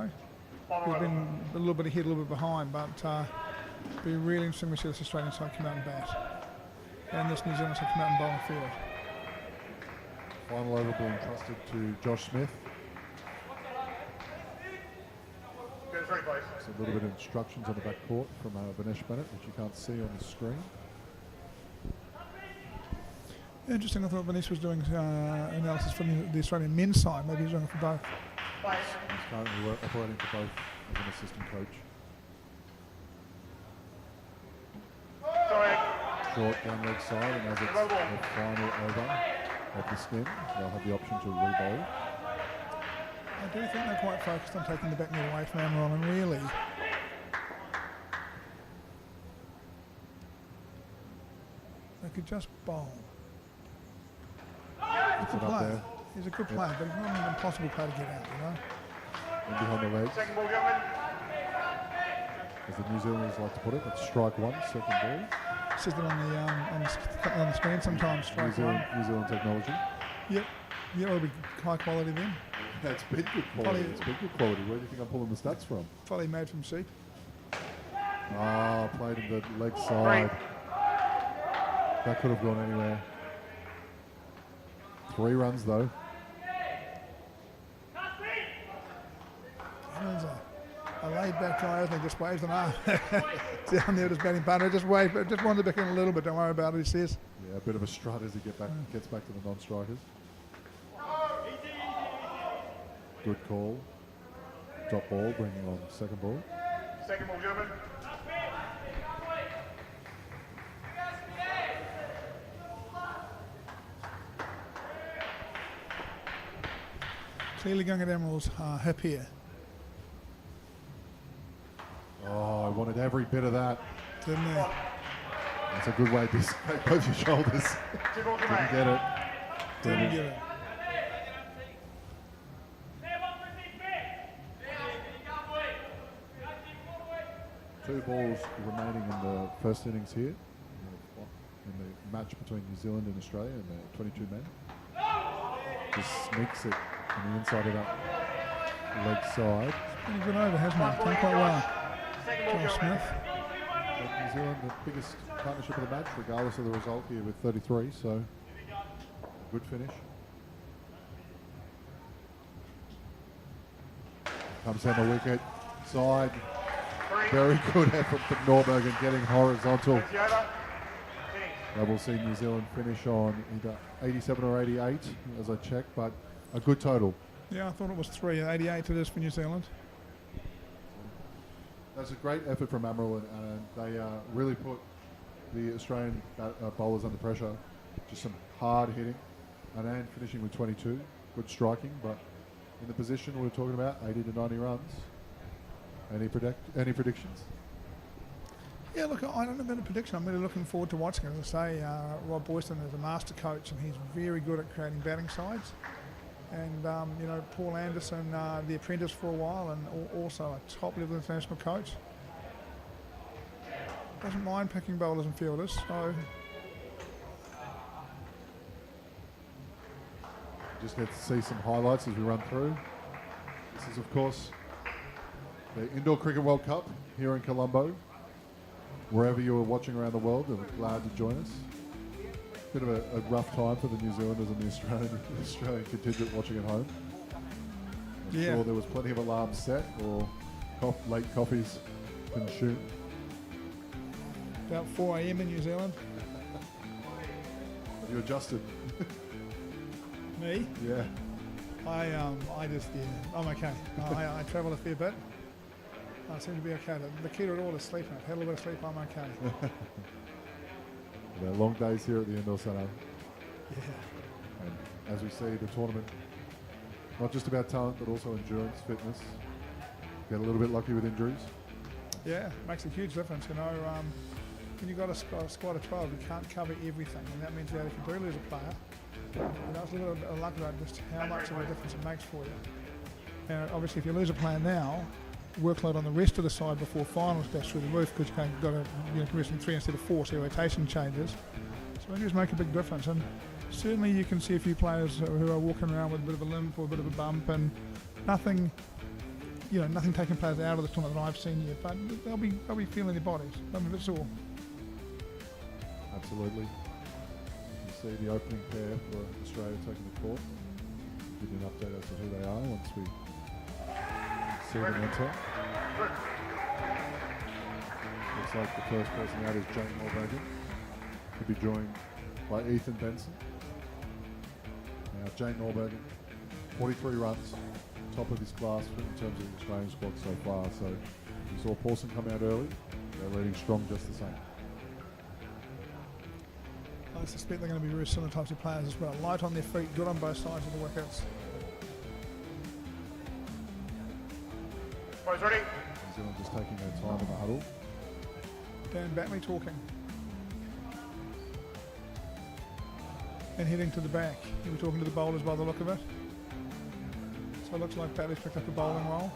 been a little bit ahead, a little bit behind, but it'll be really interesting to see this Australian side come out and bat. And this New Zealand side come out and bowl on the field. Final over being trusted to Josh Smith. It's a little bit of instructions on the back court from Vinesh Bennett, which you can't see on the screen. Interesting, I thought Vanessa was doing analysis from the Australian men's side. Maybe he's doing it for both. He's currently operating for both as an assistant coach. Short down leg side, and as it's the final over of the skin, they'll have the option to re-bowl. I do think they're quite focused on taking the back net away from Amaral, and really they could just bowl. Puts it up there. He's a good player, but he's not an impossible player to get out, And behind the legs. As the New Zealanders like to put it, it's strike 1, second ball. It says that on the screen sometimes. New Zealand technology. Yep, it'll be high quality then. That's been good quality. It's been good quality. Where do you think I'm pulling the stats from? Probably made from sheep. Played in the leg side. That could have gone anywhere. 3 runs though. There's a laid back guy, I think, just waves an arm down there, just batting partner. Just wave, just wanted to back in a little bit. Don't worry about it, he says. Yeah, a bit of a strut as he gets back to the non-strikers. Good call. Top ball, bringing on second ball. Second ball, gentlemen. Clearly going at Emerald's hip here. Oh, I wanted every bit of that. Didn't he? That's a good way to display both your shoulders. Didn't get it. Didn't get it. Two balls remaining in the first innings here. In the match between New Zealand and Australia and the 22 men. Just sneaks it on the inside of that leg side. Pretty good over, hasn't he? Done quite well. Joel Smith. But New Zealand, the biggest partnership of the match, regardless of the result here with 33, so good finish. Comes down the wicket, side. Very good effort from Norbergen getting horizontal. But we'll see New Zealand finish on either 87 or 88, as I check, but a good total. Yeah, I thought it was 3. 88 it is for New Zealand. That's a great effort from Amaral, and they really put the Australian bowlers under pressure. Just some hard hitting. Anand finishing with 22. Good striking, but in the position we're talking about, 80 to 90 runs. Any predictions? Yeah, look, I don't have a prediction. I'm really looking forward to watching it. As I say, Rob Boyston is a master coach, and he's very good at creating batting sides. And, you know, Paul Anderson, the apprentice for a while, and also a top-level international coach. Doesn't mind picking bowlers and fielders, so... Just get to see some highlights as we run through. This is, of course, the Indoor Cricket World Cup here in Colombo. Wherever you are watching around the world, we're glad to join us. Bit of a rough time for the New Zealanders and the Australian contingent watching at home. I'm sure there was plenty of alarms set or late coffees consumed. About 4 a.m. in New Zealand. Have you adjusted? Me? Yeah. I just, I'm okay. I travel a fair bit. I seem to be okay. The key to it all is sleeping. I've had a little bit of sleep, I'm okay. They're long days here at the Indoor Centre. Yeah. And as we see, the tournament, not just about talent, but also endurance, fitness. Get a little bit lucky with injuries. Yeah, makes a huge difference. You know, when you've got a squad of 12, you can't cover everything, and that means that if you do lose a player, you know, it's a little bit of luck about just how much of a difference it makes for you. And obviously, if you lose a player now, workload on the rest of the side before finals goes through the roof because you've got to progress in 3 instead of 4, so your rotation changes. So injuries make a big difference, and certainly you can see a few players who are walking around with a bit of a limp or a bit of a bump, and nothing taking players out of the tournament that I've seen yet, but they'll be feeling their bodies. I mean, that's all. Absolutely. You can see the opening pair for Australia taking the court. Give you an update as to who they are once we see them enter. Looks like the first person out is Jane Morgan. Could be joined by Ethan Benson. Now Jane Norbergen, 43 runs, top of his class in terms of the Australian squad so far. So you saw Paulson come out early. They're leading strong just the same. I suspect they're going to be very similar types of players as well. Light on their feet, good on both sides of the wickets. Boys ready? New Zealand just taking their time in the huddle. Dan Batley talking. And heading to the back. He'll be talking to the bowlers by the look of it. So it looks like Batley's picked up a bowling role.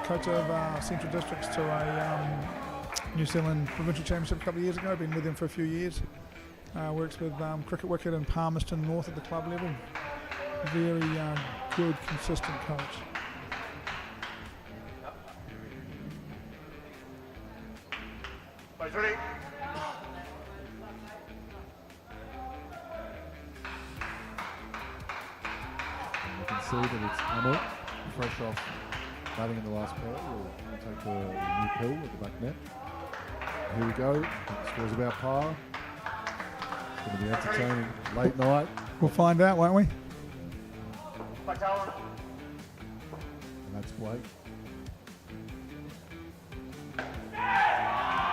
Coach of Central Districts to a New Zealand Provincial Championship a couple of years ago. Been with them for a few years. Works with Cricket Wicket and Palmerston North at the club level. Very good, consistent coach. Boys ready? And you can see that it's Amel, fresh off batting in the last pair. We'll take the new pill at the back net. Here we go. Scores about par. It's going to be entertaining. Late night. We'll find out, won't we? Back down. And that's Blake.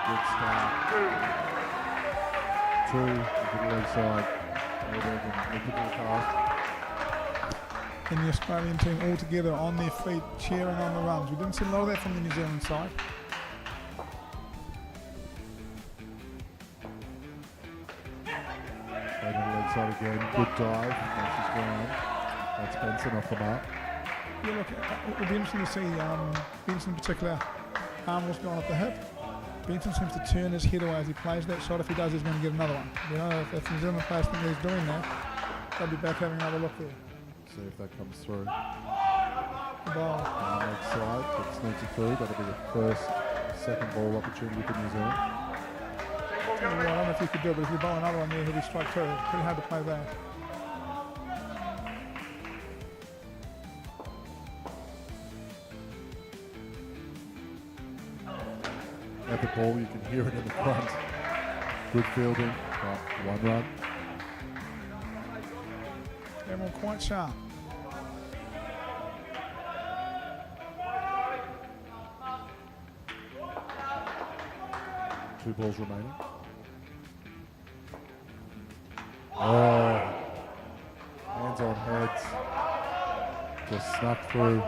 Good start. Two. Look at the leg side. Look at the cast. in the Australian team all together on their feet, cheering on the runs. We didn't see a lot of that from the New Zealand side. Playing on the leg side again. Good dive. Now she's gone. That's Benson off the mark. Yeah, look, it would be interesting to see Benson in particular. Armour's gone off the hip. Benson seems to turn his head away as he plays that shot. If he does, he's going to get another one. You know, if New Zealand players think he's doing that, they'll be back having another look there. See if that comes through. The ball. On the leg side, it sneaks it through. That'll be the second ball opportunity for New Zealand. Well, I don't know if you could do it, but if you bowl another one there, he'll be strike two. It's pretty hard to play that. Epic ball, you can hear it in the front. Good fielding, one run. Everyone quite sharp. Two balls remaining. Oh, hands on heads. Just snuck through.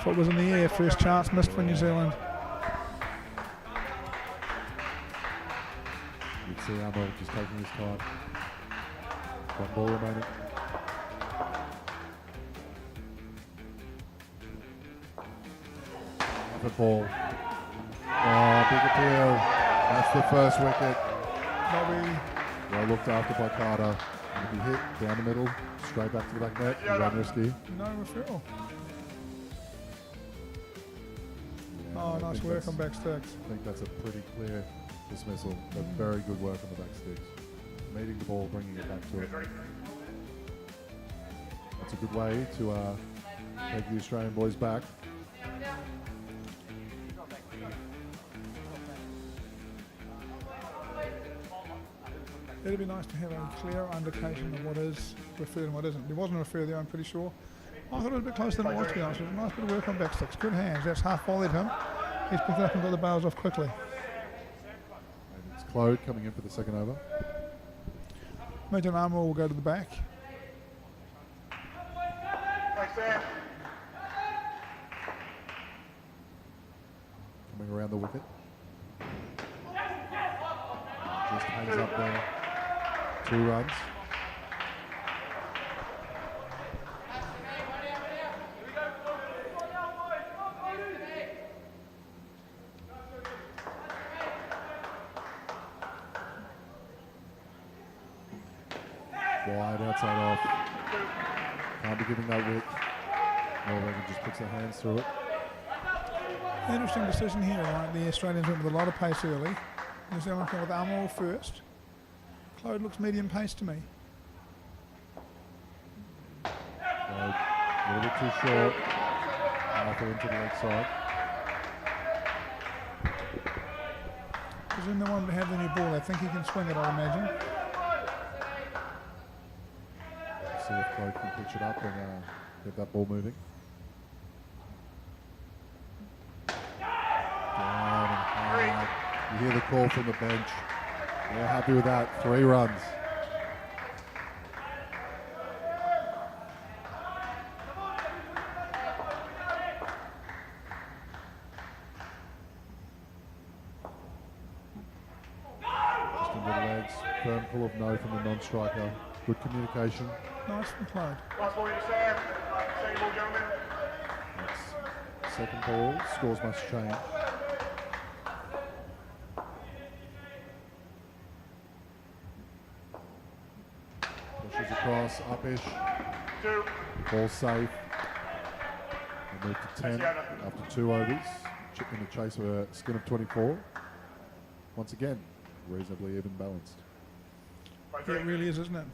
Foot was in the air, first chance missed for New Zealand. You'd see Armour just taking his time. One ball remaining. Another ball. Oh, big appeal. That's the first wicket. Bobby. Well looked after by Carter. And he hit down the middle, straight back to the back net. He ran risky. No referral. Yeah, Oh, I nice think work that's- on back sticks. I think that's a pretty clear dismissal. But very good work on the back sticks. Meeting the ball, bringing it back to it. That's a good way to take the Australian boys back. It'd be nice to have a clear indication of what is referred and what isn't. There wasn't a refer there, I'm pretty sure. I thought it was a bit closer than it was, to be honest. It was a nice bit of work on back sticks. Good hands. That's half volleyed him. He's picked it up and got the bails off quickly. And it's Claude coming in for the second over. Imagine Armour will go to the back. Coming around the wicket. Just hangs up there. 2 runs. Wide outside off. Can't be giving that width. Norway just puts their hands through it. Interesting decision here, right? The Australians went with a lot of pace early. New Zealand went with Armour first. Claude looks medium pace to me. A little bit too short. Arthur into the leg side. Presume they wanted to have the new ball. I think he can swing it, I imagine. See if Claude can pitch it up and get that ball moving. Down and hard. You hear the call from the bench. They're happy with that. 3 runs. Just into the legs. Firm pull of no from the non-striker. Good communication. Nice from Claude. Last ball, Sam. Second ball, gentlemen. That's second ball. Scores must change. Pushes across, upish. 2. Ball safe. We move to 10 after 2 overs. In the chase of a skin of 24. Once again, reasonably even balanced. Yeah, it really is, isn't it?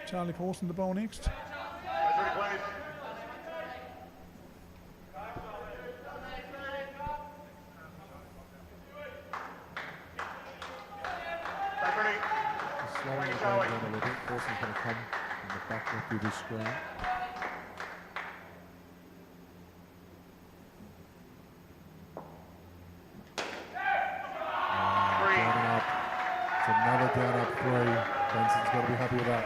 Charlie Paulson to bowl next. Ready, please. Slowing the game down a little bit. Paulson's going to come and the back left of the screen. Down up. It's another down up 3. Benson's got to be happy with that.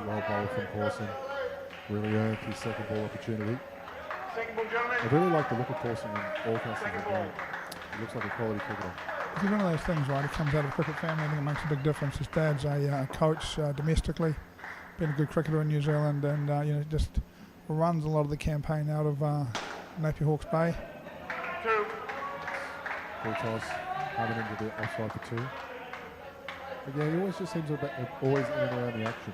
Well bowled from Pawson. Really earned his second ball opportunity. Second ball, gentlemen. I really like the look of Pawson in all cases of the game. He looks like a quality cricketer. It's one of those things, right? He comes out of a cricket family. I think it makes a big difference. His dad's a coach domestically, been a good cricketer in New Zealand, and just runs a lot of the campaign out of Napier Hawke's Bay. 2. Full toss, coming into the offside for 2. But yeah, he always just seems always in and around the action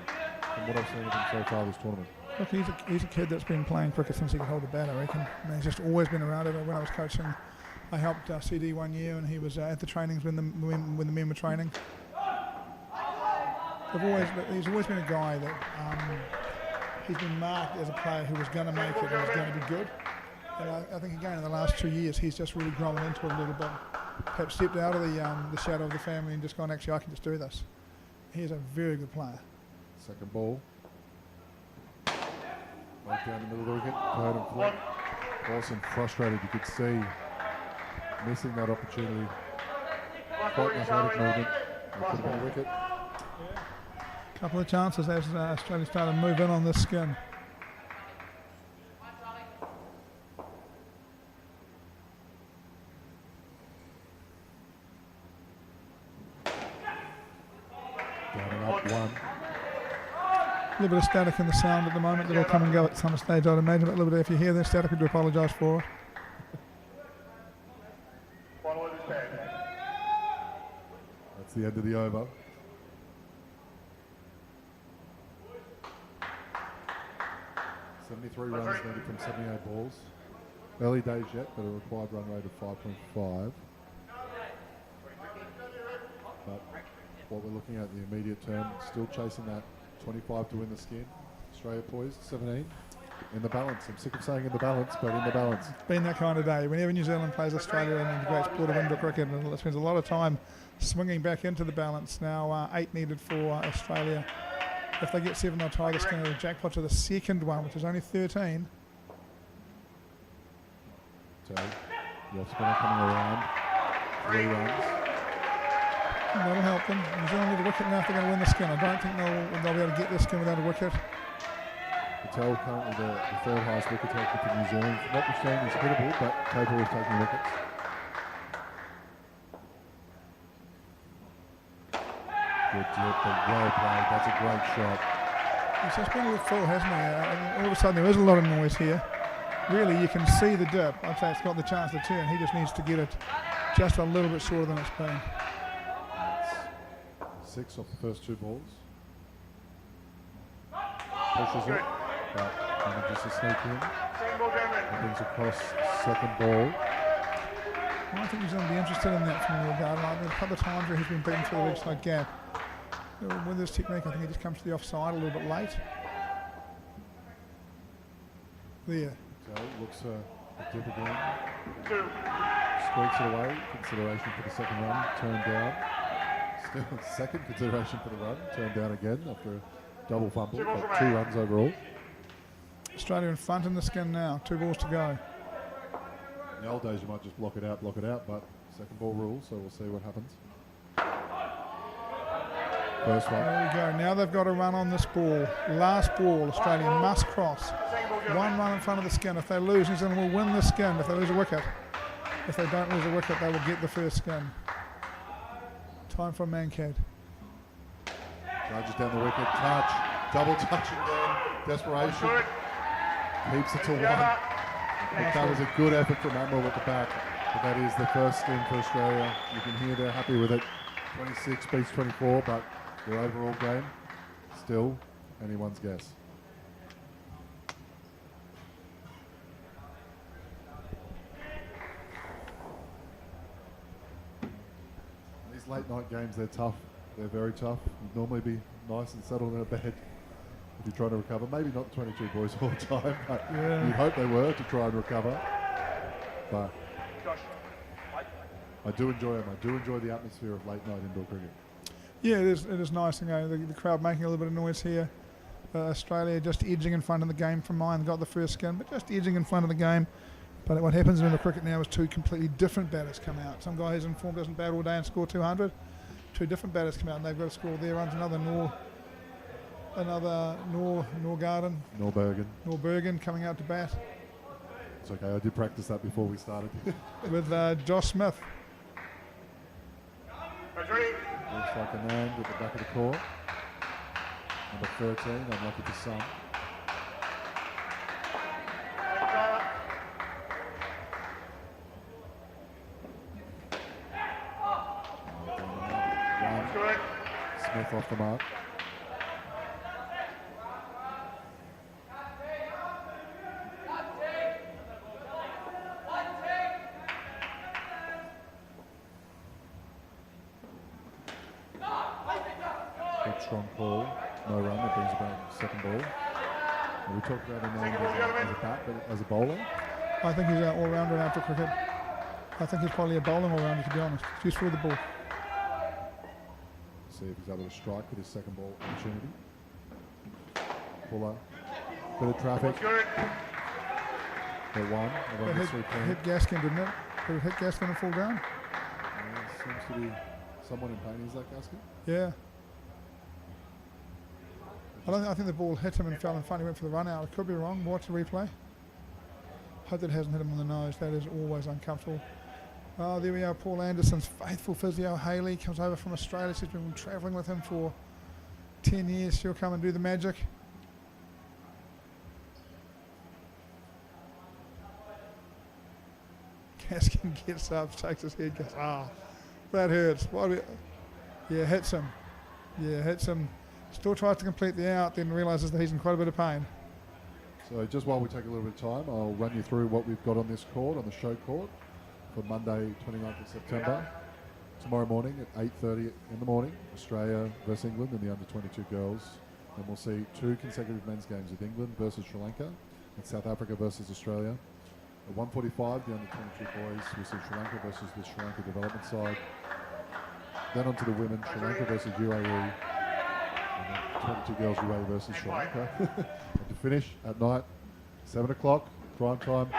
from what I've seen of him so far this tournament. Look, he's a kid that's been playing cricket since he could hold a bat, I reckon. And he's just always been around it. When I was coaching, I helped CD one year, and he was at the trainings when the men were training. He's always been a guy that he's been marked as a player who was going to make it and was going to be good. And I think again in the last 2 years he's just really grown into it a little bit. Perhaps stepped out of the shadow of the family and just gone, actually I can just do this. He's a very good player. Second ball. Right down the middle of the wicket, third and flick. Pawson frustrated, you could see, missing that opportunity. Quite an athletic movement. That could have been a wicket. Couple of chances as Australia started to move in on this skin. Down and up 1. A little bit of static in the sound at the moment. That'll come and go at some stage, I'd imagine. But a little bit, if you hear that static, I do apologise for it. That's the end of the over. .73 runs needed from 78 balls. Early days yet, but a required run rate of 5.5. But what we're looking at in the immediate term, still chasing that 25 to win the skin. Australia poised, 17. In the balance. I'm sick of saying in the balance, but in the balance. It's been that kind of day. Whenever New Zealand plays Australia in the great sport of indoor cricket, and it spends a lot of time swinging back into the balance. Now 8 needed for Australia. If they get 7, they'll tie the skin of the jackpot to the second one, which is only 13. So, the off spinner coming around. 3 runs. And that'll help them. New Zealand need a wicket now if they're going to win the skin. I don't think they'll be able to get this skin without a wicket. Patel currently the third highest wicket taker for New Zealand. From what we've seen, he's hittable, but capable of taking wickets. Good dip, but well played. That's a great shot. He's just been a little full, hasn't he? And all of a sudden there is a lot of noise here. Really, you can see the dip. I'd say it's got the chance to turn. He just needs to get it just a little bit shorter than it's been. That's 6 off the first 2 balls. Pushes it, but manages to sneak in. And brings across second ball. Well, I think he's going to be interested in that from the regard line. There's a couple of times where he's been beaten through the leg side gap. With this technique, I think he just comes to the offside a little bit late. There. So looks a dip again. Squeaks it away. Consideration for the second run. Turned down. Still second consideration for the run. Turned down again after a double fumble. But 2 runs overall. Australia in front in the skin now. 2 balls to go. In the old days, you might just block it out, but second ball rule, so we'll see what happens. First one. There we go. Now they've got to run on this ball. Last ball, Australia must cross. 1 run in front of the skin. If they lose, New Zealand will win the skin if they lose a wicket. If they don't lose a wicket, they will get the first skin. Time for Mankad. Charges down the wicket, touch, double touch again, desperation. Keeps it to 1. But that was a good effort from Admiral at the back. But that is the first skin for Australia. You can hear they're happy with it. 26 beats 24, but their overall game, still anyone's guess. These late night games, they're tough. They're very tough. You'd normally be nice and settled in a bed. if you're trying to recover. Maybe not the 22 boys all the time, but Yeah. you'd hope they were to try and recover. But Josh, Mike. I do enjoy them. I do enjoy the atmosphere of late night indoor cricket. Yeah, it is nice. You know, the crowd making a little bit of noise here. Australia just edging in front of the game from mine. Got the first skin, but just edging in front of the game. But what happens in the cricket now is two completely different batters come out. Some guy who's in form doesn't bat all day and score 200. Two different batters come out and they've got to score their runs. Another Norbergen coming out to bat It's okay. I did practice that before we started. with Josh Smith. Ready? Looks like an and at the back of the court. Number 13, unlucky for some. Good. Smith off the mark. Good strong call. No run. That brings about second ball. And we talked about him as a bat, but as a bowler. I think he's an all-rounder in outdoor cricket. I think he's probably a bowling all-rounder, to be honest. Just for the ball. See if he's able to strike with his second ball opportunity. Puller. Bit of traffic. Good. The one. It Number 3 hit Gaskin, didn't it? Did it hit Gaskin and fall down? Seems to be someone in pain. Is that Gaskin? Yeah. I think the ball hit him and fell in front. He went for the run out. I could be wrong. Watch the replay. Hope that it hasn't hit him on the nose. That is always uncomfortable. Oh, there we are. Paul Anderson's faithful physio, Haley, comes over from Australia. She's been travelling with him for 10 years. She'll come and do the magic. Gaskin gets up, shakes his head, goes, that hurts. Yeah, hits him. Yeah, hits him. Still tries to complete the out, then realises that he's in quite a bit of pain. So just while we take a little bit of time, I'll run you through what we've got on this court, on the show court, for Monday, 29th of September. Tomorrow morning at 8:30 in the morning, Australia versus England in the under-22 girls. And we'll see 2 consecutive men's games with England versus Sri Lanka and South Africa versus Australia. At 1:45, the under-22 boys will see Sri Lanka versus the Sri Lanka development side. Then on to the women, Sri Lanka versus UAE. And then 22 girls UAE versus Sri Lanka. And to finish at night, 7 o'clock, prime time.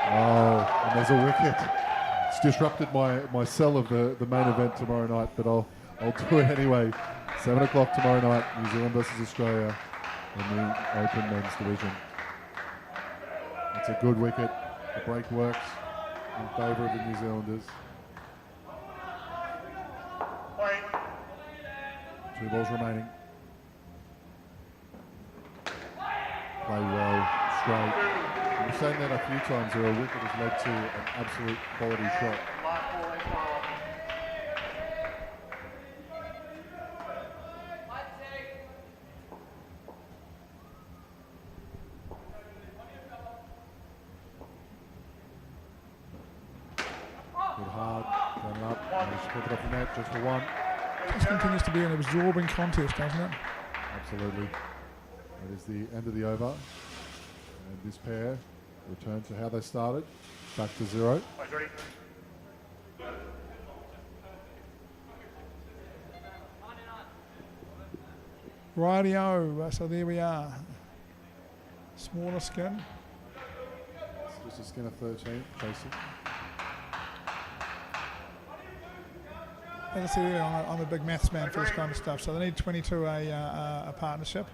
Oh, and there's a wicket. It's disrupted my sell of the main event tomorrow night, but I'll do it anyway. 7 o'clock tomorrow night, New Zealand versus Australia in the Open Men's Division. It's a good wicket. The break works in favour of the New Zealanders. 2 balls remaining. Play well, straight. We've seen that a few times where a wicket has led to an absolute quality shot. Last ball, tomorrow. Good hard, going up, and just keep it off the net just for 1. This continues to be an absorbing contest, doesn't it? Absolutely. That is the end of the over. And this pair return to how they started, back to 0. Ready? Rightio, so there we are. Smaller skin. It's just a skin of 13, chasing. As I said earlier, I'm a big maths man for this kind of stuff. So they need 22 a partnership,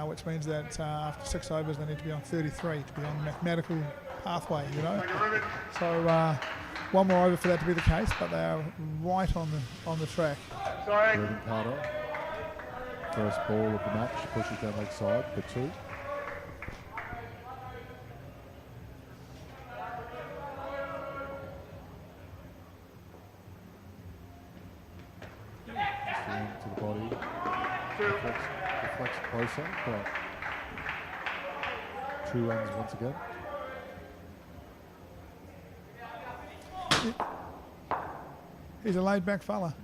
which means that after 6 overs they need to be on 33 to be on the mathematical pathway, you know. So 1 more over for that to be the case, but they are right on the track. Sorry. Irving Carter, first ball of the match, pushes down leg side for 2. To the body, deflects closer, but 2 runs once again. He's a laid-back fella.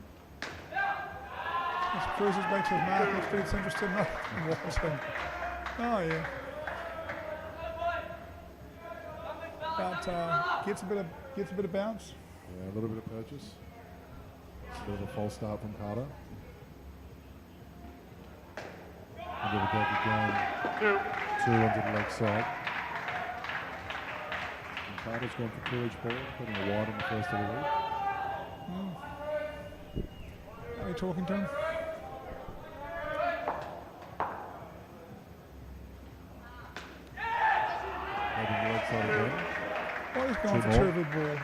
Let's cruises back to his mark. Looks pretty interested. No, Watson. Oh yeah. But gets a bit of bounce. Yeah, a little bit of purchase. It's a bit of a false start from Carter. Into the deck again. 2 onto the leg side. And Carter's gone for coolidge ball, putting a wide in the first of the week. Are we talking to him? Heading the leg side again. Well, he's gone for 2 every ball.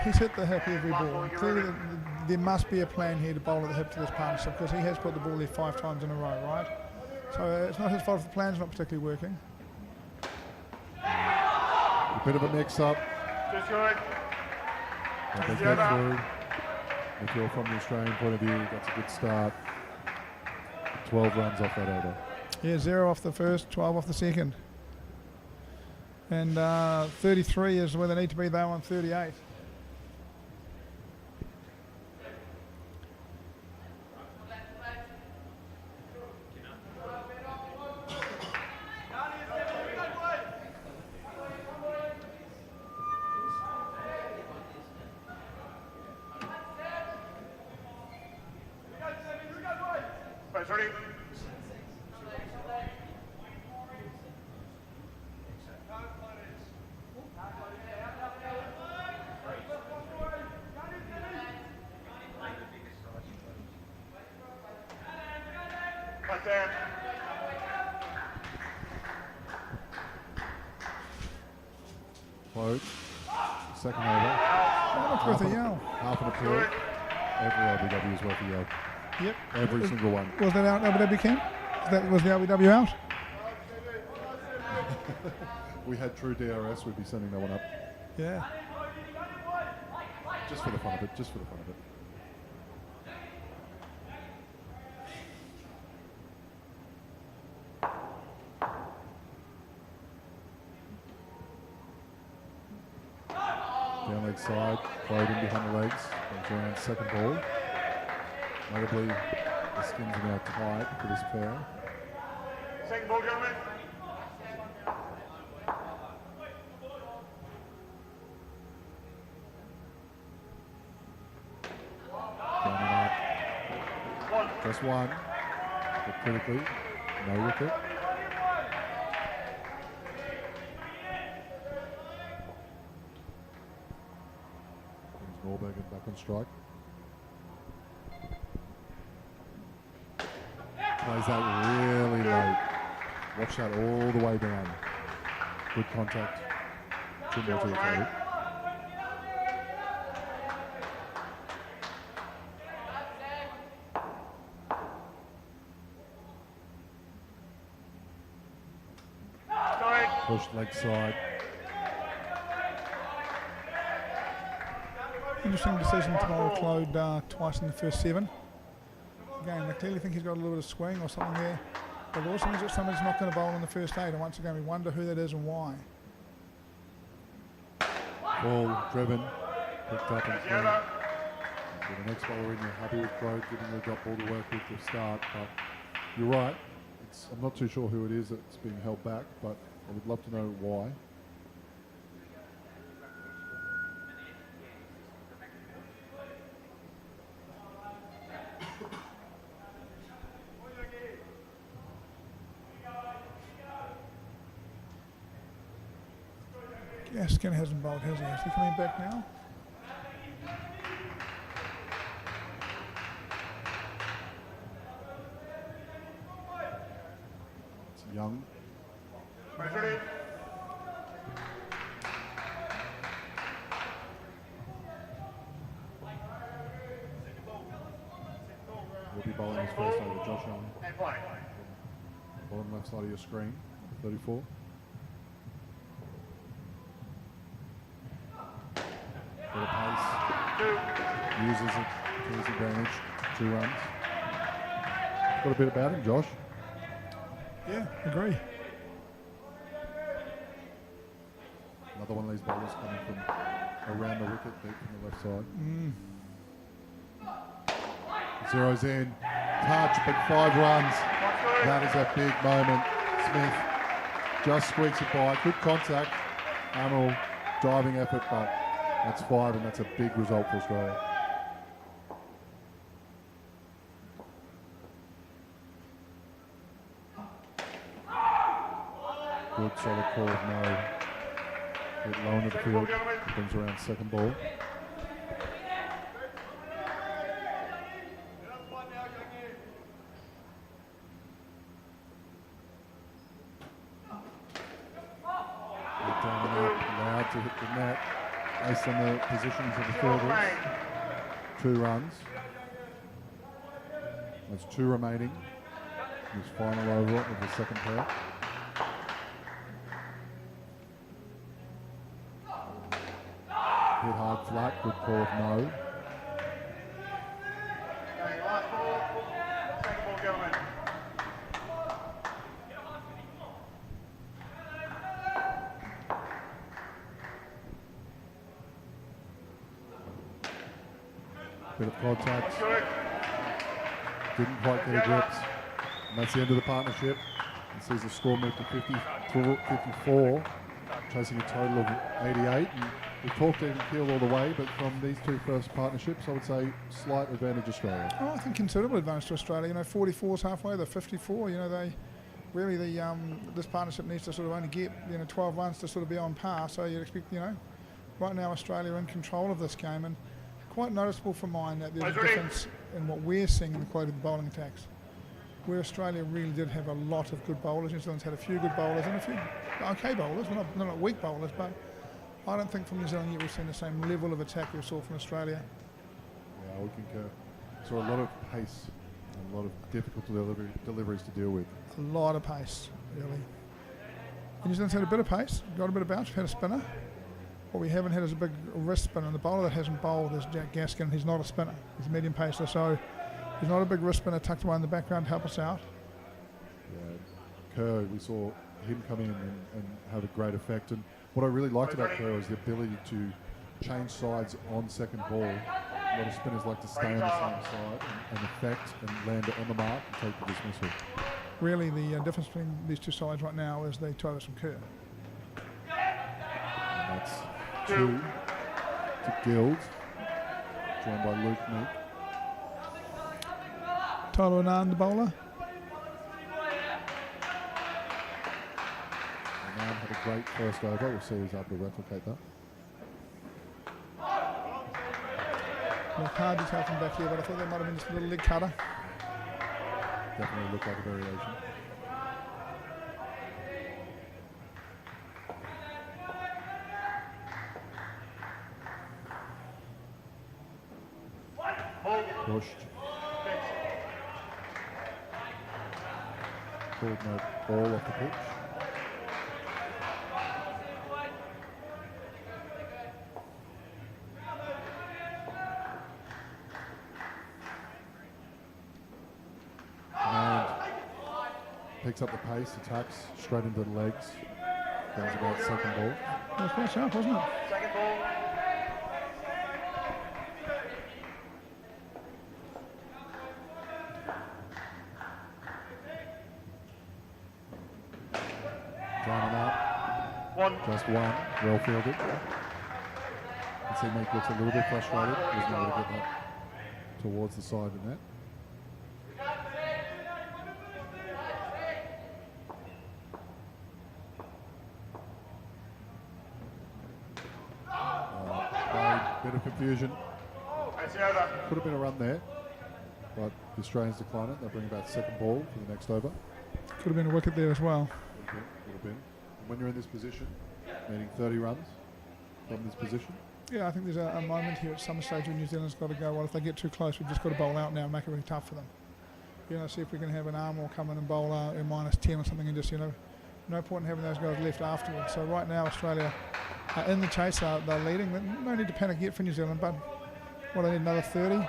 He's hit the hip every ball. Clearly, there must be a plan here to bowl at the hip to this partnership because he has put the ball there 5 times in a row, right? So it's not his fault if the plan's not particularly working. A bit of a mix-up. Just good. But they get through. If you're from the Australian point of view, that's a good start. 12 runs off that over. Yeah, 0 off the first, 12 off the second. And 33 is where they need to be. They're on 38. Ready? Right there. Float. Second over. That's worth a yell. Half an appeal. Every LBW is worth a yell. Yep. Every single one. Was that out LBW, Ken? Was the LBW out? We had true DRS, we'd be sending that one up. Yeah. Just for the fun of it, just for the fun of it. Down leg side, played in behind the legs, comes around second ball. Notably, the skins are now tight for this pair. Second ball, gentlemen. Down and up. Just one, but critically, no wicket. Brings Norbergen back on strike. Plays that really late. Watch that all the way down. Good contact. 2 more to the credit. Push leg side. Interesting decision to bowl Claude twice in the first 7. Again, I clearly think he's got a little bit of swing or something there. But it also means that someone's not going to bowl in the first 8. And once again, we wonder who that is and why. Ball driven. Picked up and clean. For the next bowler in, you're happy with Claude, giving you a drop ball to work with to start. But you're right. I'm not too sure who it is that's being held back, but I would love to know why. Gaskin hasn't bowled, has he? Is he coming back now? It's Young. Ready? Will be bowling his first over. Josh Young. And play. Bottom left side of your screen. 34. Bit of pace. Uses it to his advantage. 2 runs. Got a bit about him, Josh. Yeah, agree. Another one of these bowlers coming from around the wicket, deep from the left side. Zero's in. Touch, but 5 runs. That is a big moment. Smith just squeaks it by. Good contact. Hamill, diving effort, but that's 5, and that's a big result for Australia. Good solid call of no. Get low into the field. Brings around second ball. Down and up, allowed to hit the net based on the positions of the fielders. 2 runs. There's 2 remaining. This final over of the second pair. Hit hard flat, good call of no. Last ball, second ball going. Bit of contact. Didn't quite get a grips. And that's the end of the partnership. And sees the score move to 54, chasing a total of 88. And we talked even keeled all the way, but from these 2 first partnerships, I would say slight advantage Australia. Oh, I think considerable advantage to Australia. You know, 44 is halfway, they're 54. You know, they really this partnership needs to sort of only get 12 runs to sort of be on par. So you'd expect right now Australia are in control of this game, and quite noticeable for mine that there's a difference in what we're seeing in the quality of the bowling attacks. Where Australia really did have a lot of good bowlers, New Zealand's had a few good bowlers and a few okay bowlers. Well, not weak bowlers, but I don't think from New Zealand yet we've seen the same level of attack we saw from Australia. Yeah, we concur. Saw a lot of pace, a lot of difficult deliveries to deal with. A lot of pace, really. New Zealand's had a bit of pace, got a bit of bounce, we've had a spinner. What we haven't had is a big wrist spinner, and the bowler that hasn't bowled is Jack Gaskin. He's not a spinner, he's a medium pacer, so he's not a big wrist spinner tucked away in the background to help us out. Yeah, Kerr, we saw him come in and have a great effect. And what I really liked about Kerr is the ability to change sides on second ball. A lot of spinners like to stay on the same side and affect and land it on the mark and take the dismissal. Really, the difference between these 2 sides right now is they Tyler and Kerr. And that's 2 to Guild, joined by Luke Meek. Tyler Anand, the bowler. Anand had a great first over. We'll see if he's able to replicate that. Look, hard to tell from back here, but I thought that might have been just a little leg cutter. Definitely looked like a variation. Pushed. Called no ball off the pitch. And picks up the pace, attacks straight into the legs. That was about second ball. That was quite sharp, wasn't it? Second ball. Down and up. 1. Just 1. Well fielded. You see Meek looks a little bit frustrated. Wasn't able to get that towards the side of the net. Bit of confusion. That's the over. Could have been a run there, but the Australians decline it. They'll bring about second ball for the next over. Could have been a wicket there as well. Would have been. And when you're in this position, needing 30 runs from this position. Yeah, I think there's a moment here at some stage when New Zealand's got to go, well, if they get too close, we've just got to bowl out now and make it really tough for them. See if we can have an arm or come in and bowl a -10 or something, and just, no point in having those guys left afterwards. So right now, Australia are in the chase, they're leading. No need to panic yet for New Zealand, but they need another 30.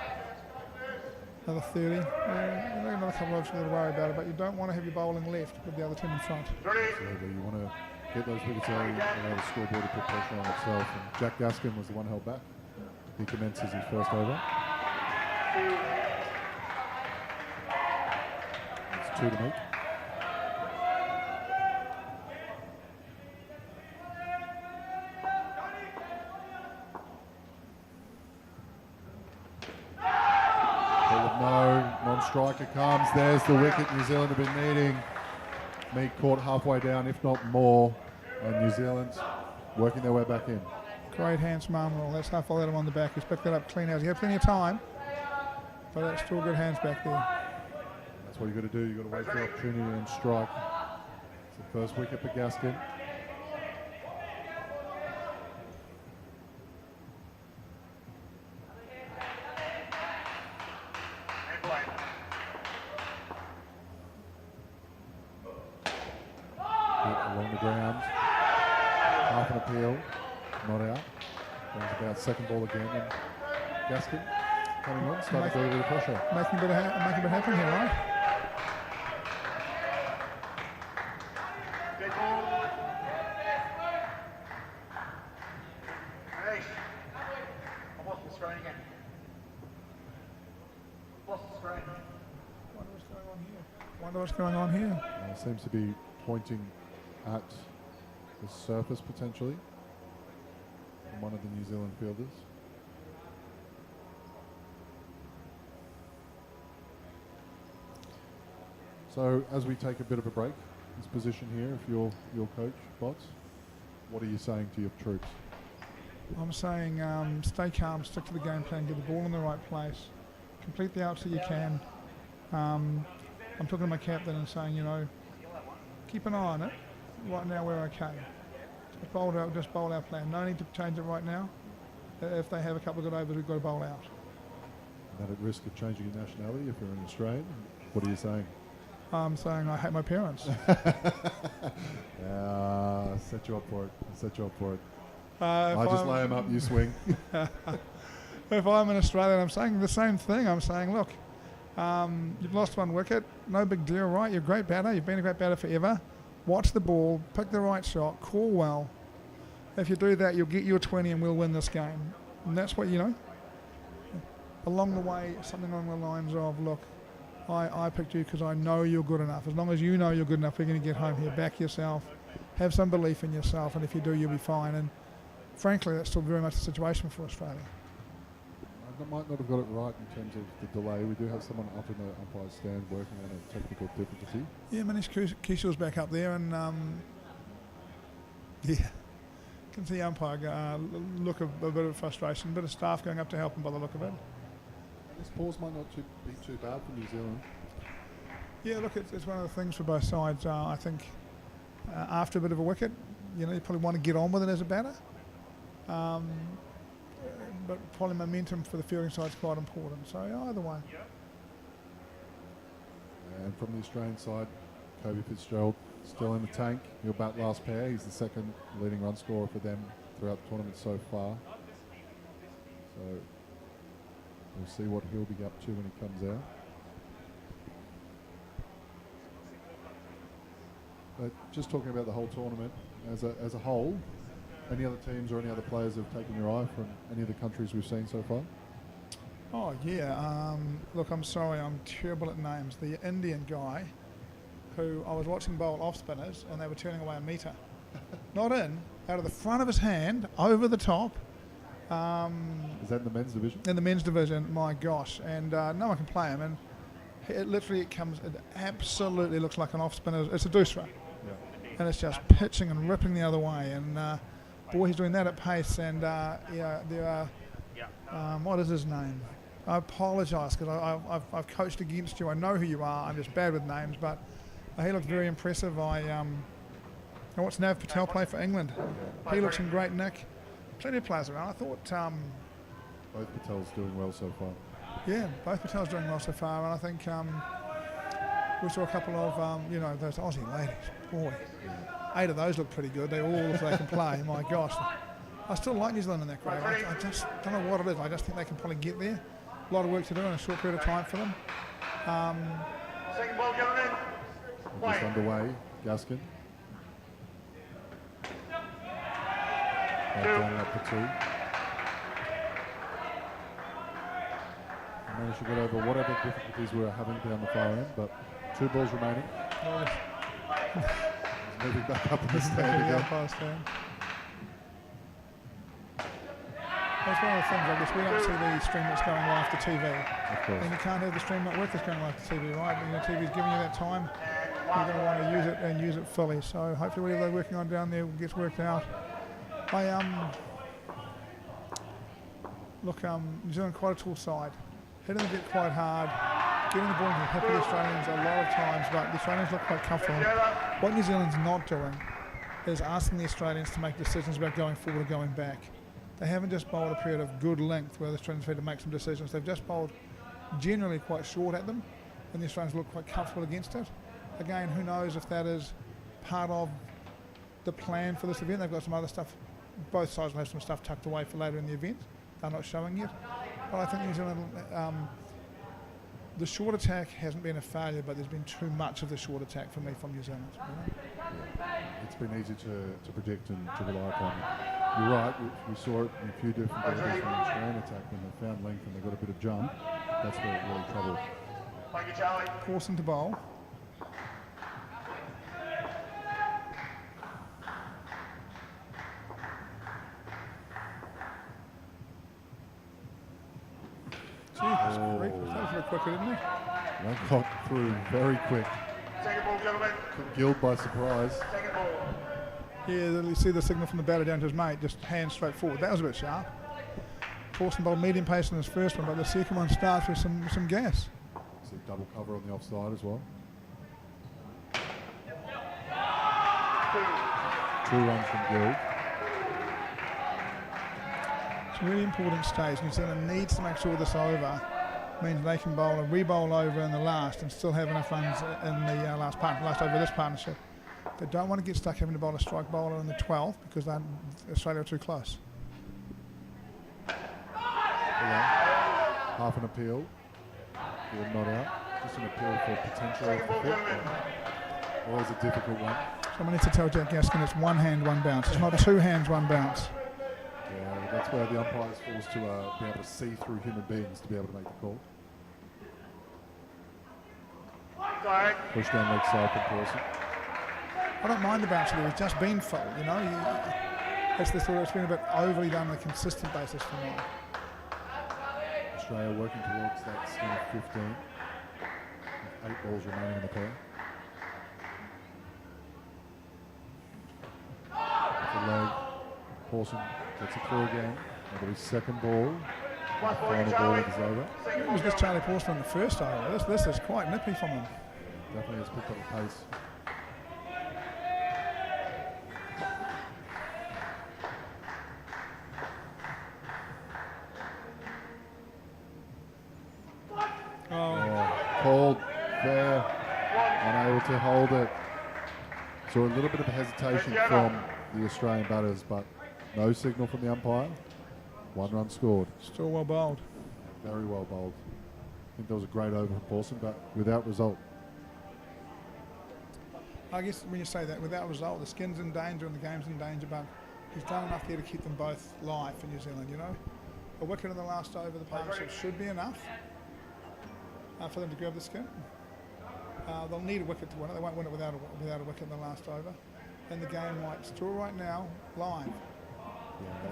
Another 30. Another couple of overs to worry about it, but you don't want to have your bowling left with the other team in front. Absolutely. You want to get those wickets early, allow the scoreboard to put pressure on itself. And Jack Gaskin was the one held back. He commences his first over. two to make. No, non-striker comes. There's the wicket New Zealand have been needing. Mead caught halfway down, if not more, and New Zealand working their way back in. Great hands from Armour. That's half let him on the back. He's picked that up clean out. He had plenty of time, but that's still good hands back there. That's what you've got to do. You've got to wait for the opportunity and strike. It's the first wicket for Gaskin. Along the ground, half an appeal, not out. Brings about second ball again, and Gaskin coming on, starting to build a bit of pressure. Making a bit happen here, right? Good ball. Hey, I've lost the screen again. Lost the screen. Wonder what's going on here. Wonder what's going on here. Seems to be pointing at the surface potentially from one of the New Zealand fielders. So as we take a bit of a break, this position here, if you're your coach, Bots, what are you saying to your troops? I'm saying stay calm, stick to the game plan, get the ball in the right place, complete the outs that you can. I'm talking to my captain and saying, you know, keep an eye on it. Right now we're okay. Just bowl our plan. No need to change it right now. If they have a couple of good overs, we've got to bowl out. Not at risk of changing your nationality if you're an Australian? What are you saying? I'm saying I hate my parents. Set you up for it. Set you up for it. I just lay them up, you swing. If I'm an Australian, I'm saying the same thing. I'm saying, look, you've lost one wicket. No big deal, right? You're a great batter. You've been a great batter forever. Watch the ball, pick the right shot, call well. If you do that, you'll get your 20 and we'll win this game. And that's what, you know, along the way, something along the lines of, look, I picked you because I know you're good enough. As long as you know you're good enough, we're going to get home here. Back yourself. Have some belief in yourself. And if you do, you'll be fine. And frankly, that's still very much the situation for Australia. I might not have got it right in terms of the delay. We do have someone up in the umpire's stand working on a technical difficulty. Yeah, Manish Kishor's back up there, and yeah, can see the umpire look a bit of frustration, a bit of staff going up to help him by the look of it. This pause might not be too bad for New Zealand. Yeah, look, it's one of the things for both sides. I think after a bit of a wicket, you know, you probably want to get on with it as a batter. But probably momentum for the fielding side is quite important. So either way. And from the Australian side, Kobe Fitzgerald still in the tank. He'll bat last pair. He's the second leading run scorer for them throughout the tournament so far. So we'll see what he'll be up to when he comes out. But just talking about the whole tournament as a whole, any other teams or any other players have taken your eye from any of the countries we've seen so far? Oh, yeah. Look, I'm sorry, I'm terrible at names. The Indian guy who I was watching bowl off spinners and they were turning away a metre. Not in, out of the front of his hand, over the top. Is that in the men's division? In the men's division, my gosh. And no one can play him. And it absolutely looks like an off spinner. It's a doosra. Yeah. And it's just pitching and ripping the other way. And boy, he's doing that at pace. And there are, what is his name? I apologise because I've coached against you. I know who you are. I'm just bad with names, but he looks very impressive. What's Nav Patel play for England? He looks in great nick. Plenty of players around. I thought both Patel's doing well so far. Yeah, both Patel's doing well so far, and I think we saw a couple of those Aussie ladies. Boy, 8 of those look pretty good. They all look like they can play. My gosh, I still like New Zealand in that grade. I just don't know what it is. I just think they can probably get there. A lot of work to do in a short period of time for them. Second ball coming in. Just underway, Gaskin. Down up for 2. Managed to get over whatever difficulties we were having down the far end, but 2 2 balls remaining. Well, He's moving back up in the stand the again. umpire stand. That's one of the things, I guess, we don't see the stream that's going live to TV. Of course. And you can't have the stream not work that's going live to TV, right? TV's giving you that time. You're going to want to use it and use it fully. So hopefully whatever they're working on down there gets worked out. New Zealand quite a tall side. Hitting the bit quite hard. Getting the ball into the hip of the Australians a lot of times, but the Australians look quite comfortable. What New Zealand's not doing is asking the Australians to make decisions about going forward or going back. They haven't just bowled a period of good length where the Australians had to make some decisions. They've just bowled generally quite short at them, and the Australians look quite comfortable against it. Again, who knows if that is part of the plan for this event. They've got some other stuff. Both sides will have some stuff tucked away for later in the event. They're not showing yet. But I think New Zealand, the short attack hasn't been a failure, but there's been too much of the short attack for me from New Zealand. You know? Yeah. It's been easy to predict and to rely upon. You're right, we saw it in a few different areas from the Australian attack when they found length and they got a bit of jump. That's where it really troubled. Thank you, Charlie. Pawson to bowl. That was a bit quicker, didn't he? That got through very quick. Second ball, gentlemen. Took Guild by surprise. Second ball. Yeah, you see the signal from the batter down to his mate, just hands straight forward. That was a bit sharp. Pawson bowled medium pace in his first one, but the second one starts with some gas. See double cover on the offside as well. 2 runs from Guild. It's a really important stage. New Zealand needs to make sure this over means they can bowl a re-bowl over in the last and still have enough runs in the last over of this partnership. They don't want to get stuck having to bowl a strike bowler in the 12th because Australia are too close. Half an appeal. Guild not out. Just an appeal for potential off the foot. Always a difficult one. Someone needs to tell Jack Gaskin it's 1 hand, 1 bounce. It's not 2 hands, 1 bounce. Yeah, that's where the umpire is forced to be able to see through human beings to be able to make the call. Push down leg side from Pawson. I don't mind the bounce there. He's just been full, you know. It's been a bit overly done on a consistent basis for me. Australia working towards that skin of 15. With 8 balls remaining in the pair. With the leg, Pawson gets it through again. That'll be second ball. The final ball is over. It was just Charlie Pawson in the first over. This is quite nippy from him. Definitely has picked up the pace. Called there, unable to hold it. So a little bit of hesitation from the Australian batters, but no signal from the umpire. 1 run scored. Still well bowled. Very well bowled. I think that was a great over for Pawson, but without result. I guess when you say that, without result, the skin's in danger and the game's in danger, but he's done enough there to keep them both live for New Zealand, you know. A wicket in the last over the partnership should be enough for them to grab the skin. They'll need a wicket to win it. They won't win it without a wicket in the last over. And the game might still right now live.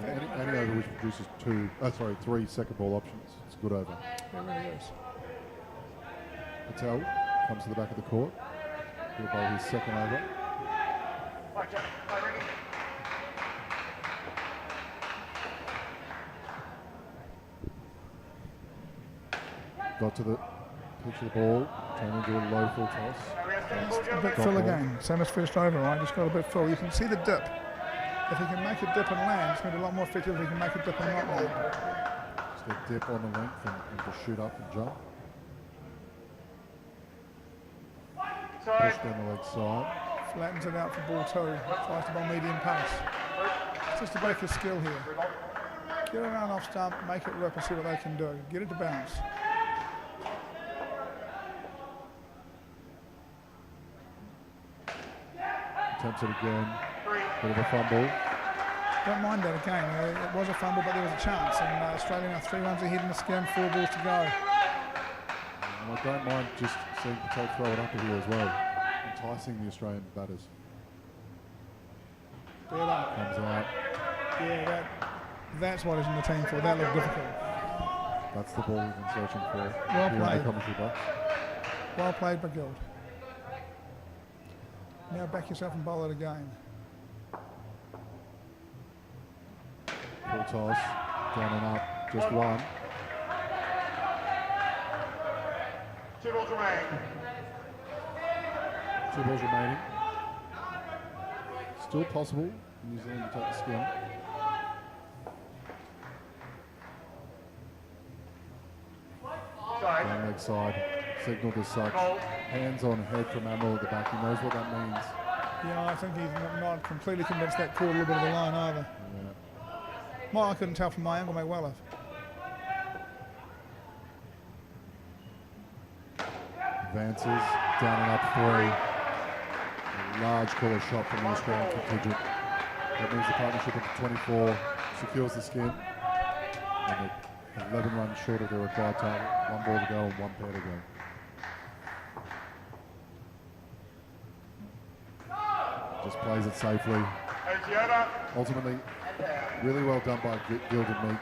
Yeah, any over which produces 3 second ball options. It's a good over. It really is. Patel comes to the back of the court. He'll bowl his second over. Got to the pitch of the ball, turned into a low full toss. A bit full again, same as first over, right? Just got a bit full. You can see the dip. If he can make a dip and land, it's going to be a lot more effective if he can make a dip and not land. Just a dip on the length and just shoot up and jump. Push down the leg side. Flattens it out for ball 2. Tries to bowl medium pace. It's just to break his skill here. Get around off stump, make it rip and see what they can do. Get it to bounce. Attempts it again. Bit of a fumble. Don't mind that again. It was a fumble, but there was a chance. And Australia now 3 runs ahead in the skin, 4 balls to go. I don't mind just seeing Patel throw it up here as well, enticing the Australian batters. Better. Comes out. Yeah, that's what he's in the team for. That looked difficult. That's the ball we've been searching for. Well here in played. the commentary box. Well played by Guild. Now back yourself and bowl it again. Full toss, down and up, just one. 2 balls remaining. 2 balls remaining. Still possible. New Zealand to take the skin. Sorry. Down leg side, signalled as such. Hands on head from Amel at the back. He knows what that means. Yeah, I think he's not completely convinced that caught a little bit of the line either. Yeah. Well, I couldn't tell from my angle, may well have. Advances, down and up 3. A large corner shot from the Australian contingent. That moves the partnership into 24, secures the skin. And 11 runs short of the required target. 1 ball to go and 1 pair to go. Just plays it safely. Ultimately, really well done by Guild and Meek.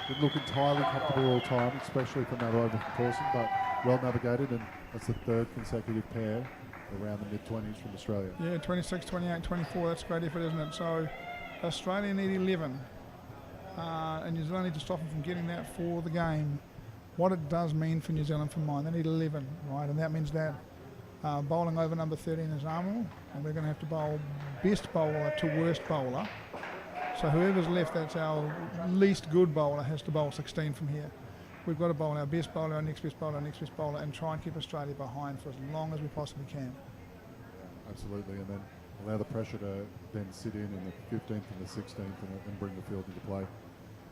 Didn't look entirely comfortable all the time, especially from that over from Pawson, but well navigated, and that's the 3rd consecutive pair around the mid-20s from Australia. Yeah, 26, 28, 24, that's great effort, isn't it? So Australia need 11, and New Zealand need to stop them from getting that for the game. What it does mean for New Zealand, for mine, they need 11, right? And that means that bowling over number 13 is Armour, and we're going to have to bowl best bowler to worst bowler. So whoever's left, that's our least good bowler, has to bowl 16 from here. We've got to bowl our best bowler, our next best bowler, our next best bowler, and try and keep Australia behind for as long as we possibly can. Absolutely, and then allow the pressure to then sit in the 15th and the 16th and bring the field into play.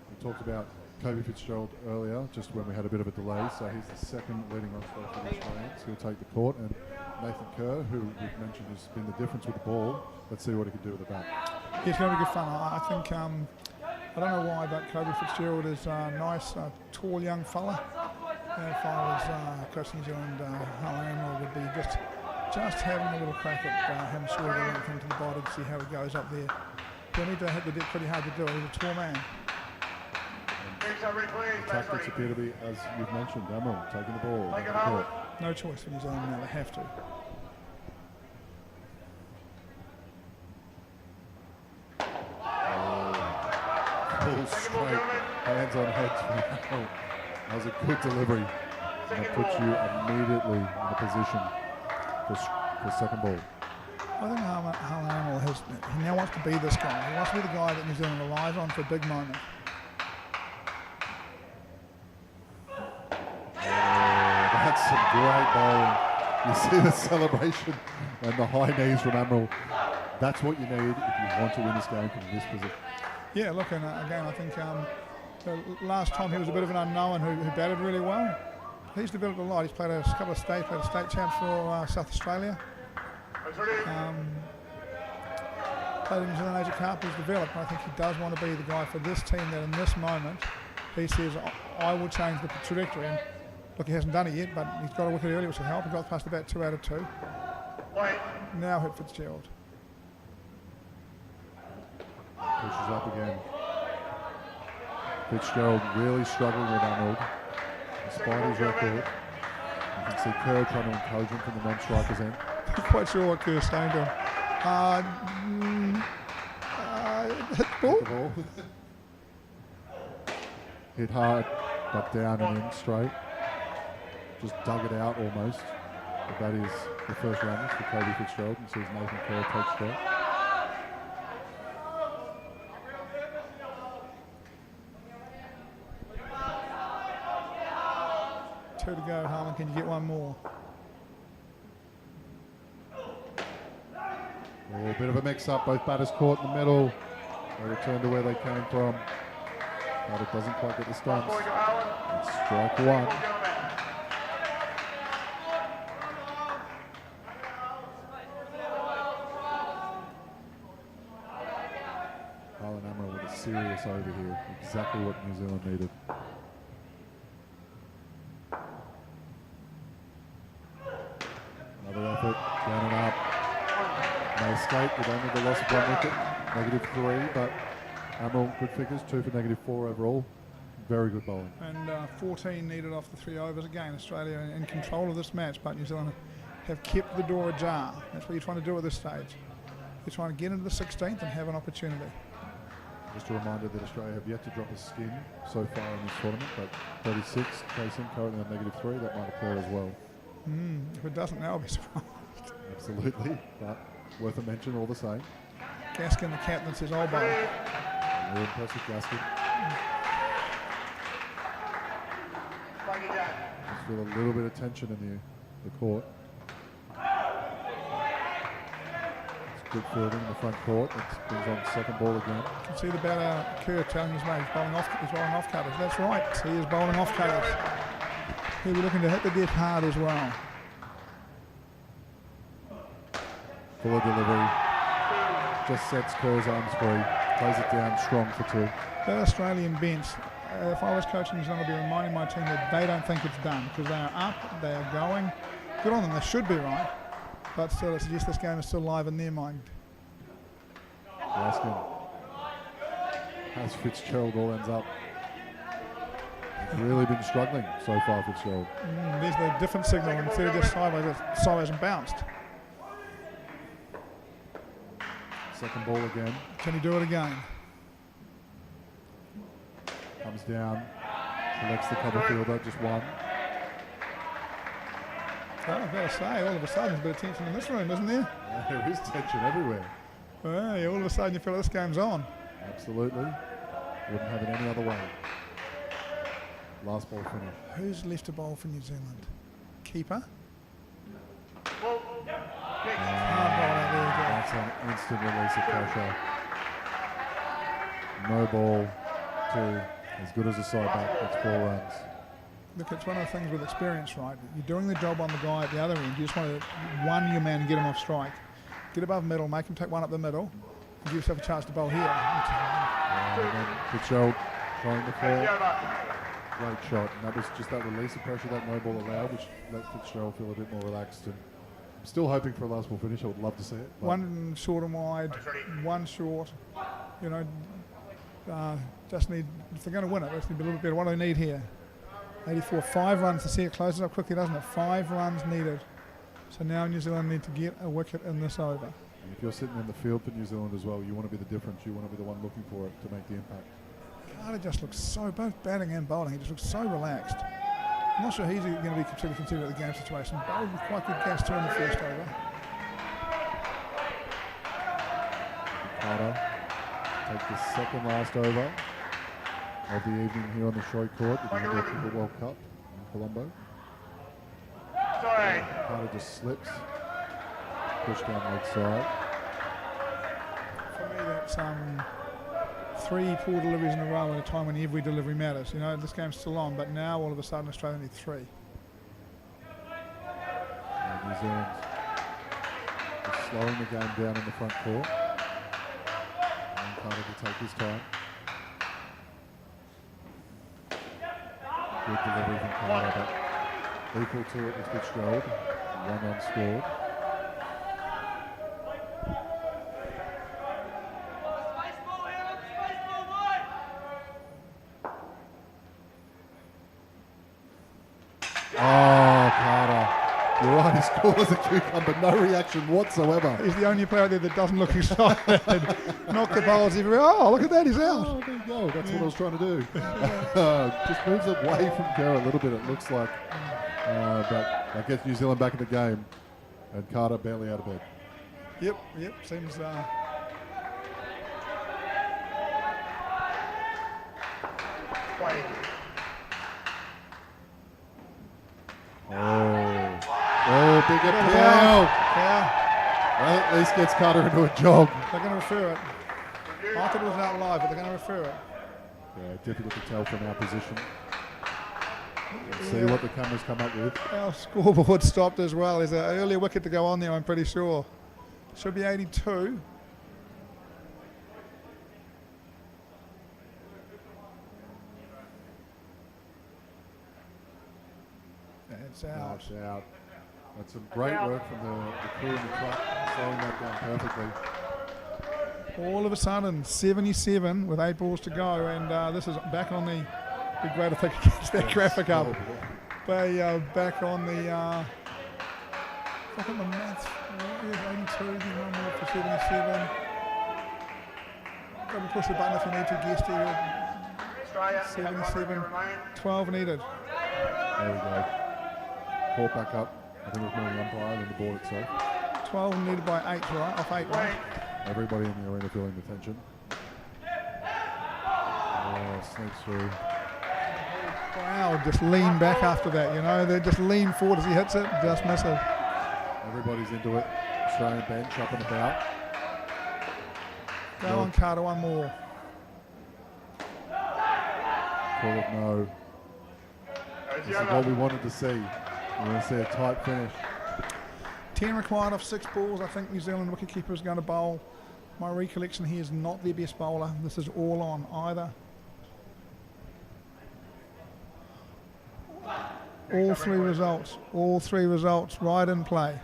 We talked about Kobe Fitzgerald earlier, just when we had a bit of a delay, so he's the 2nd leading run scorer for the Australians. He'll take the court, and Nathan Kerr, who we've mentioned has been the difference with the ball. Let's see what he can do with the bat. It's going to be good fun. I think, I don't know why, but Kobe Fitzgerald is a nice, tall young fella. And if I was coaching New Zealand, Halamal would be just having a little crack at him, swerve the length into the body to see how he goes up there. He'll need to hit the deck pretty hard to do it. He's a tall man. The tactics appear to be, as you've mentioned, Amel taking the ball. No choice for New Zealand now, they have to. Full straight, hands on head. That was a good delivery. And that puts you immediately in a position for 2nd ball. I think Halamal he now wants to be this guy. He wants to be the guy that New Zealand relies on for a big moment. That's some great bowling. You see the celebration and the high knees from Amel. That's what you need if you want to win this game from this position. Yeah, look, and again, I think the last time he was a bit of an unknown who batted really well. He's developed a lot. He's played a couple of states, played a state champ for South Australia. Played in New Zealand Asia Cup. He's developed, and I think he does want to be the guy for this team that in this moment he says, I will change the trajectory. And look, he hasn't done it yet, but he's got a wicket early, which will help. He got past the bat 2 out of 2. Now hit Fitzgerald. Pushes up again. Fitzgerald really struggling with Arnold, despite his record. You can see Kerr trying to encourage him from the non-striker's end. Not quite sure what Kerr's saying to him. Hit the ball. Hit hard, but down and in straight. Just dug it out almost. But that is the first run for Kobe Fitzgerald, and sees Nathan Kerr take straight. Two to go, Harlan. Can you get one more? Oh, a bit of a mix-up. Both batters caught in the middle. They return to where they came from. But it doesn't quite get the stumps. It's strike 1. Harlan Amro with a serious over here. Exactly what New Zealand needed. skate with only the loss of 1 wicket, -3, but Amel, good figures, 2 for -4 overall. Very good bowling. And 14 needed off the 3 overs. Again, Australia in control of this match, but New Zealand have kept the door ajar. That's what you're trying to do at this stage. You're trying to get into the 16th and have an opportunity. Just a reminder that Australia have yet to drop a skin so far in this tournament, but 36, Casey currently on -3, that might occur as well. If it doesn't now, I'll be surprised. Absolutely, but worth a mention all the same. Gaskin, the captain, says, "I'll bowl." Very impressive, Gaskin. Just feel a little bit of tension in the court. It's good fielding in the front court. It brings on second ball again. You can see the batter, Kerr, telling his mate he's bowling off cutters. That's right, he is bowling off cutters. He'll be looking to hit the deck hard as well. Fuller delivery. Just sets Kerr's arms free. Plays it down strong for 2. That Australian bench, if I was coaching New Zealand, I'd be reminding my team that they don't think it's done because they are up, they are going. Good on them, they should be right. But still, it suggests this game is still live in their mind. Gaskin. As Fitzgerald all ends up. He's really been struggling so far, Fitzgerald. There's the different signal. Instead of just sideways, it's sideways and bounced. Second ball again. Can he do it again? Comes down. Selects the cover fielder, just one. Oh, I've got to say, all of a sudden there's a bit of tension in this room, isn't there? There is tension everywhere. Hey, all of a sudden you feel this game's on. Absolutely. Wouldn't have it any other way. Last ball finish. Who's left to bowl for New Zealand? Keeper? That's an instant release of pressure. No ball to as good as a side back. That's 4 runs. Look, it's one of the things with experience, right? You're doing the job on the guy at the other end. You just want to one your man and get him off strike. Get above middle, make him take one up the middle, and give yourself a chance to bowl here. And then Fitzgerald trying the fall. Great shot. And that was just that release of pressure that no ball allowed, which let Fitzgerald feel a bit more relaxed. And I'm still hoping for a last ball finish. I would love to see it. One short and wide, one short. You know, just need, if they're going to win it, just need to be a little bit better. What do they need here? 84, 5 runs to see it closes up quickly, doesn't it? 5 runs needed. So now New Zealand need to get a wicket in this over. And if you're sitting in the field for New Zealand as well, you want to be the difference. You want to be the one looking for it to make the impact. Carter just looks so, both batting and bowling, he just looks so relaxed. I'm not sure he's going to be particularly considered at the game situation. Bowled with quite good gas too in the first over. Carter take the second last over of the evening here on the Shoy Court with the Indoor Cricket World Cup in Colombo. Carter just slips, push down leg side. For me, that's 3 poor deliveries in a row at a time when every delivery matters. You know, this game's still on, but now all of a sudden Australia need 3. And New Zealand just slowing the game down in the front court. And Carter to take his time. Good delivery from Carter, but equal to it with Fitzgerald. 1 run scored. Oh, Carter. You're right, he's cool as a cucumber, no reaction whatsoever. He's the only player out there that doesn't look excited. Knock the bowls everywhere. Oh, look at that, he's out. Oh, there you go. That's what I was trying to do. Just moves away from Kerr a little bit, it looks like. But that gets New Zealand back in the game. And Carter barely out of bed. Yep, seems... Oh, big appeal. Yeah. Well, at least gets Carter into a jog. They're going to refer it. I thought it was out live, but they're going to refer it. Yeah, difficult to tell from our position. See what the cameras come up with. Our scoreboard stopped as well. There's an earlier wicket to go on there, I'm pretty sure. Should be 82. It's out. It's out. That's some great work from the crew in the truck. slowing that down perfectly. All of a sudden, 77 with 8 balls to go, and this is back on the. Be great if they could catch that graphic up. Back on the. Back on the maths. 82, then one more for 77. Double push the button if you need to, guest here. 77, 12 needed. There we go. Caught back up. I think it was more the umpire than the ball itself. 12 needed by 8, right? Off 8, right? Everybody in the arena feeling the tension. Oh, sneaks through. Wow, just lean back after that, you know. They just lean forward as he hits it, just misses. Everybody's into it. Australian bench up and about. Go on, Carter, one more. Call it no. This is what we wanted to see. We want to see a tight finish. 10 required off 6 balls. I think New Zealand wicketkeeper is going to bowl. My recollection, he is not their best bowler. This is all on either. All three results right in play.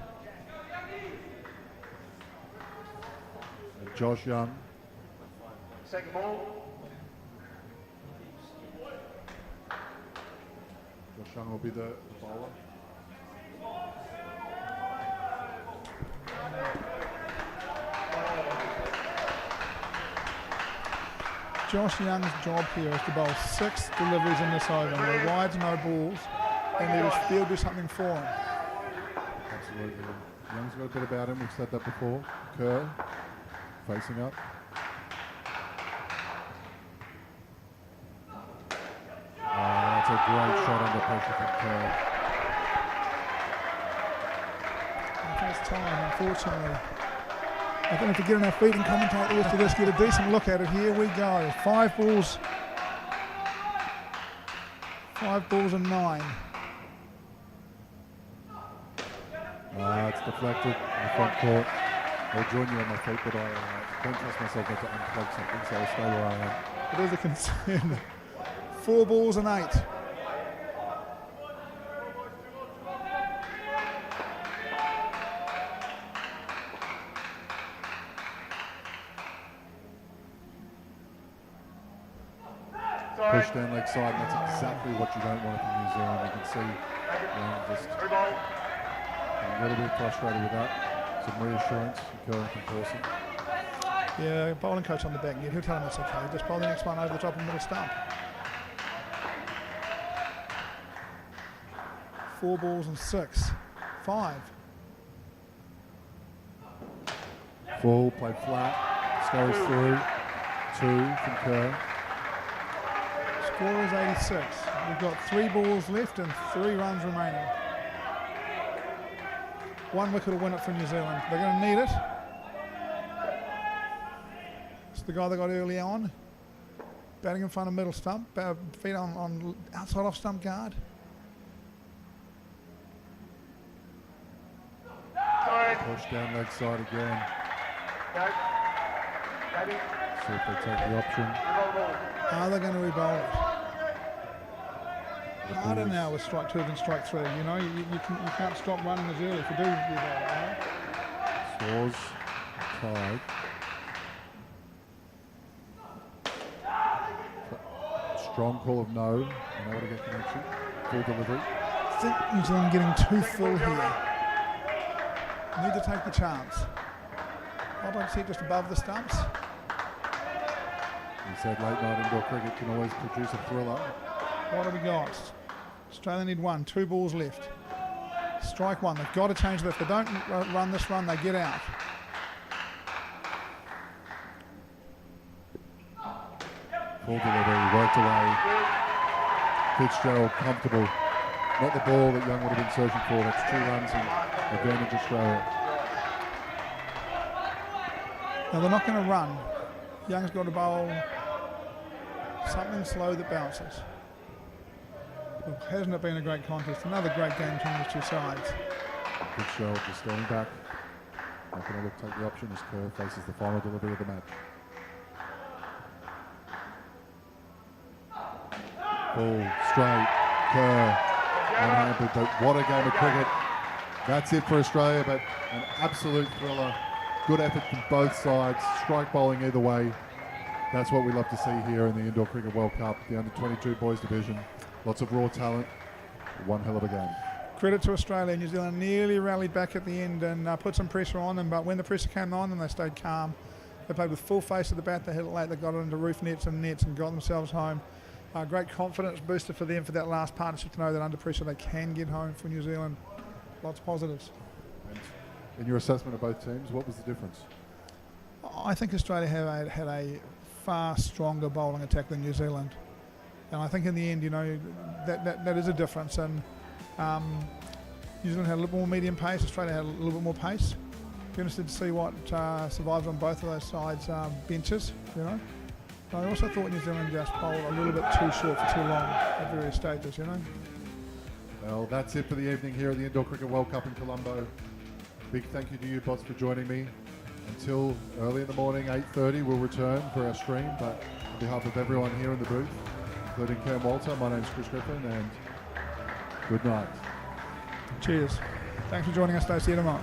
And Josh Young. Second ball. Josh Young will be the bowler. Josh Young's job here is to bowl 6 deliveries in this over. No wides, no balls, and let his field do something for him. Absolutely. Young's got a bit about him. We've said that before. Kerr facing up. That's a great shot under pressure from Kerr. I think it's time, unfortunately. I think if we get on our feet and commentate the rest of this, get a decent look at it. Here we go. 5 balls. 5 balls and 9. It's deflected in the front court. I'll join you on my feet, but I don't trust myself not to unplug something, so I'll stay where I am. It is a concern. 4 balls and 8. Push down leg side, and that's exactly what you don't want from New Zealand. You can see Young just a little bit frustrated with that. Some reassurance occurring from Pawson. Yeah, bowling coach on the back net. He'll tell him it's okay. Just bowl the next one over the top of the middle stump. 4 balls and 6. 5. Full, played flat, scurries through. 2 from Kerr. Score is 86. We've got 3 balls left and 3 runs remaining. 1 wicket will win it for New Zealand. They're going to need it. It's the guy they got early on. Batting in front of middle stump. Feet on outside off stump guard. Push down leg side again. See if they take the option. Are they going to re-bowl it? Harder now with strike 2 than strike 3. You know, you can't stop running as early if you do re-bowl it. Right? Scores tied. Strong call of no. I know to get connection. Full delivery. I think New Zealand getting too full here. Need to take the chance. I'd like to see it just above the stumps. He said late night indoor cricket can always produce a thriller. What have we got? Australia need 1. 2 balls left. Strike 1. They've got to change that. If they don't run this run, they get out. Full delivery, worked away. Fitzgerald comfortable. Not the ball that Young would have been searching for. That's 2 runs and advantage Australia. Now they're not going to run. Young's got to bowl something slow that bounces. Look, hasn't it been a great contest? Another great game between these 2 sides. Fitzgerald just standing back. Not going to look take the option as Kerr faces the final delivery of the match. Full, straight, Kerr, unhampered, but what a game of cricket. That's it for Australia, but an absolute thriller. Good effort from both sides, strike bowling either way. That's what we love to see here in the Indoor Cricket World Cup, the under-22 boys division. Lots of raw talent, one hell of a game. Credit to Australia. New Zealand nearly rallied back at the end and put some pressure on them, but when the pressure came on them, they stayed calm. They played with full face of the bat, they hit it late, they got it into roof nets and got themselves home. Great confidence booster for them for that last partnership to know that under pressure they can get home for New Zealand. Lots of positives. And in your assessment of both teams, what was the difference? I think Australia had a far stronger bowling attack than New Zealand. And I think in the end, you know, that is a difference. And New Zealand had a little more medium pace, Australia had a little bit more pace. Be interested to see what survives on both of those sides' benches, you know. But I also thought New Zealand just bowled a little bit too short for too long at various stages, you know. Well, that's it for the evening here at the Indoor Cricket World Cup in Colombo. Big thank you to you, bots, for joining me. Until early in the morning, 8:30, we'll return for our stream. But on behalf of everyone here in the booth, including Cam Walter, my name's Chris Griffin, and good night. Cheers. Thanks for joining us, stay. See you tomorrow.